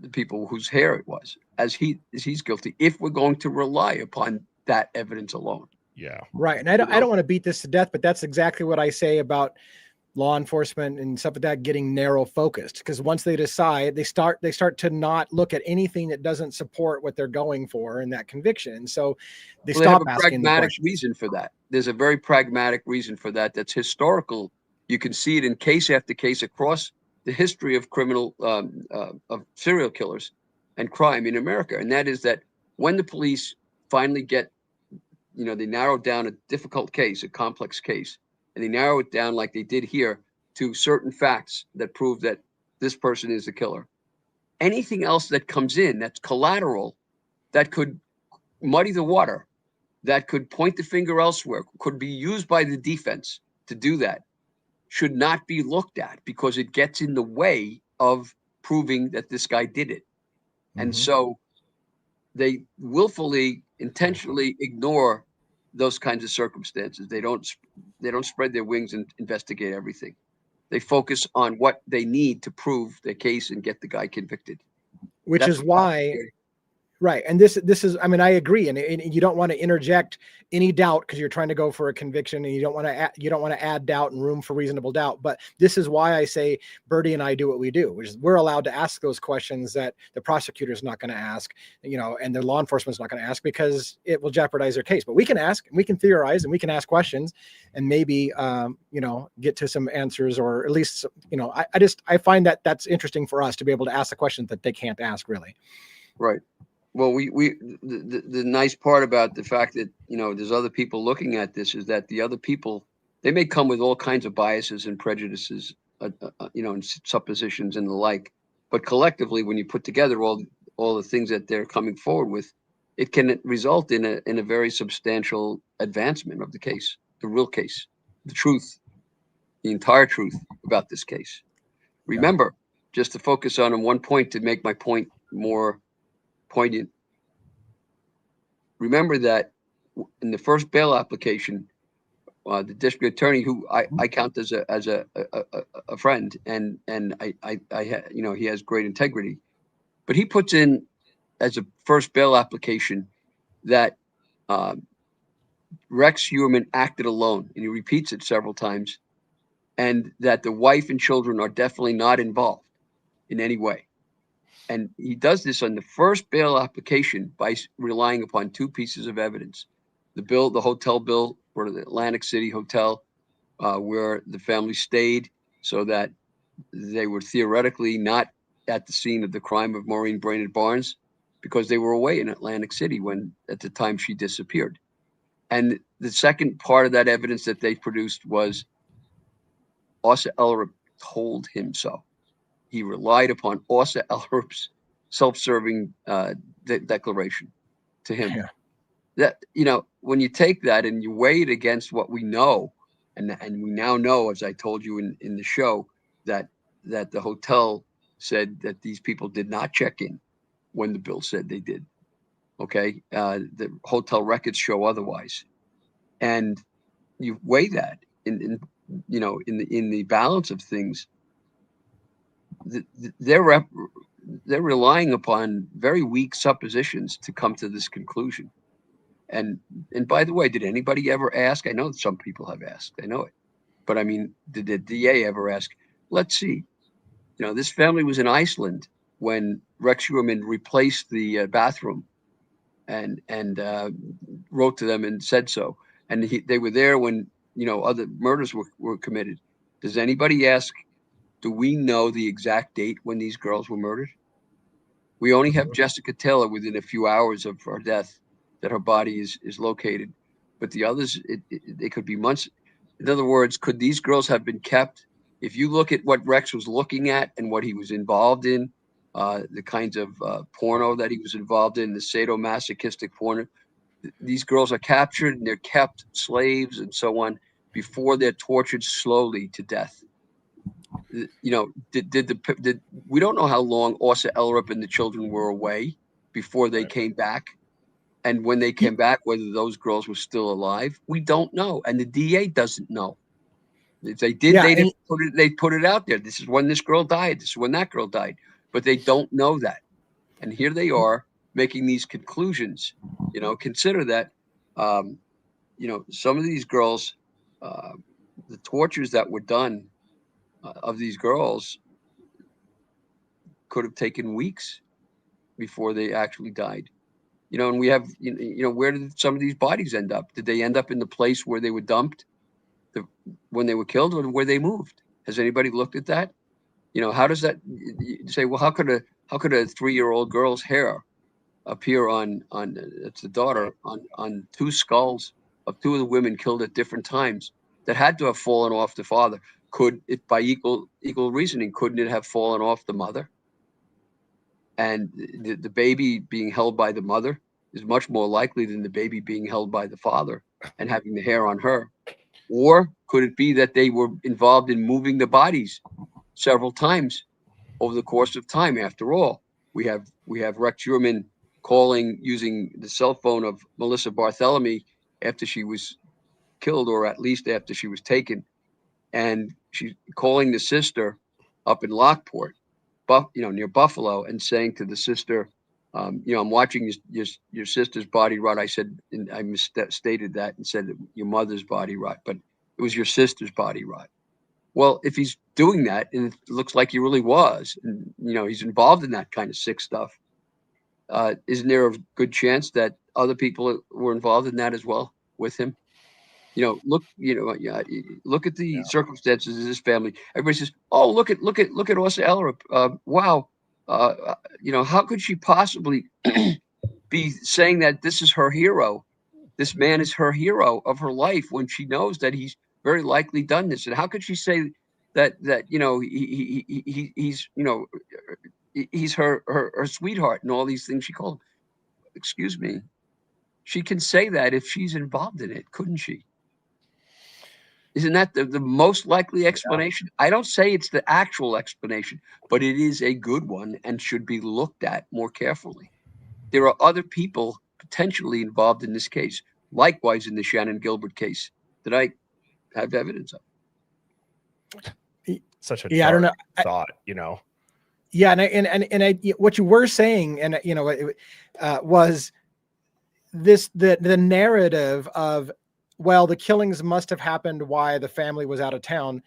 Speaker 6: the people whose hair it was, as he's guilty, if we're going to rely upon that evidence alone.
Speaker 4: Yeah.
Speaker 5: Right. And I don't want to beat this to death, but that's exactly what I say about law enforcement and stuff like that getting narrow focused, because once they decide, they start to not look at anything that doesn't support what they're going for in that conviction. So they stop asking the
Speaker 6: pragmatic reason for that. There's a very pragmatic reason for that. That's historical. You can see it in case after case across the history of criminal of serial killers and crime in America. And that is that when the police finally get, they narrow down a difficult case, a complex case, and they narrow it down like they did here to certain facts that prove that this person is the killer. Anything else that comes in that's collateral, that could muddy the water, that could point the finger elsewhere, could be used by the defense to do that, should not be looked at because it gets in the way of proving that this guy did it. Mm-hmm. And so they willfully, intentionally ignore those kinds of circumstances. They don't spread their wings and investigate everything. They focus on what they need to prove their case and get the guy convicted.
Speaker 5: Which is why, right. And this is, I mean, I agree. And you don't want to interject any doubt because you're trying to go for a conviction, and you don't want to add doubt and room for reasonable doubt. But this is why I say Birdie and I do what we do, which is we're allowed to ask those questions that the prosecutor is not going to ask, and the law enforcement is not going to ask because it will jeopardize their case. But we can ask, and we can theorize, and we can ask questions, and maybe get to some answers, or at least I find that that's interesting for us to be able to ask the questions that they can't ask really.
Speaker 6: Right. Well, the nice part about the fact that, there's other people looking at this is that the other people, they may come with all kinds of biases and prejudices, and suppositions and the like. But collectively, when you put together all the things that they're coming forward with, it can result in a very substantial advancement of the case, the real case, the truth, the entire truth about this case. Remember, just to focus on one point to make my point more poignant. Remember that in the first bail application, the district attorney, who I count as a friend, and he has great integrity, but he puts in as a first bail application that Rex Human acted alone, and he repeats it several times, and that the wife and children are definitely not involved in any way. And he does this on the first bail application by relying upon two pieces of evidence: the hotel bill for the Atlantic City Hotel, where the family stayed, so that they were theoretically not at the scene of the crime of Maureen Brainerd Barnes, because they were away in Atlantic City when, at the time, she disappeared. And the second part of that evidence that they produced was Asa Ellerup told him so. He relied upon Asa Ellerup's self-serving declaration to him.
Speaker 5: Yeah.
Speaker 6: That, you know, when you take that and you weigh it against what we know, and we now know, as I told you in the show, that the hotel said that these people did not check in when the bill said they did. Okay, the hotel records show otherwise, and you weigh that in the balance of things. They're relying upon very weak suppositions to come to this conclusion. And by the way, did anybody ever ask? I know some people have asked. I know it, but I mean, did the DA ever ask? Let's see. You know, this family was in Iceland when Rex Schuerman replaced the bathroom, and wrote to them and said so. And they were there when, you know, other murders were committed. Does anybody ask, do we know the exact date when these girls were murdered? We only have Jessica Taylor within a few hours of her death that her body is located, but the others, they could be months. In other words, could these girls have been kept? If you look at what Rex was looking at and what he was involved in, the kinds of porno that he was involved in, the sadomasochistic porno, these girls are captured and they're kept slaves and so on before they're tortured slowly to death. You know, did we don't know how long Asa Ellerup and the children were away before they came back, and when they came back, whether those girls were still alive, we don't know, and the DA doesn't know. If they did, they didn't put it. They put it out there. This is when this girl died. This is when that girl died, but they don't know that, and here they are making these conclusions. You know, consider that. You know, some of these girls, the tortures that were done of these girls could have taken weeks before they actually died. You know, and we have, you know, where did some of these bodies end up? Did they end up in the place where they were dumped when they were killed, or where they moved? Has anybody looked at that? You know, how does that, you say, well, how could a 3-year-old girl's hair appear on it's the daughter on two skulls of two of the women killed at different times that had to have fallen off the father? Could it, by equal reasoning, couldn't it have fallen off the mother? And the baby being held by the mother is much more likely than the baby being held by the father and having the hair on her. Or could it be that they were involved in moving the bodies several times over the course of time? After all, we have Rex Schuerman calling using the cell phone of Melissa Barthelemy after she was killed, or at least after she was taken. And she's calling the sister up in Lockport, near Buffalo, and saying to the sister, you know, I'm watching your sister's body rot. I said, and I misstated that and said your mother's body rot, but it was your sister's body rot. Well, if he's doing that, and it looks like he really was, and, you know, he's involved in that kind of sick stuff, isn't there a good chance that other people were involved in that as well with him? You know, look at the circumstances of this family. Everybody says, "Oh, look at Asa Ellerup. Wow, you know, how could she possibly be saying that this is her hero? This man is her hero of her life when she knows that he's very likely done this? And how could she say that you know he's you know he's her sweetheart and all these things she called him? Excuse me, she can say that if she's involved in it, couldn't she? Isn't that the most likely explanation? Yeah. I don't say it's the actual explanation, but it is a good one and should be looked at more carefully. There are other people potentially involved in this case, likewise in the Shannon Gilbert case, that I have evidence of.
Speaker 4: Such a dark thought, you know.
Speaker 5: Yeah, and I, what you were saying, and you know, was this the narrative of, well, the killings must have happened while the family was out of town.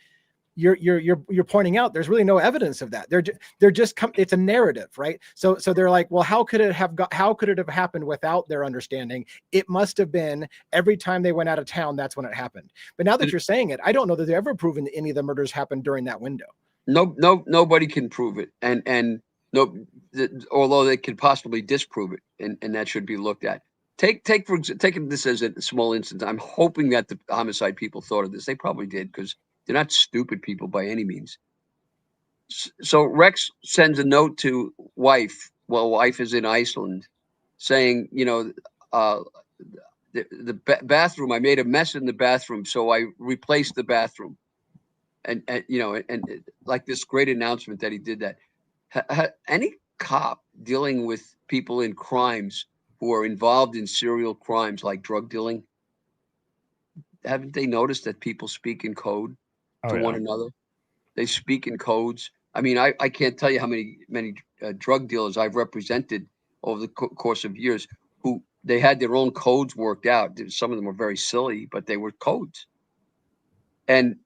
Speaker 5: you're pointing out there's really no evidence of that. They're just it's a narrative, right? So they're like, well, how could it have happened without their understanding? It must have been every time they went out of town, that's when it happened. But now that you're saying it, I don't know that they've ever proven that any of the murders happened during that window.
Speaker 6: Nobody can prove it, and although they could possibly disprove it, and that should be looked at. Take this as a small instance. I'm hoping that the homicide people thought of this. They probably did, because they're not stupid people by any means. So Rex sends a note to wife. Well, wife is in Iceland, saying, the bathroom. I made a mess in the bathroom, so I replaced the bathroom. And like this great announcement that he did that. Any cop dealing with people in crimes who are involved in serial crimes like drug dealing, haven't they noticed that people speak in code to one another? They speak in codes. I mean, I can't tell you how many drug dealers I've represented over the course of years who they had their own codes worked out. Some of them were very silly, but they were codes. And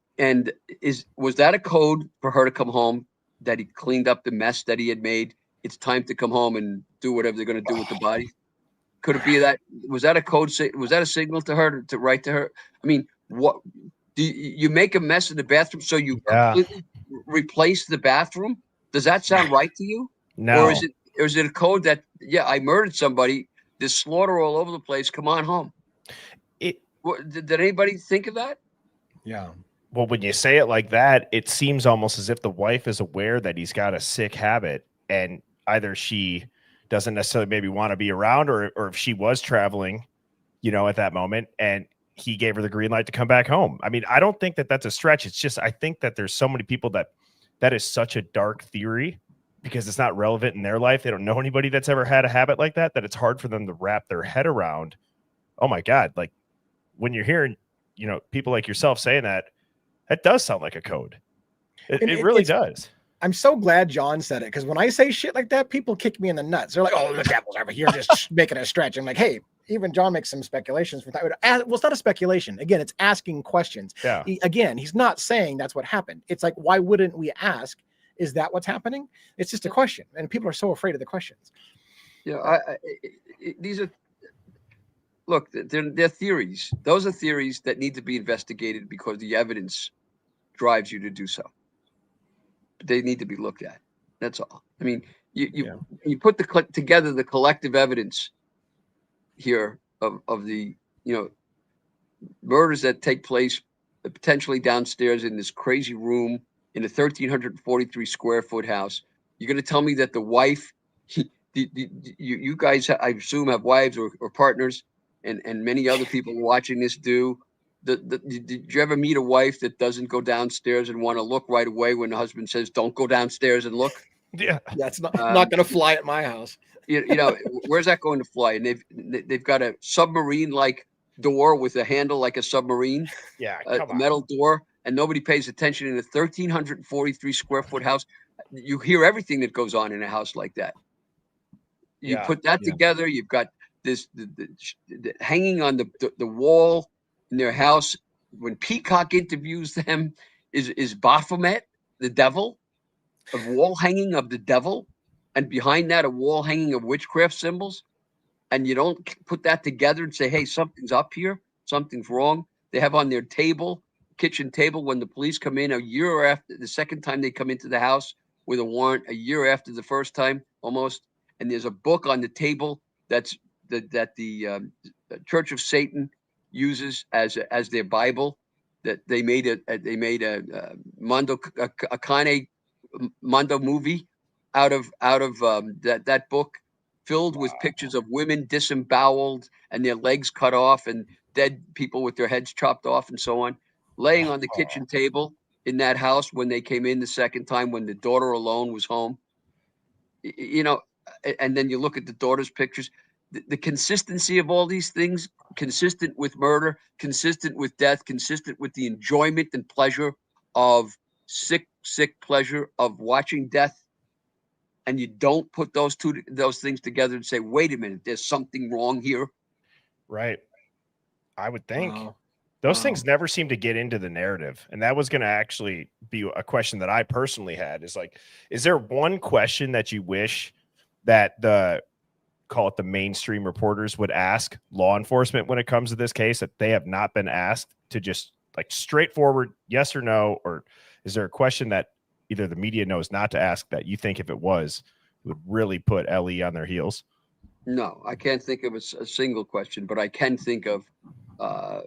Speaker 6: was that a code for her to come home, that he cleaned up the mess that he had made? It's time to come home and do whatever they're going to do with the body. Could it be that? Was that a code? Was that a signal to her to write to her? I mean, what do you make a mess in the bathroom, so you completely replace the bathroom? Does that sound right to you?
Speaker 4: No.
Speaker 6: Or is it a code that, I murdered somebody, there's slaughter all over the place, come on home? Did anybody think of that?
Speaker 5: Yeah.
Speaker 4: Well, when you say it like that, it seems almost as if the wife is aware that he's got a sick habit, and either she doesn't necessarily maybe want to be around, or if she was traveling, at that moment, and he gave her the green light to come back home. I mean, I don't think that that's a stretch. It's just, I think that there's so many people that is such a dark theory, because it's not relevant in their life. They don't know anybody that's ever had a habit like that it's hard for them to wrap their head around. Oh my God. Like, when you're hearing, people like yourself saying that does sound like a code. It really does.
Speaker 5: I'm so glad John said it, because when I say shit like that, people kick me in the nuts. They're like, "Oh, the devil's over here, just making a stretch." I'm like, "Hey, even John makes some speculations from that." Well, it's not a speculation. Again, it's asking questions.
Speaker 4: Yeah.
Speaker 5: He's not saying that's what happened. It's like, why wouldn't we ask? Is that what's happening? It's just a question, and people are so afraid of the questions.
Speaker 6: Yeah, these are. Look, they're theories. Those are theories that need to be investigated because the evidence drives you to do so. They need to be looked at. That's all. I mean, you put together the collective evidence here of the murders that take place potentially downstairs in this crazy room in a 1,343 square foot house. You're going to tell me that the wife, you guys, I assume, have wives or partners, and many other people watching this do. Did you ever meet a wife that doesn't go downstairs and want to look right away when the husband says, "Don't go downstairs and look"?
Speaker 4: Yeah,
Speaker 5: that's not going to fly at my house.
Speaker 6: Where's that going to fly? And they've got a submarine-like door with a handle like a submarine.
Speaker 4: Yeah,
Speaker 6: a metal door, and nobody pays attention in a 1,343 square foot house. You hear everything that goes on in a house like that. You put that together. You've got this the hanging on the wall in their house when Peacock interviews them is Baphomet, the devil, a wall hanging of the devil, and behind that a wall hanging of witchcraft symbols. And you don't put that together and say, hey, something's up here, something's wrong. They have on their kitchen table, when the police come in a year after the second time they come into the house with a warrant, a year after the first time almost, and there's a book on the table that the Church of Satan uses as their Bible, that they made a Mondo movie out of that book, filled with pictures of women disemboweled and their legs cut off, and dead people with their heads chopped off and so on, laying on the kitchen table in that house when they came in the second time, when the daughter alone was home. And then you look at the daughter's pictures. The consistency of all these things, consistent with murder, consistent with death, consistent with the enjoyment and pleasure of sick pleasure of watching death. And you don't put those things together and say, wait a minute, there's something wrong here.
Speaker 4: Right. I would think.
Speaker 5: Wow.
Speaker 4: Those things never seem to get into the narrative. And that was going to actually be a question that I personally had, is like, is there one question that you wish that call it the mainstream reporters would ask law enforcement when it comes to this case that they have not been asked, to just like straightforward yes or no? Or is there a question that either the media knows not to ask that you think if it was, would really put LE on their heels?
Speaker 6: No, I can't think of a single question, but I can think of, I'm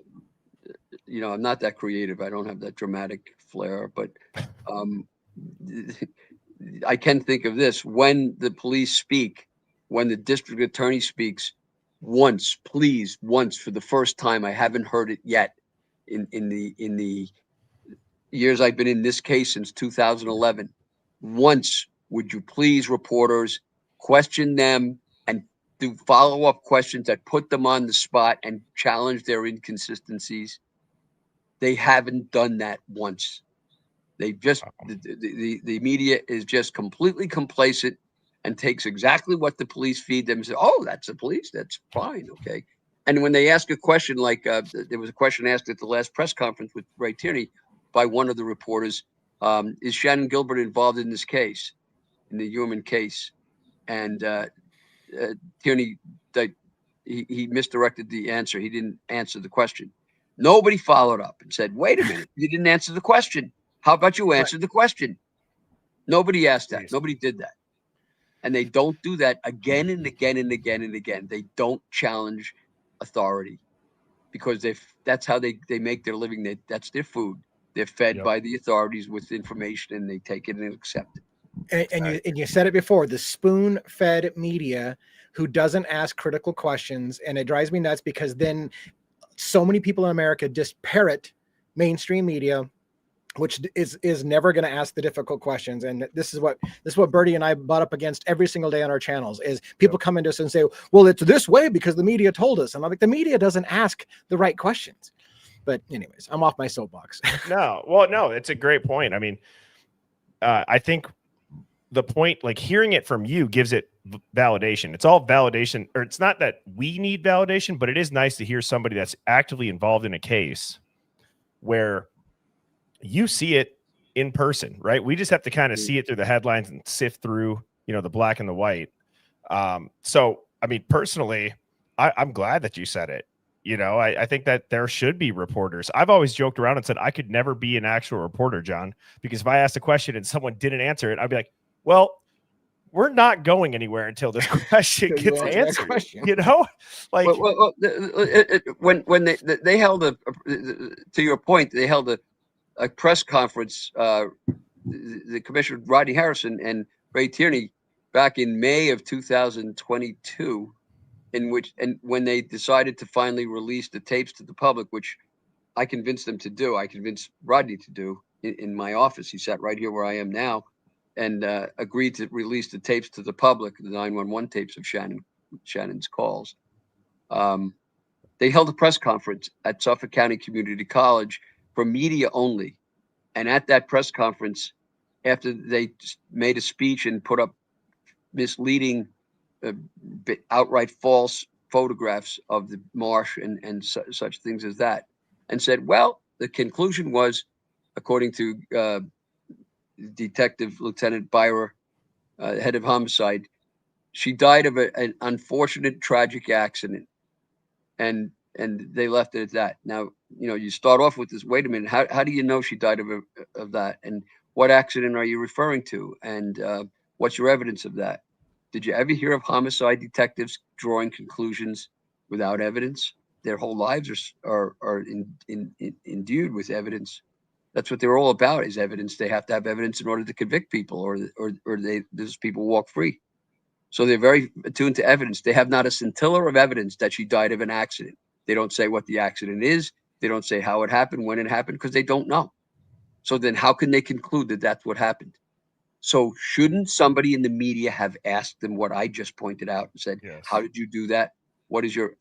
Speaker 6: not that creative. I don't have that dramatic flair, but I can think of this. When the police speak, when the district attorney speaks, once for the first time, I haven't heard it yet in the years I've been in this case since 2011. Once, would you please, reporters, question them and do follow-up questions that put them on the spot and challenge their inconsistencies? They haven't done that once. They just, the media is just completely complacent and takes exactly what the police feed them and say, oh, that's the police, that's fine, okay. And when they ask a question, like there was a question asked at the last press conference with Ray Tierney by one of the reporters, is Shannon Gilbert involved in this case, in the human case? And Tierney, he misdirected the answer. He didn't answer the question. Nobody followed up and said, wait a minute, you didn't answer the question. How about you answer the question? Nobody asked that. Nobody did that. And they don't do that again and again and again and again. They don't challenge authority because that's how they make their living. That's their food. They're fed by the authorities with information, and they take it and accept it.
Speaker 5: And you said it before, the spoon-fed media who doesn't ask critical questions. And it drives me nuts because then so many people in America just parrot mainstream media, which is never going to ask the difficult questions. And this is what Birdie and I butt up against every single day on our channels, is people come into us and say, well, it's this way because the media told us. And I'm like, the media doesn't ask the right questions. But anyways, I'm off my soapbox.
Speaker 4: No, it's a great point. I mean, I think the point, like hearing it from you gives it validation. It's all validation, or it's not that we need validation, but it is nice to hear somebody that's actively involved in a case where you see it in person, right? We just have to kind of see it through the headlines and sift through, the black and the white. So, I mean, personally, I'm glad that you said it. I think that there should be reporters. I've always joked around and said I could never be an actual reporter, John, because if I asked a question and someone didn't answer it, I'd be like, well, we're not going anywhere until this question gets answered. Like
Speaker 6: when they held to your point, they held a press conference, the Commissioner Rodney Harrison and Ray Tierney back in May of 2022, when they decided to finally release the tapes to the public, which I convinced them to do. I convinced Rodney to do in my office. He sat right here where I am now, and agreed to release the tapes to the public, the 911 tapes of Shannon's calls. They held a press conference at Suffolk County Community College for media only. And at that press conference, after they made a speech and put up misleading, outright false photographs of the marsh and such things as that, and said, well, the conclusion was, according to Detective Lieutenant Byra, head of homicide, she died of an unfortunate, tragic accident. And they left it at that. Now, you start off with this, wait a minute, how do you know she died of that? And what accident are you referring to? And what's your evidence of that? Did you ever hear of homicide detectives drawing conclusions without evidence? Their whole lives are endued with evidence. That's what they're all about, is evidence. They have to have evidence in order to convict people, or these people walk free. So they're very attuned to evidence. They have not a scintilla of evidence that she died of an accident. They don't say what the accident is. They don't say how it happened, when it happened, because they don't know. So then how can they conclude that that's what happened? So shouldn't somebody in the media have asked them what I just pointed out and said, how did you do that? What is your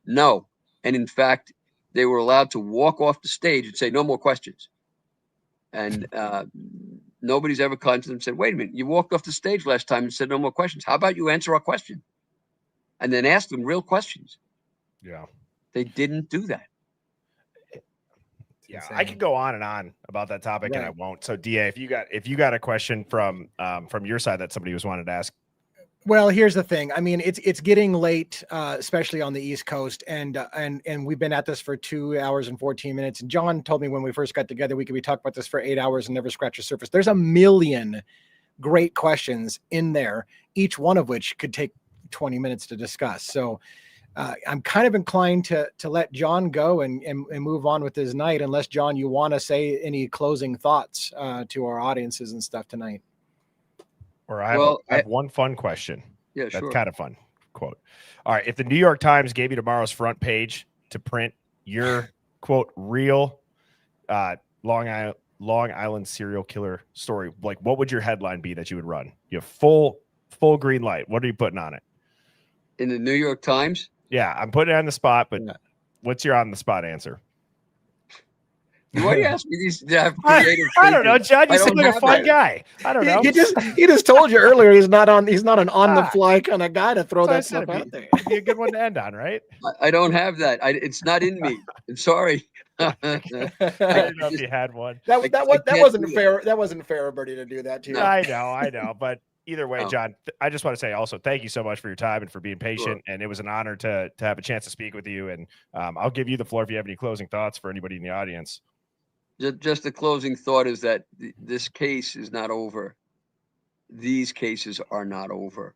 Speaker 6: no? And in fact, they were allowed to walk off the stage and say, no more questions. And nobody's ever come to them and said, wait a minute, you walked off the stage last time and said no more questions. How about you answer our question? And then ask them real questions.
Speaker 4: Yeah.
Speaker 6: They didn't do that.
Speaker 4: Yeah,
Speaker 5: insane.
Speaker 4: I could go on and on about that topic, and I won't. So, DA, if you got a question from your side that somebody was wanted to ask.
Speaker 5: Well, here's the thing. I mean, it's getting late, especially on the East Coast, and we've been at this for 2 hours and 14 minutes. And John told me when we first got together, we could be talking about this for 8 hours and never scratch the surface. There's a million great questions in there, each one of which could take 20 minutes to discuss. So I'm kind of inclined to let John go and move on with his night, unless, John, you want to say any closing thoughts to our audiences and stuff tonight.
Speaker 4: Or I have one fun question.
Speaker 6: Yeah, sure.
Speaker 4: That's kind of fun. Quote. All right. If the New York Times gave you tomorrow's front page to print your, quote, real Long Island serial killer story, like, what would your headline be that you would run? You have full green light. What are you putting on it?
Speaker 6: In the New York Times?
Speaker 4: Yeah, I'm putting it on the spot, but what's your on the spot answer?
Speaker 6: Why do you ask me these creative
Speaker 4: I don't know, John. You seem like a fun guy. I don't know.
Speaker 5: He just told you earlier he's not on the fly kind of guy to throw that stuff out there.
Speaker 4: It'd be a good one to end on, right?
Speaker 6: I don't have that. It's not in me. I'm sorry.
Speaker 4: I didn't know if you had one.
Speaker 5: That wasn't fair. That wasn't fair, Birdie, to do that to you.
Speaker 4: I know. But either way, John, I just want to say also thank you so much for your time and for being patient. Sure. And it was an honor to have a chance to speak with you. And I'll give you the floor if you have any closing thoughts for anybody in the audience.
Speaker 6: Just the closing thought is that this case is not over. These cases are not over.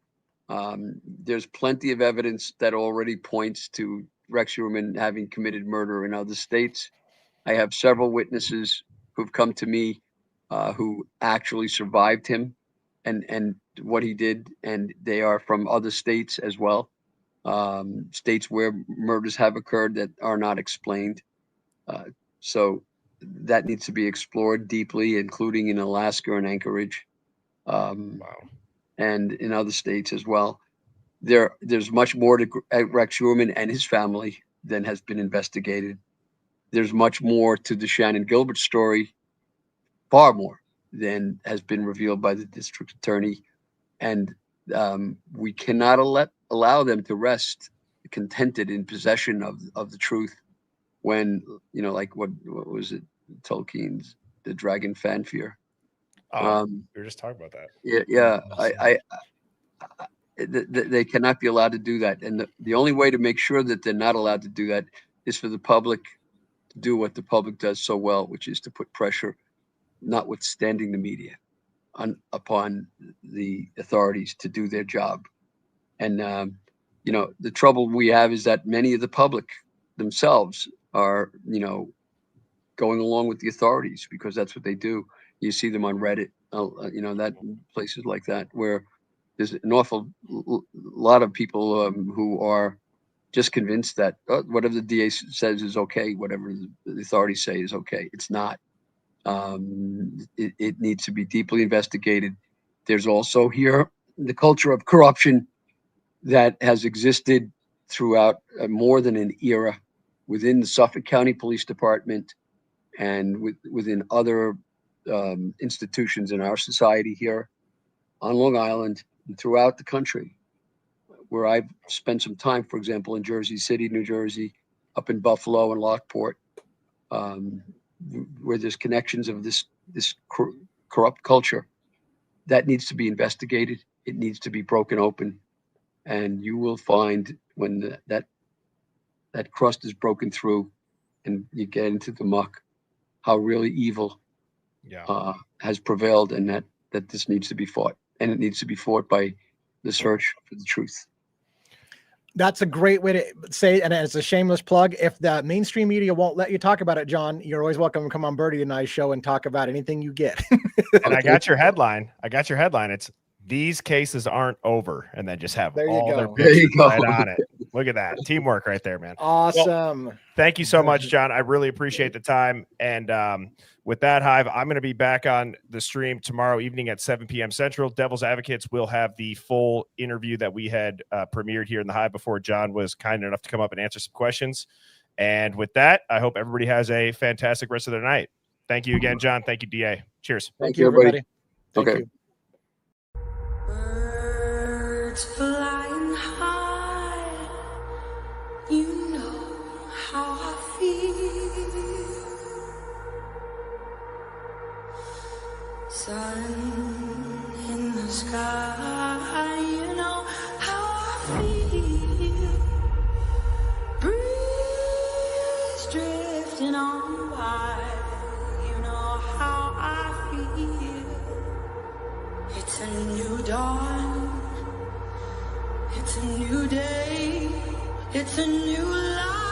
Speaker 6: There's plenty of evidence that already points to Rex Heuermann having committed murder in other states. I have several witnesses who've come to me who actually survived him and what he did, and they are from other states as well, states where murders have occurred that are not explained. So that needs to be explored deeply, including in Alaska and Anchorage, and in other states as well. There's much more to Rex Heuermann and his family than has been investigated. There's much more to the Shannon Gilbert story, far more than has been revealed by the district attorney. And we cannot allow them to rest contented in possession of the truth. When, like what was it, Tolkien's The Dragon Fanfare?
Speaker 4: We were just talking about that.
Speaker 6: Yeah. They cannot be allowed to do that. And the only way to make sure that they're not allowed to do that is for the public to do what the public does so well, which is to put pressure, notwithstanding the media, upon the authorities to do their job. And, the trouble we have is that many of the public themselves are, going along with the authorities because that's what they do. You see them on Reddit, that places like that, where there's an awful lot of people who are just convinced that whatever the DA says is okay, whatever the authorities say is okay. It's not. It needs to be deeply investigated. There's also here the culture of corruption that has existed throughout more than an era within the Suffolk County Police Department and within other institutions in our society here on Long Island and throughout the country, where I've spent some time, for example, in Jersey City, New Jersey, up in Buffalo and Lockport, where there's connections of this corrupt culture. That needs to be investigated. It needs to be broken open. And you will find when that crust is broken through and you get into the muck, how really evil has prevailed, and that this needs to be fought. And it needs to be fought by the search for the truth.
Speaker 5: That's a great way to say, and it's a shameless plug. If the mainstream media won't let you talk about it, John, you're always welcome to come on Birdie and I's show and talk about anything you get.
Speaker 4: And I got your headline. It's "These cases aren't over," and then just have all their pictures right on it. Look at that teamwork right there, man.
Speaker 5: Awesome.
Speaker 4: Well, thank you so much, John. I really appreciate the time. And with that, Hive, I'm going to be back on the stream tomorrow evening at 7 p.m. Central. Devil's Advocates will have the full interview that we had premiered here in the Hive before John was kind enough to come up and answer some questions. And with that, I hope everybody has a fantastic rest of their night. Thank you again, John. Thank you, DA. Cheers.
Speaker 5: Thank you, everybody. Thank you.
Speaker 2: Birds flying high, you know how I feel. Sun in the sky, you know how I feel. Breeze drifting on by, you know how I feel. It's a new dawn, it's a new day, it's a new life.